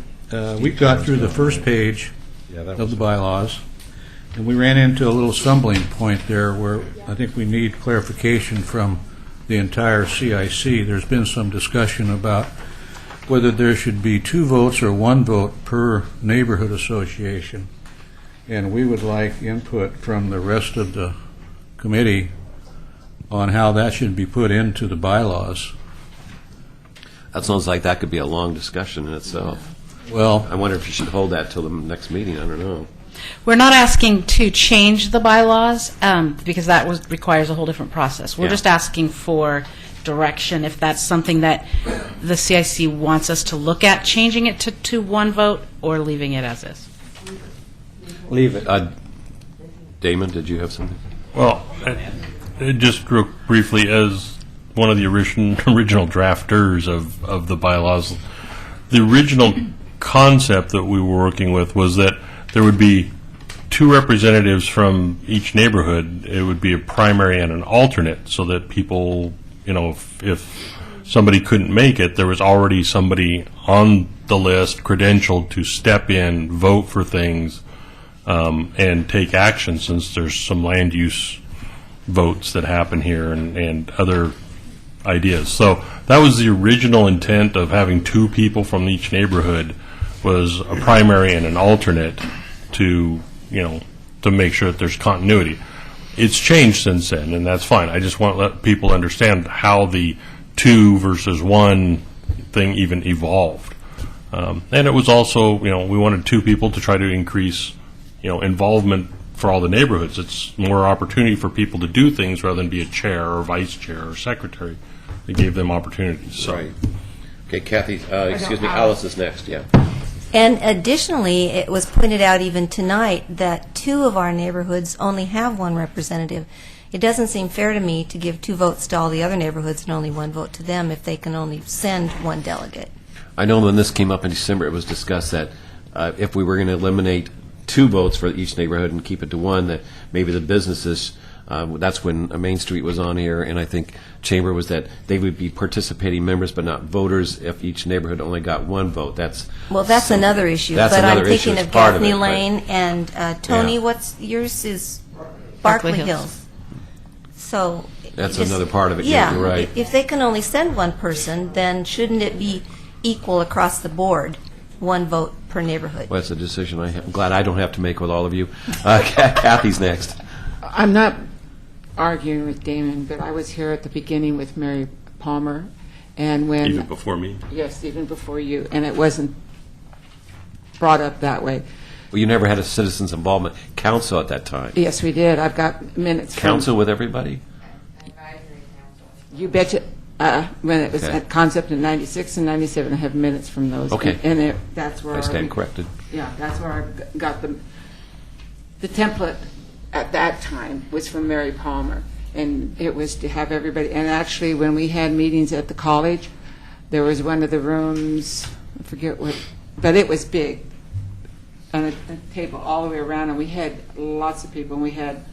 we got through the first page of the bylaws, and we ran into a little stumbling point there where I think we need clarification from the entire CIC. There's been some discussion about whether there should be 2 votes or 1 vote per neighborhood association. And we would like input from the rest of the committee on how that should be put into the bylaws. That sounds like that could be a long discussion in itself. Well, I wonder if you should hold that till the next meeting. I don't know. We're not asking to change the bylaws because that requires a whole different process. We're Yeah. just asking for direction if that's something that the CIC wants us to look at, changing it to 1 vote or leaving it as is. Leave it. Damon, did you have something? Well, just real briefly, as one of the original drafters of the bylaws, the original concept that we were working with was that there would be 2 representatives from each neighborhood. It would be a primary and an alternate, so that people, if somebody couldn't make it, there was already somebody on the list credentialed to step in, vote for things, and take action, since there's some land use votes that happen here and other ideas. So that was the original intent of having 2 people from each neighborhood, was a primary and an alternate to make sure that there's continuity. It's changed since then, and that's fine. I just want to let people understand how the 2 versus 1 thing even evolved. And it was also, we wanted 2 people to try to increase, involvement for all the neighborhoods. It's more opportunity for people to do things rather than be a chair or vice chair or secretary. It gave them opportunities. So. Right. Okay, Kathy, Alice is next, yeah. And additionally, it was pointed out even tonight that 2 of our neighborhoods only have 1 representative. It doesn't seem fair to me to give 2 votes to all the other neighborhoods and only 1 vote to them if they can only send 1 delegate. I know when this came up in December, it was discussed that if we were going to eliminate 2 votes for each neighborhood and keep it to 1, that maybe the businesses, that's when Main Street was on here, and I think Chamber was that they would be participating members but not voters if each neighborhood only got 1 vote. That's Another issue. That's but another I'm thinking issue. of It's part of Gaffney it, Lane and Tony. Yeah. What's yours is Barkley Hills. So That's just- another part of it. Yeah, You're right. If they can only send 1 person, then shouldn't it be equal across the board, 1 vote per neighborhood? Well, that's a decision I'm glad I don't have to make with all of you. Kathy's next. I'm not arguing with Damon, but I was here at the beginning with Mary Palmer, and when... Even before me? Yes, even before you, and it wasn't brought up that way. Well, you never had a citizens involvement council at that time. Yes, we did. I've got minutes from... Council with everybody? You betcha. When it was Okay. a concept in 96 and 97, I have minutes from those. Okay. And that's where I stand corrected. Yeah, that's where I got the template at that time was from Mary Palmer, and it was to have everybody. And actually, when we had meetings at the college, there was one of the rooms. I forget what, but it was big, on a table all the way around, and we had lots of people. And we had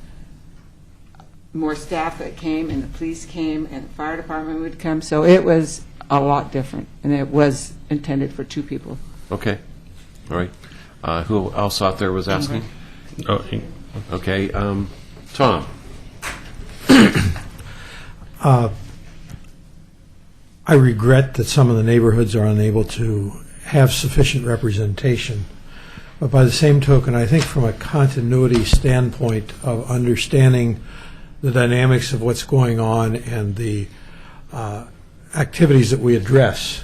more staff that came, and the police came, and the fire department would come. So it was a lot different, and it was intended for 2 people. Okay, all right. Who else out there was asking? Okay, Tom. I regret that some of the neighborhoods are unable to have sufficient representation. But by the same token, I think from a continuity standpoint of understanding the dynamics of what's going on and the activities that we address,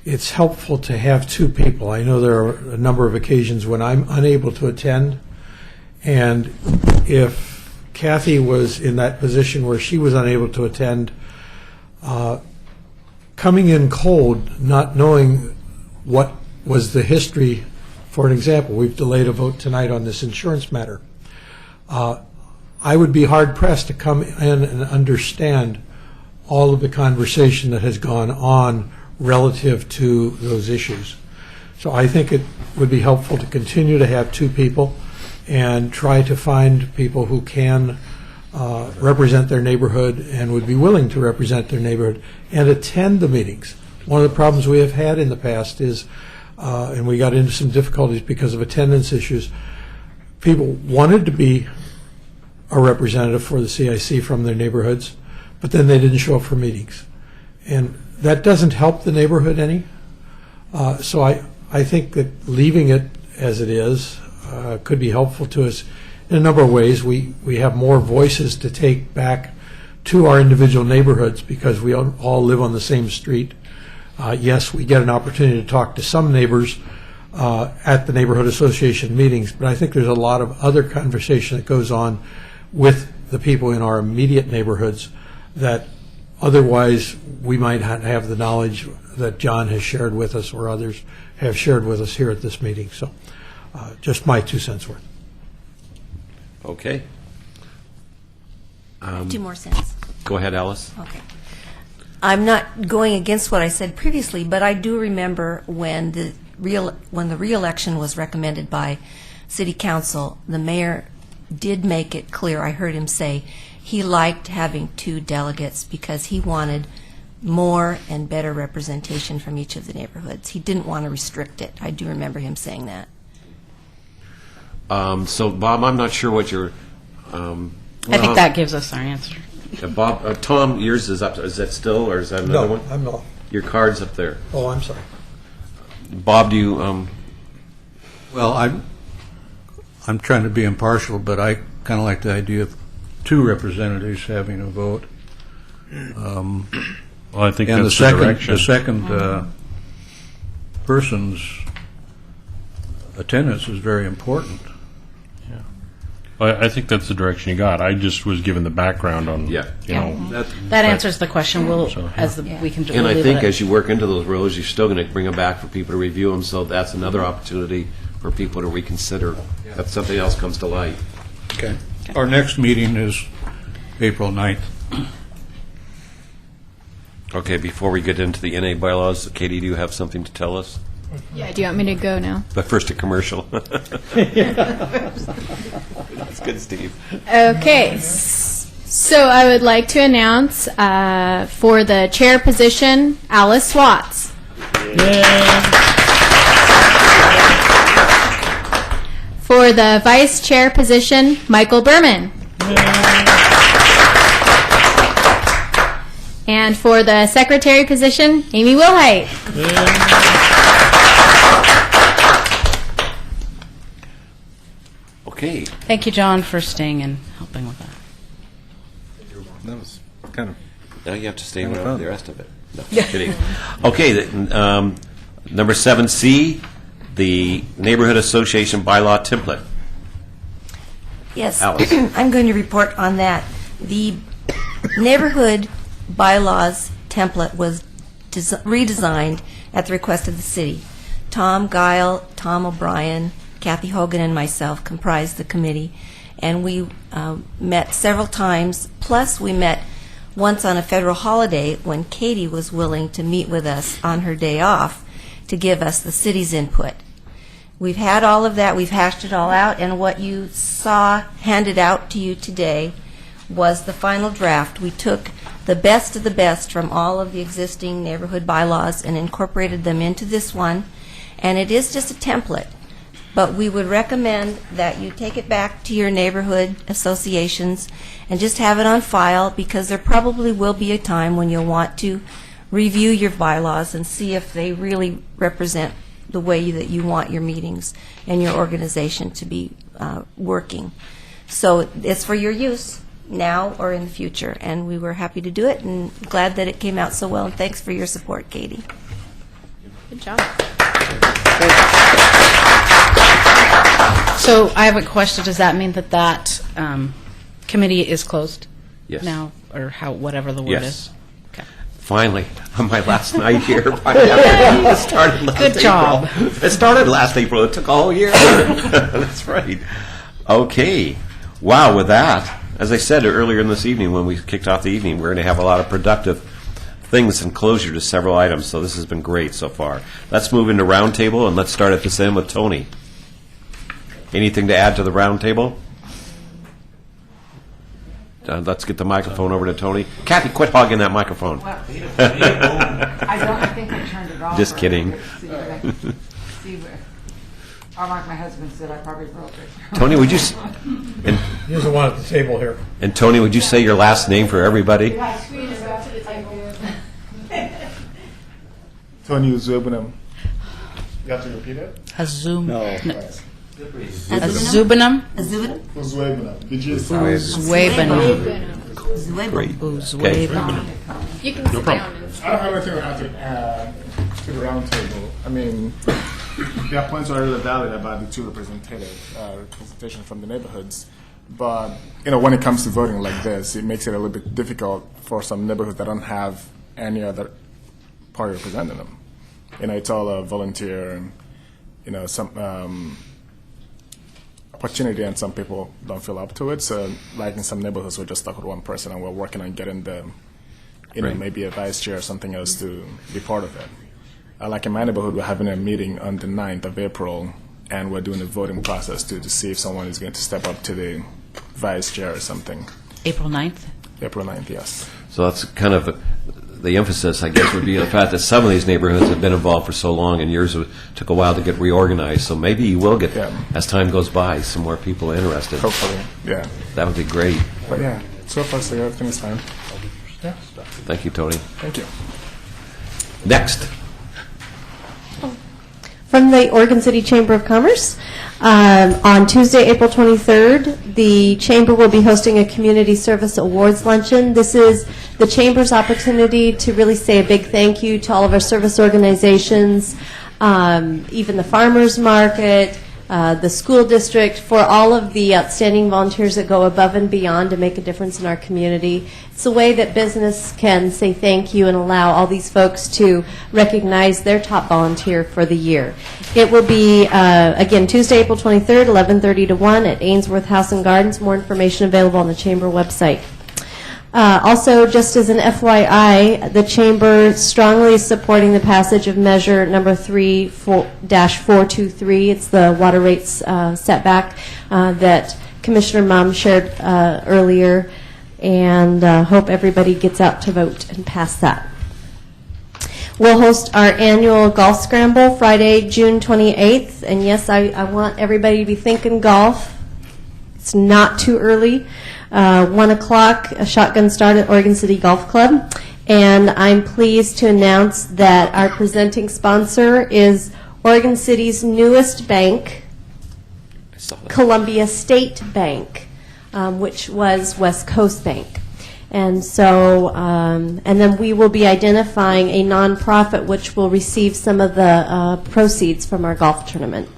it's helpful to have 2 people. I know there are a number of occasions when I'm unable to attend, and if Kathy was in that position where she was unable to attend, coming in cold, not knowing what was the history. For an example, we've delayed a vote tonight on this insurance matter. I would be hard-pressed to come in and understand all of the conversation that has gone on relative to those issues. So I think it would be helpful to continue to have 2 people and try to find people who can represent their neighborhood and would be willing to represent their neighborhood and attend the meetings. One of the problems we have had in the past is, and we got into some difficulties because of attendance issues, people wanted to be a representative for the CIC from their neighborhoods, but then they didn't show up for meetings. And that doesn't help the neighborhood any. So I think that leaving it as it is could be helpful to us in a number of ways. We have more voices to take back to our individual neighborhoods because we all live on the same street. Yes, we get an opportunity to talk to some neighbors at the neighborhood association meetings, but I think there's a lot of other conversation that goes on with the people in our immediate neighborhoods that otherwise we might not have the knowledge that John has shared with us or others have shared with us here at this meeting. So just my 2 cents worth. Okay. 2 more cents. Go ahead, Alice. Okay. I'm not going against what I said previously, but I do remember when the re-election was recommended by City Council, the mayor did make it clear, I heard him say, he liked having 2 delegates because he wanted more and better representation from each of the neighborhoods. He didn't want to restrict it. I do remember him saying that. So, Bob, I'm not sure what your... I think that gives us our answer. Bob, Tom, yours is up. Is that still, or is that another one? No, I'm not. Your card's up there. Oh, I'm sorry. Bob, do you... Well, I'm trying to be impartial, but I kind of like the idea of 2 representatives having a vote. Well, I think and that's the direction. second person's attendance is very important. Well, I think that's the direction you got. I just was given the background on, you know. That answers the question. We can And I leave think it. as you work into those roles, you're still going to bring them back for people to review them, so that's another opportunity for people to reconsider if something else comes to light. Okay. Our next meeting is April 9th. Okay, before we get into the NA bylaws, Katie, do you have something to tell us? Yeah, do you want me to go now? But first a commercial. That's good, Steve. Okay, so I would like to announce for the chair position, Alice Watts. For the vice chair position, Michael Berman. And for the secretary position, Amy Wilhite. Okay. Thank you, John, for staying and helping with that. That was kind of... Now you have to stay Kind of with fun. the rest of it. No, just kidding. Okay, number 7C, the Neighborhood Association Bylaw Template. Yes, Alice. I'm going to report on that. The neighborhood bylaws template was redesigned at the request of the city. Tom Guile, Tom O'Brien, Kathy Hogan, and myself comprised the committee, and we met several times, plus we met once on a federal holiday when Katie was willing to meet with us on her day off to give us the city's input. We've had all of that, we've hashed it all out, and what you saw handed out to you today was the final draft. We took the best of the best from all of the existing neighborhood bylaws and incorporated them into this one, and it is just a template. But we would recommend that you take it back to your neighborhood associations and just have it on file, because there probably will be a time when you'll want to review your bylaws and see if they really represent the way that you want your meetings and your organization to be working. So it's for your use now or in the future, and we were happy to do it and glad that it came out so well, and thanks for your support, Katie. Good job. So I have a question. Does that mean that that committee is closed Yes. now, or how, whatever the word Yes. is? Okay. Finally, on my last night here. It started last Good job. April. It started last April. It took a whole year. That's right. Okay. Wow, with that, as I said earlier in this evening when we kicked off the evening, we're going to have a lot of productive things and closure to several items, so this has been great so far. Let's move into roundtable, and let's start at this end with Tony. Anything to add to the roundtable? Let's get the microphone over to Tony. Kathy, quit hogging that microphone. I think I turned it off. Just kidding. Like my husband said, I probably broke it. Tony, would you... Here's the one at the table here. And Tony, would you say your last name for everybody? Tony Zubinum. You have to repeat it? Azum. No. Azubinum? Azubinum? Uzwebinum. Did you Uzwebinum. Great. Uzwebinum. You can No sit problem. down. I don't have anything I have to add to the roundtable. I mean, there are points already valid about the two representation from the neighborhoods. But, when it comes to voting like this, it makes it a little bit difficult for some neighborhoods that don't have any other party representing them. It's all a volunteer and, some opportunity, and some people don't feel up to it. So, like in some neighborhoods, we're just stuck with one person, and we're working on getting them, Right. maybe a vice chair or something else to be part of it. Like in my neighborhood, we're having a meeting on the 9th of April, and we're doing a voting process to see if someone is going to step up to the vice chair or something. April 9th? April 9th, yes. So that's kind of the emphasis, I guess, would be the fact that some of these neighborhoods have been involved for so long, and yours took a while to get reorganized. So maybe you will get, as time goes by, some more people interested. Hopefully, yeah. That would be great. But yeah, so far so good. Everything is fine. Yeah. Thank you, Tony. Thank you. Next. From the Oregon City Chamber of Commerce, on Tuesday, April 23rd, the Chamber will be hosting a Community Service Awards Luncheon. This is the Chamber's opportunity to really say a big thank you to all of our service organizations, even the farmers market, the school district, for all of the outstanding volunteers that go above and beyond to make a difference in our community. It's a way that business can say thank you and allow all these folks to recognize their top volunteer for the year. It will be, again, Tuesday, April 23rd, 11:30 to 1 at Ainsworth House and Gardens. More information available on the Chamber website. Also, just as an FYI, the Chamber strongly is supporting the passage of Measure Number 3-423. It's the water rates setback that Commissioner Mum shared earlier, and hope everybody gets out to vote and pass that. We'll host our annual golf scramble Friday, June 28th, and yes, I want everybody to be thinking golf. It's not too early. 1 o'clock, a shotgun start at Oregon City Golf Club. And I'm pleased to announce that our presenting sponsor is Oregon City's newest bank, Columbia State Bank, which was West Coast Bank. And so, and then we will be identifying a nonprofit which will receive some of the proceeds from our golf tournament.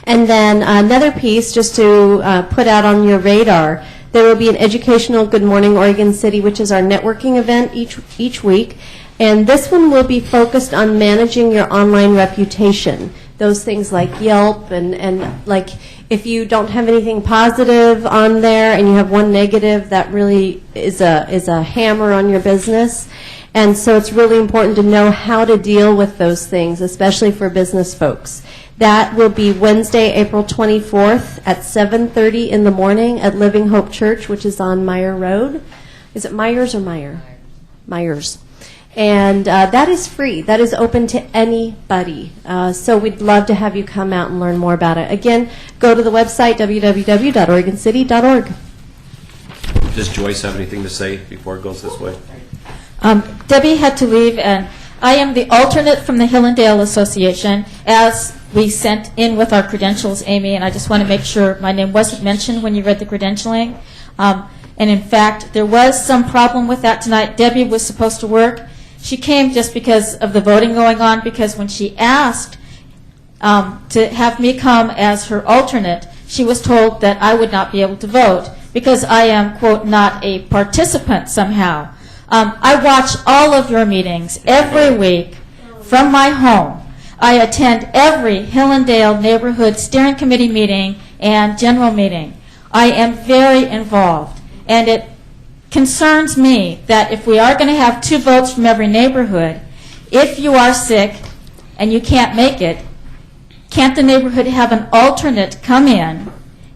And then another piece, just to put out on your radar, there will be an educational Good Morning Oregon City, which is our networking event each week. And this one will be focused on managing your online reputation. Those things like Yelp and like if you don't have anything positive on there and you have one negative, that really is a hammer on your business. And so it's really important to know how to deal with those things, especially for business folks. That will be Wednesday, April 24th at 7:30 in the morning at Living Hope Church, which is on Meyer Road. Is it Myers or Meyer? Myers. And that is free. That is open to anybody. So we'd love to have you come out and learn more about it. Again, go to the website, www.oregoncity.org. Does Joyce have anything to say before it goes this way? Debbie had to leave, and I am the alternate from the Hillendale Association, as we sent in with our credentials, Amy, and I just want to make sure my name wasn't mentioned when you read the credentialing. And in fact, there was some problem with that tonight. Debbie was supposed to work. She came just because of the voting going on, because when she asked to have me come as her alternate, she was told that I would not be able to vote because I am, quote, not a participant somehow. I watch all of your meetings every week from my home. I attend every Hillendale Neighborhood Steering Committee meeting and general meeting. I am very involved, and it concerns me that if we are going to have 2 votes from every neighborhood, if you are sick and you can't make it, can't the neighborhood have an alternate come in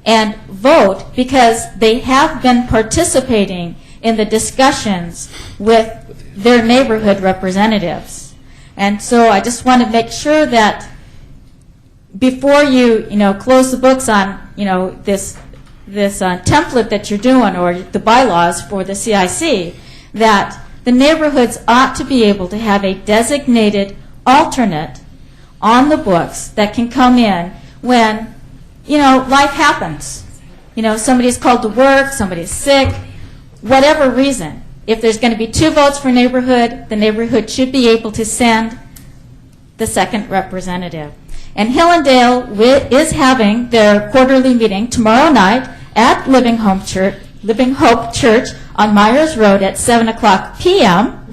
and vote, because they have been participating in the discussions with their neighborhood representatives. And so I just want to make sure that before you close the books on this template that you're doing, or the bylaws for the CIC, that the neighborhoods ought to be able to have a designated alternate on the books that can come in when life happens. Somebody's called to work, somebody's sick, whatever reason. If there's going to be 2 votes for neighborhood, the neighborhood should be able to send the second representative. And Hillendale is having their quarterly meeting tomorrow night at Living Hope Church on Myers Road at 7:00 p.m.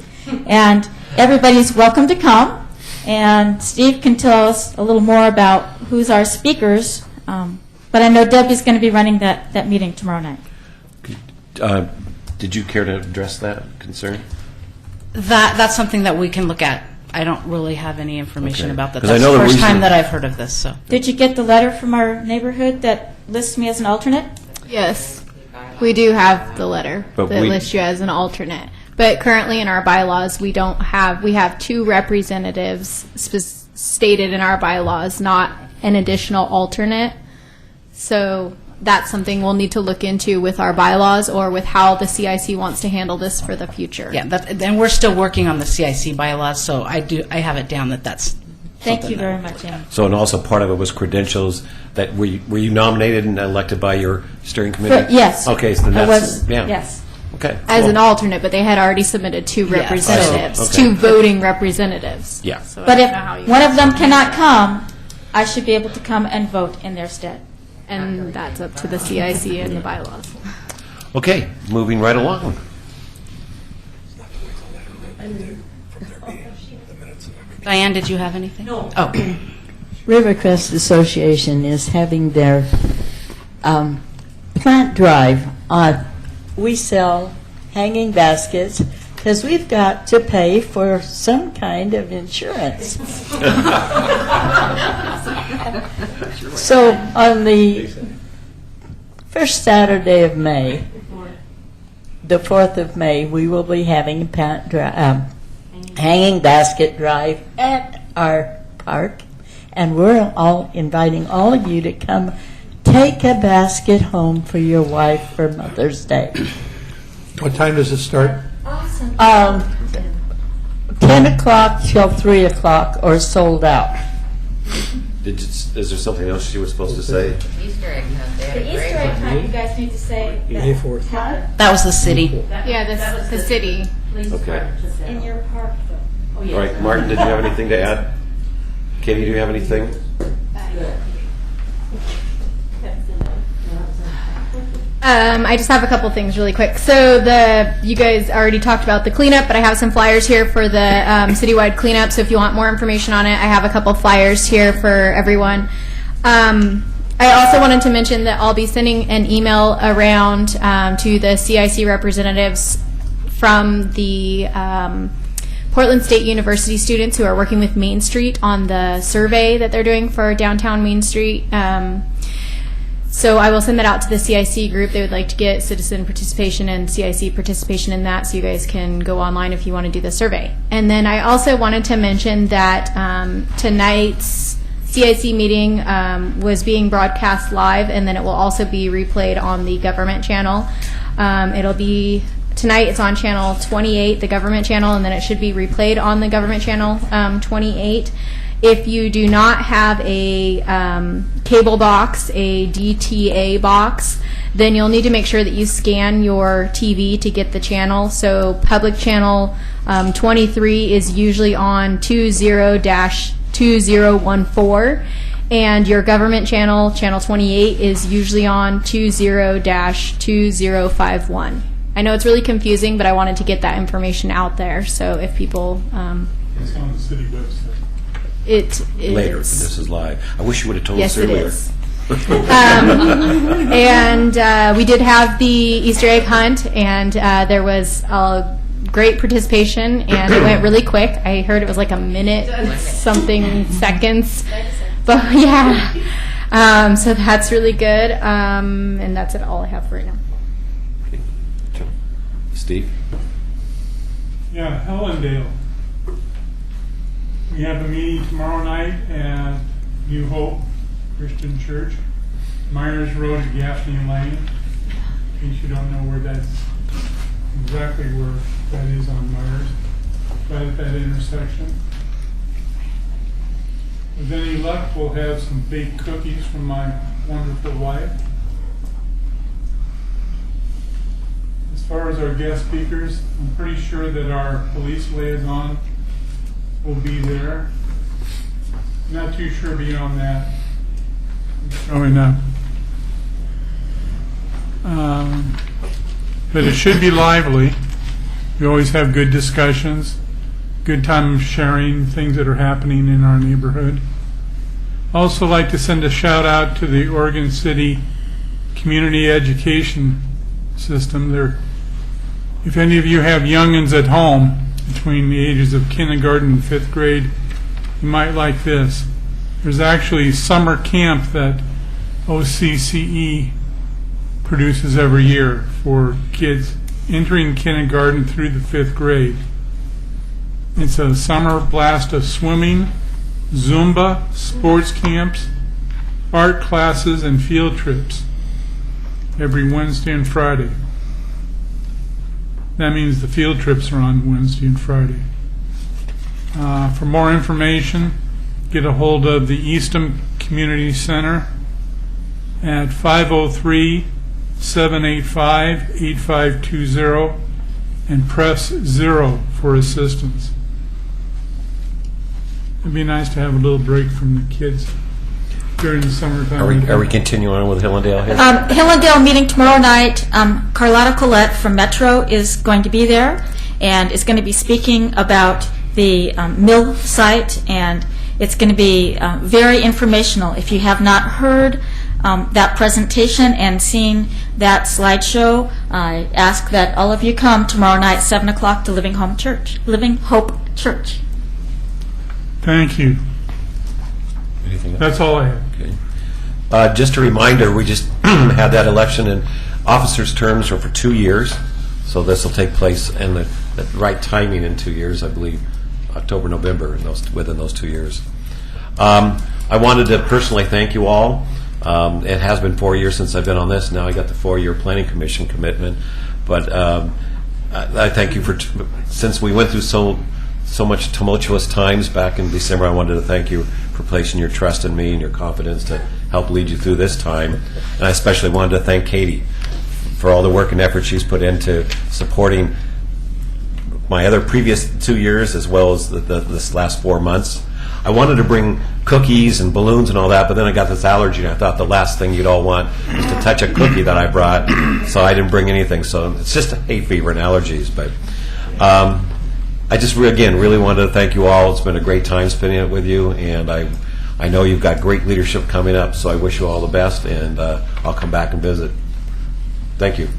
And everybody's welcome to come. And Steve can tell us a little more about who's our speakers. But I know Debbie's going to be running that meeting tomorrow night. Did you care to address that concern? That's something that we can look at. I don't really have any information Okay. about that. 'Cause I That's know the the first reason- time that I've heard of this. So, Did you get the letter from our neighborhood that lists me as an alternate? Yes, we do have the letter But that we- lists you as an alternate. But currently in our bylaws, we have 2 representatives stated in our bylaws, not an additional alternate. So that's something we'll need to look into with our bylaws, or with how the CIC wants to handle this for the future. yeah, and we're still working on the CIC bylaws. So I have it down that's. Thank something you that- very much, Amy. So, and also part of it was credentials. That were you nominated and elected by your steering committee? Yes. Okay, so then I that's was, yeah. yes. Okay. As cool. an alternate, but they had already submitted 2 Yes. representatives, Oh, okay. 2 voting representatives. Yeah. So I But don't if know how you one of them cannot come, I should be able to come and vote in their stead. And that's up to the CIC and the bylaws. Okay, moving right along. Diane, did you have anything? No. Oh. Rivercrest Association is having their plant drive on. We sell hanging baskets because we've got to pay for some kind of insurance. So on the first Saturday of May, the 4th of May, we will be having a hanging basket drive at our park, and we're all inviting all of you to come take a basket home for your wife for Mother's Day. What time does it start? 10 o'clock till 3 o'clock or sold out. Is there something else you were supposed to say? Easter egg hunt. They had a The great Easter egg one. hunt, you guys need to say. May 4th. That was the city. Yeah, the city. Okay. In your park, though. All right, Martin, did you have anything to add? Katie, do you have anything? I just have a couple things really quick. So you guys already talked about the cleanup, but I have some flyers here for the citywide cleanup. So if you want more information on it, I have a couple flyers here for everyone. I also wanted to mention that I'll be sending an email around to the CIC representatives from the Portland State University students who are working with Main Street on the survey that they're doing for downtown Main Street. So I will send that out to the CIC group. They would like to get citizen participation and CIC participation in that, so you guys can go online if you want to do the survey. And then I also wanted to mention that tonight's CIC meeting was being broadcast live, and then it will also be replayed on the government channel. It'll be tonight. It's on channel 28, the government channel, and then it should be replayed on the government channel 28. If you do not have a cable box, a DTA box, then you'll need to make sure that you scan your TV to get the channel. So public channel 23 is usually on 20-2014, and your government channel, channel 28, is usually on 20-2051. I know it's really confusing, but I wanted to get that information out there. So if people... It's on the city website. It is. Later, this is live. I wish you would have told Yes, us it earlier. is. And we did have the Easter egg hunt, and there was a great participation, and it went really quick. I heard it was like a minute something seconds, but yeah. So that's really good, and that's all I have for right now. Steve? Yeah, Hellendale. We have a meeting tomorrow night at New Hope Christian Church, Myers Road at Gaffney Lane. In case you don't know where that's exactly where that is on Myers, right at that intersection. With any luck, we'll have some baked cookies from my wonderful wife. As far as our guest speakers, I'm pretty sure that our police liaison will be there. Not too sure beyond that. Showing up. But it should be lively. We always have good discussions, good time sharing things that are happening in our neighborhood. Also like to send a shout out to the Oregon City Community Education System. If any of you have youngins at home between the ages of kindergarten and 5th grade, you might like this. There's actually summer camp that OCCE produces every year for kids entering kindergarten through the 5th grade. It's a summer blast of swimming, Zumba, sports camps, art classes, and field trips every Wednesday and Friday. That means the field trips are on Wednesday and Friday. For more information, get a hold of the Eastham Community Center at 503-785-8520 and press 0 for assistance. It'd be nice to have a little break from the kids during the summertime. Are we continuing on with Hillendale here? Hillendale meeting tomorrow night. Carlotta Collette from Metro is going to be there and is going to be speaking about the mill site, and it's going to be very informational. If you have not heard that presentation and seen that slideshow, I ask that all of you come tomorrow night, 7 o'clock, to Living Hope Church. Thank you. Anything else? That's all I have. Okay. Just a reminder, we just had that election, and officers' terms are for 2 years, so this will take place in the right timing in 2 years, I believe, October, November, within those 2 years. I wanted to personally thank you all. It has been 4 years since I've been on this. Now I got the 4-year Planning Commission commitment, but I thank you since we went through so much tumultuous times back in December. I wanted to thank you for placing your trust in me and your confidence to help lead you through this time. And I especially wanted to thank Katie for all the work and effort she's put into supporting my other previous 2 years as well as this last 4 months. I wanted to bring cookies and balloons and all that, but then I got this allergy, and I thought the last thing you'd all want was to touch a cookie that I brought, so I didn't bring anything. So it's just hay fever and allergies. But I just, again, really wanted to thank you all. It's been a great time spending it with you, and I know you've got great leadership coming up, so I wish you all the best, and I'll come back and visit. Thank you.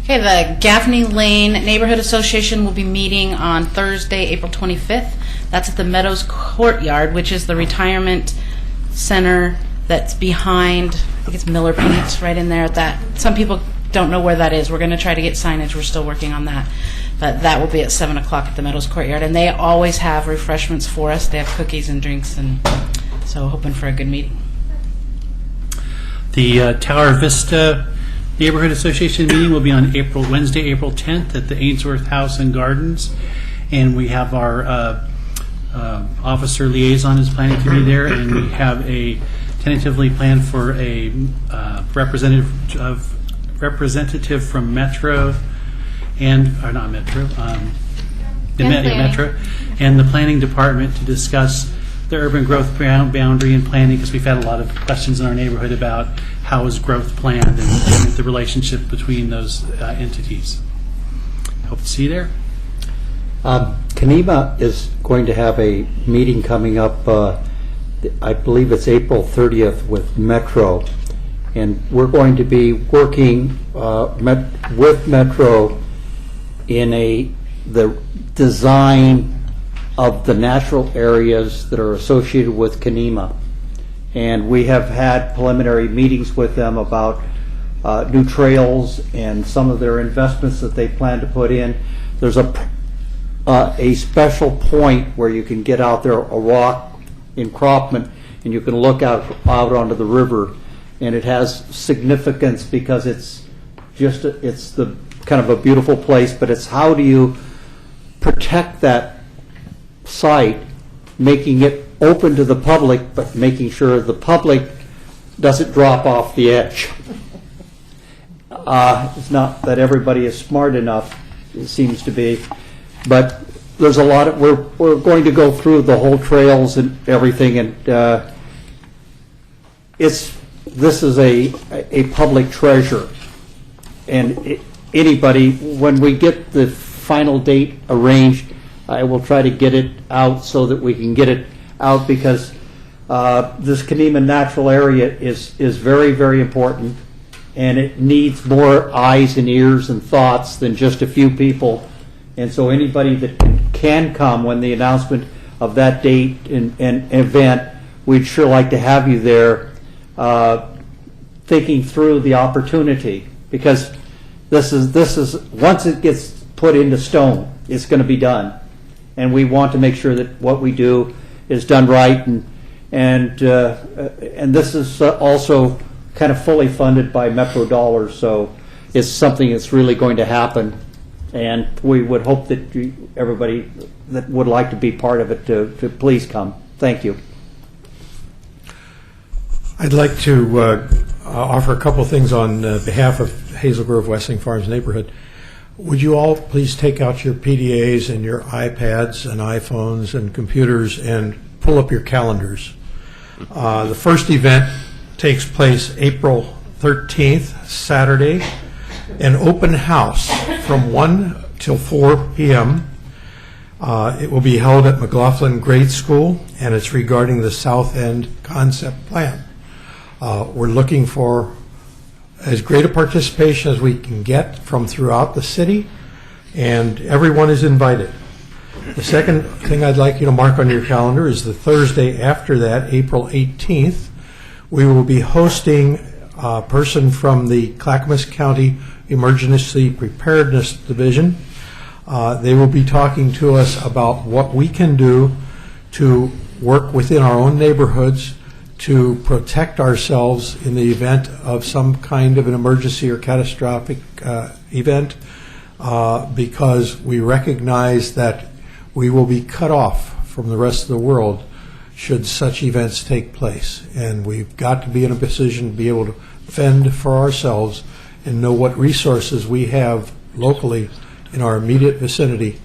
Okay, the Gaffney Lane Neighborhood Association will be meeting on Thursday, April 25th. That's at the Meadows Courtyard, which is the retirement center that's behind, I think it's Miller Paints, right in there. Some people don't know where that is. We're going to try to get signage. We're still working on that. But that will be at 7 o'clock at the Meadows Courtyard. And they always have refreshments for us. They have cookies and drinks, and so hoping for a good meeting. The Tower Vista Neighborhood Association meeting will be on Wednesday, April 10th at the Ainsworth House and Gardens. And we have our officer liaison is planning to be there, and we have a tentatively planned for a representative from Metro Metro and the planning department to discuss the urban growth boundary and planning, because we've had a lot of questions in our neighborhood about how is growth planned and the relationship between those entities. Hope to see you there. Kenema is going to have a meeting coming up, I believe it's April 30th with Metro, and we're going to be working with Metro in the design of the natural areas that are associated with Kenema. And we have had preliminary meetings with them about new trails and some of their investments that they plan to put in. There's a special point where you can get out there, a rock encroachment, and you can look out onto the river, and it has significance because it's the kind of a beautiful place, but it's how do you protect that site, making it open to the public, but making sure the public doesn't drop off the edge. It's not that everybody is smart enough, it seems to be, but there's a lot of, we're going to go through the whole trails and everything, and this is a public treasure, and anybody, when we get the final date arranged, I will try to get it out so that we can get it out, because this Kenema natural area is very, very important, and it needs more eyes and ears and thoughts than just a few people. And so anybody that can come when the announcement of that date and event, we'd sure like to have you there, thinking through the opportunity, because this is once it gets put into stone, it's going to be done, and we want to make sure that what we do is done right, and this is also kind of fully funded by Metro dollars, so it's something that's really going to happen, and we would hope that everybody that would like to be part of it to please come. Thank you. I'd like to offer a couple things on behalf of Hazel Grove Westling Farms neighborhood. Would you all please take out your PDAs and your iPads and iPhones and computers and pull up your calendars? The first event takes place April 13th, Saturday, an open house from 1 till 4 p.m. It will be held at McLaughlin Grade School, and it's regarding the South End Concept Plan. We're looking for as great a participation as we can get from throughout the city, and everyone is invited. The second thing I'd like you to mark on your calendar is the Thursday after that, April 18th. We will be hosting a person from the Clackamas County Emergency Preparedness Division. They will be talking to us about what we can do to work within our own neighborhoods to protect ourselves in the event of some kind of an emergency or catastrophic event, because we recognize that we will be cut off from the rest of the world should such events take place. And we've got to be in a position to be able to fend for ourselves and know what resources we have locally in our immediate vicinity,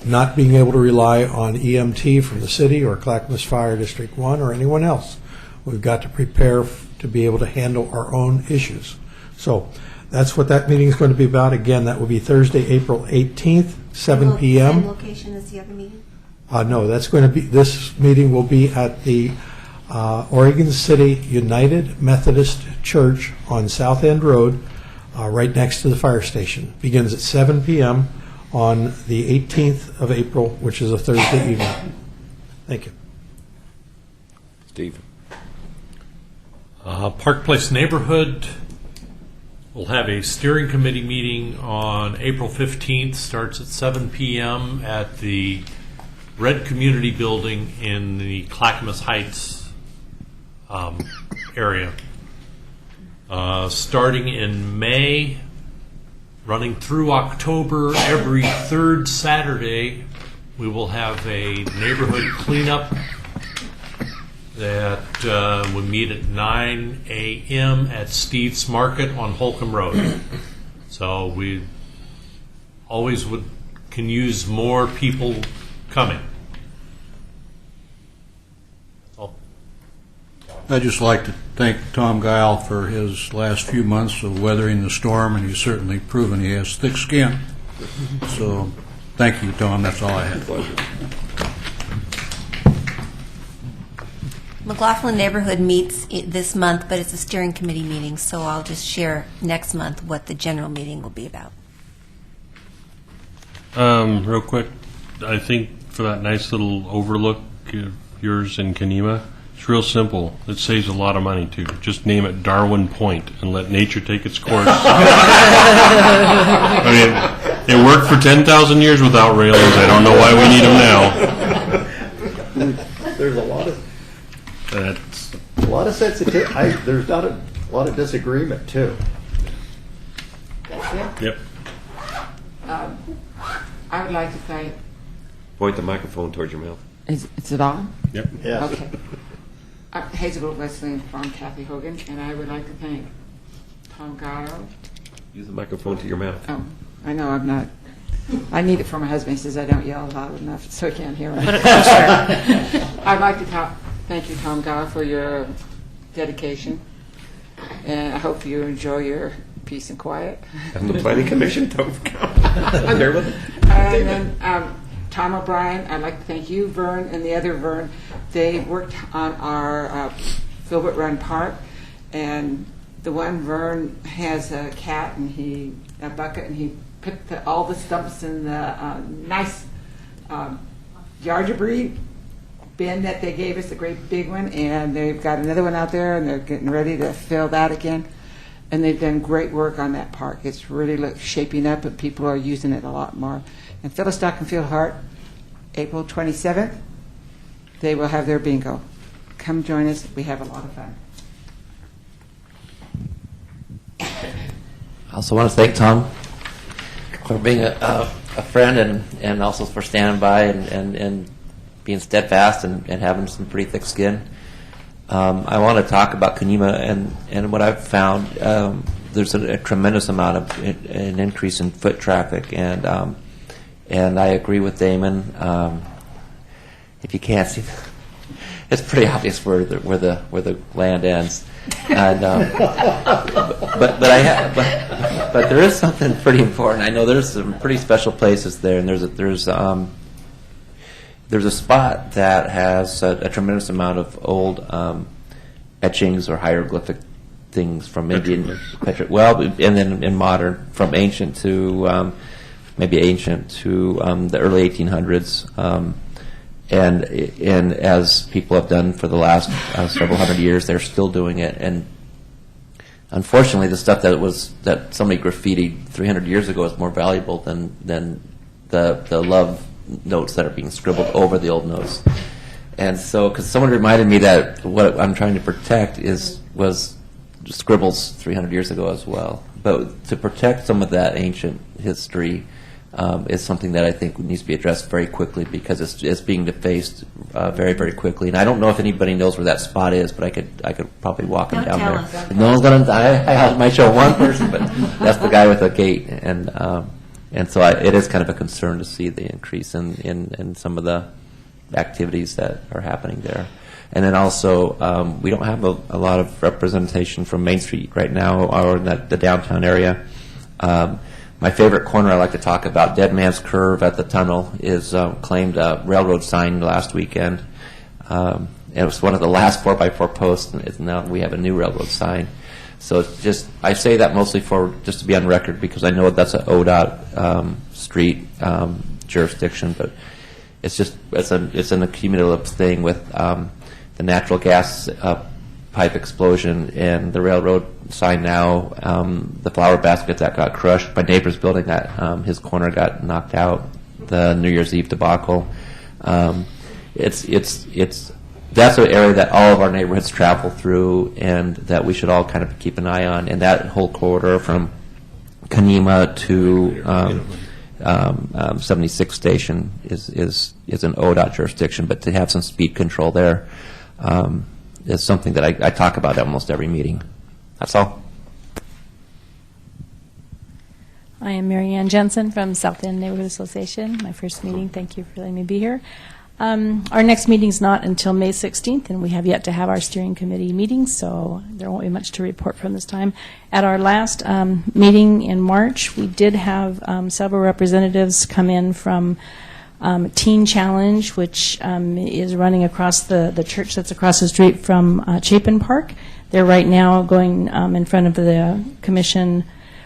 not being able to rely on EMT from the city or Clackamas Fire District 1 or anyone else. We've got to prepare to be able to handle our own issues. So that's what that meeting is going to be about. Again, that will be Thursday, April 18th, 7 p.m. Same location as the other meeting? No, that's going to be, this meeting will be at the Oregon City United Methodist Church on South End Road. right next to the fire station. Begins at 7 p.m. on the 18th of April, which is a Thursday evening. Thank you. Steve. Park Place Neighborhood will have a steering committee meeting on April 15th, starts at 7 p.m. at the Red Community Building in the Clackamas Heights area. Starting in May, running through October, every third Saturday, we will have a neighborhood cleanup that we meet at 9 a.m. at Steve's Market on Holcomb Road. So we always can use more people coming. I'd just like to thank Tom Guile for his last few months of weathering the storm, and he's certainly proven he has thick skin. So thank you, Tom. That's all I have. McLaughlin Neighborhood meets this month, but it's a steering committee meeting, so I'll just share next month what the general meeting will be about. Real quick, I think for that nice little overlook of yours in Kenema, it's real simple. It saves a lot of money, too. Just name it Darwin Point and let nature take its course. I mean, it worked for 10,000 years without railings. I don't know why we need them now. There's a lot of sensitivity. There's not a lot of disagreement too. That's it? Yep. I would like to thank. Point the microphone towards your mouth. Is it on? Yep. Yes. Okay. Hazelwood Wesleyan Farm, Kathy Hogan, and I would like to thank Tom Gatto. Use the microphone to your mouth. Oh, I know I'm not. I need it for my husband. He says I don't yell loud enough, so he can't hear me. I'd like to thank you, Tom Gatto, for your dedication, and I hope you enjoy your peace and quiet. And the planning commission, don't I'm there with it. And then Tom O'Brien, I'd like to thank you, Vern, and the other Vern. They worked on our Filbert Run Park, and the one Vern has a cat and a bucket, and he put all the stumps in the nice yard debris bin that they gave us, a great big one, and they've got another one out there, and they're getting ready to fill that again. And they've done great work on that park. It's really shaping up, and people are using it a lot more. And Phyllis Dockenfield Hart, April 27th, they will have their bingo. Come join us. We have a lot of fun. I also want to thank Tom for being a friend and also for standing by and being steadfast and having some pretty thick skin. I want to talk about Kenema and what I've found. There's a tremendous amount of an increase in foot traffic, and I agree with Damon. If you can't see, it's pretty obvious where the land ends. And, but there is something pretty important. I know there's some pretty special places there, and there's a spot that has a tremendous amount of old etchings or hieroglyphic things from Indian, well, and then in modern, from ancient to maybe ancient to the early 1800s, and as people have done for the last several hundred years, they're still doing it. And unfortunately, the stuff that somebody graffitied 300 years ago is more valuable than the love notes that are being scribbled over the old notes. And so, because someone reminded me that what I'm trying to protect was scribbles 300 years ago as well. But to protect some of that ancient history is something that I think needs to be addressed very quickly, because it's being defaced very, very quickly. And I don't know if anybody knows where that spot is, but I could probably walk them down there. No one's gonna. I might show one person, but that's the guy with the gate. And so it is kind of a concern to see the increase in some of the activities that are happening there. And then also, we don't have a lot of representation from Main Street right now, or in the downtown area. My favorite corner I like to talk about, Dead Man's Curve at the tunnel, is claimed a railroad sign last weekend. It was one of the last 4x4 posts, and now we have a new railroad sign. So it's just, I say that mostly for, just to be on record, because I know that's an ODOT street jurisdiction, but it's just, it's an accumulative thing with the natural gas pipe explosion and the railroad sign now, the flower basket that got crushed. My neighbor's building that, his corner got knocked out, the New Year's Eve debacle. That's an area that all of our neighborhoods travel through, and that we should all kind of keep an eye on. And that whole corridor from Kanema to 76th Station is an ODOT jurisdiction, but to have some speed control there is something that I talk about at almost every meeting. That's all. I am Mary Ann Jensen from South End Neighborhood Association. My first meeting. Thank you for letting me be here. Our next meeting is not until May 16th, and we have yet to have our steering committee meeting, so there won't be much to report from this time. At our last meeting in March, we did have several representatives come in from Teen Challenge, which is running across the church that's across the street from Chapin Park. They're right now going in front of the commission,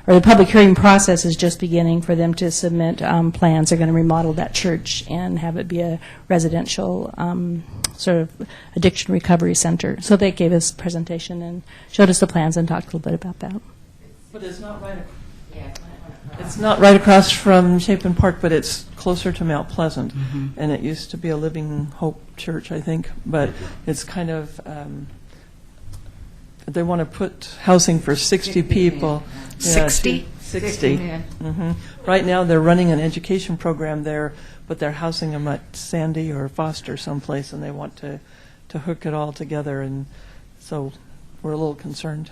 or the public hearing process is just beginning for them to submit plans. They're going to remodel that church and have it be a residential sort of addiction recovery center. So they gave us a presentation and showed us the plans and talked a little bit about that. But it's not right. It's not right across from Chapin Park, but it's closer to Mount Pleasant. Mm-hmm. And it used to be a Living Hope church, I think. But it's kind of, they want to put housing for 60 people. 60? 60. Mm-hmm. Right now, they're running an education program there, but they're housing them at Sandy or Foster someplace, and they want to hook it all together. And so we're a little concerned.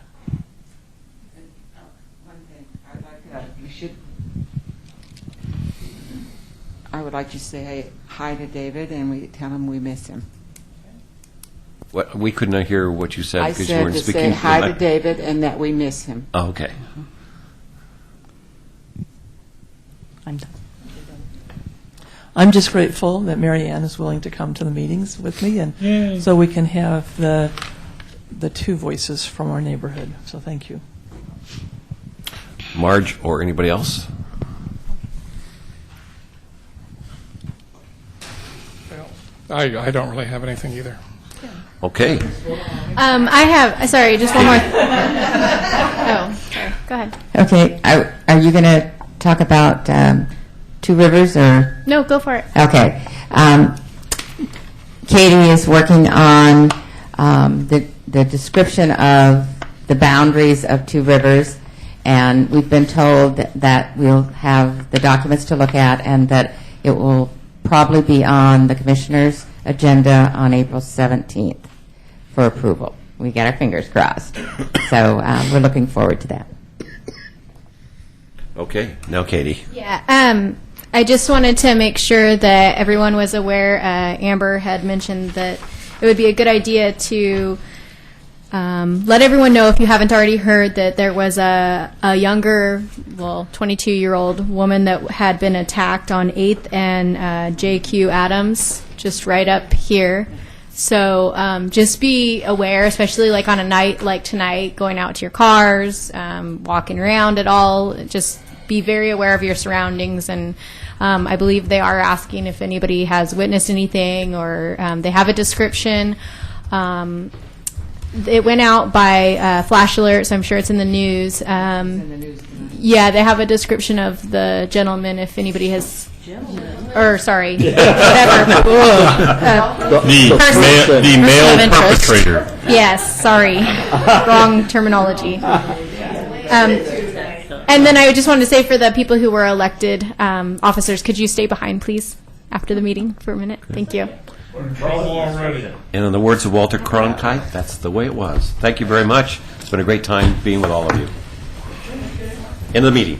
I would like you to say hi to David, and we tell him we miss him. What, we could not hear what you said I because you said weren't to speaking. say hi to David and that we miss him. Oh, okay. I'm done. I'm just grateful that Mary Ann is willing to come to the meetings with me, and Yay. so we can have the two voices from our neighborhood. So thank you. Marge or anybody else? I don't really have anything either. Okay. I have, sorry, just one more. Oh, sorry. Go ahead. Okay, are you going to talk about Two Rivers or? No, go for it. Okay. Katie is working on the description of the boundaries of Two Rivers, and we've been told that we'll have the documents to look at and that it will probably be on the commissioner's agenda on April 17th for approval. We got our fingers crossed. So we're looking forward to that. Okay. Now, Katie. Yeah. I just wanted to make sure that everyone was aware. Amber had mentioned that it would be a good idea to let everyone know, if you haven't already heard, that there was a younger, 22-year-old woman that had been attacked on 8th and JQ Adams, just right up here. So just be aware, especially like on a night like tonight, going out to your cars, walking around at all. Just be very aware of your surroundings. And I believe they are asking if anybody has witnessed anything, or they have a description. It went out by flash alert, so I'm sure it's in the news. Yeah, they have a description of the gentleman, if anybody has... Or, sorry, whatever. The male perpetrator. Yes, sorry. Wrong terminology. And then I just wanted to say, for the people who were elected officers, could you stay behind, please, after the meeting for a minute? Thank you. We're in trouble already. And in the words of Walter Cronkite, that's the way it was. Thank you very much. It's been a great time being with all of you. End of the meeting.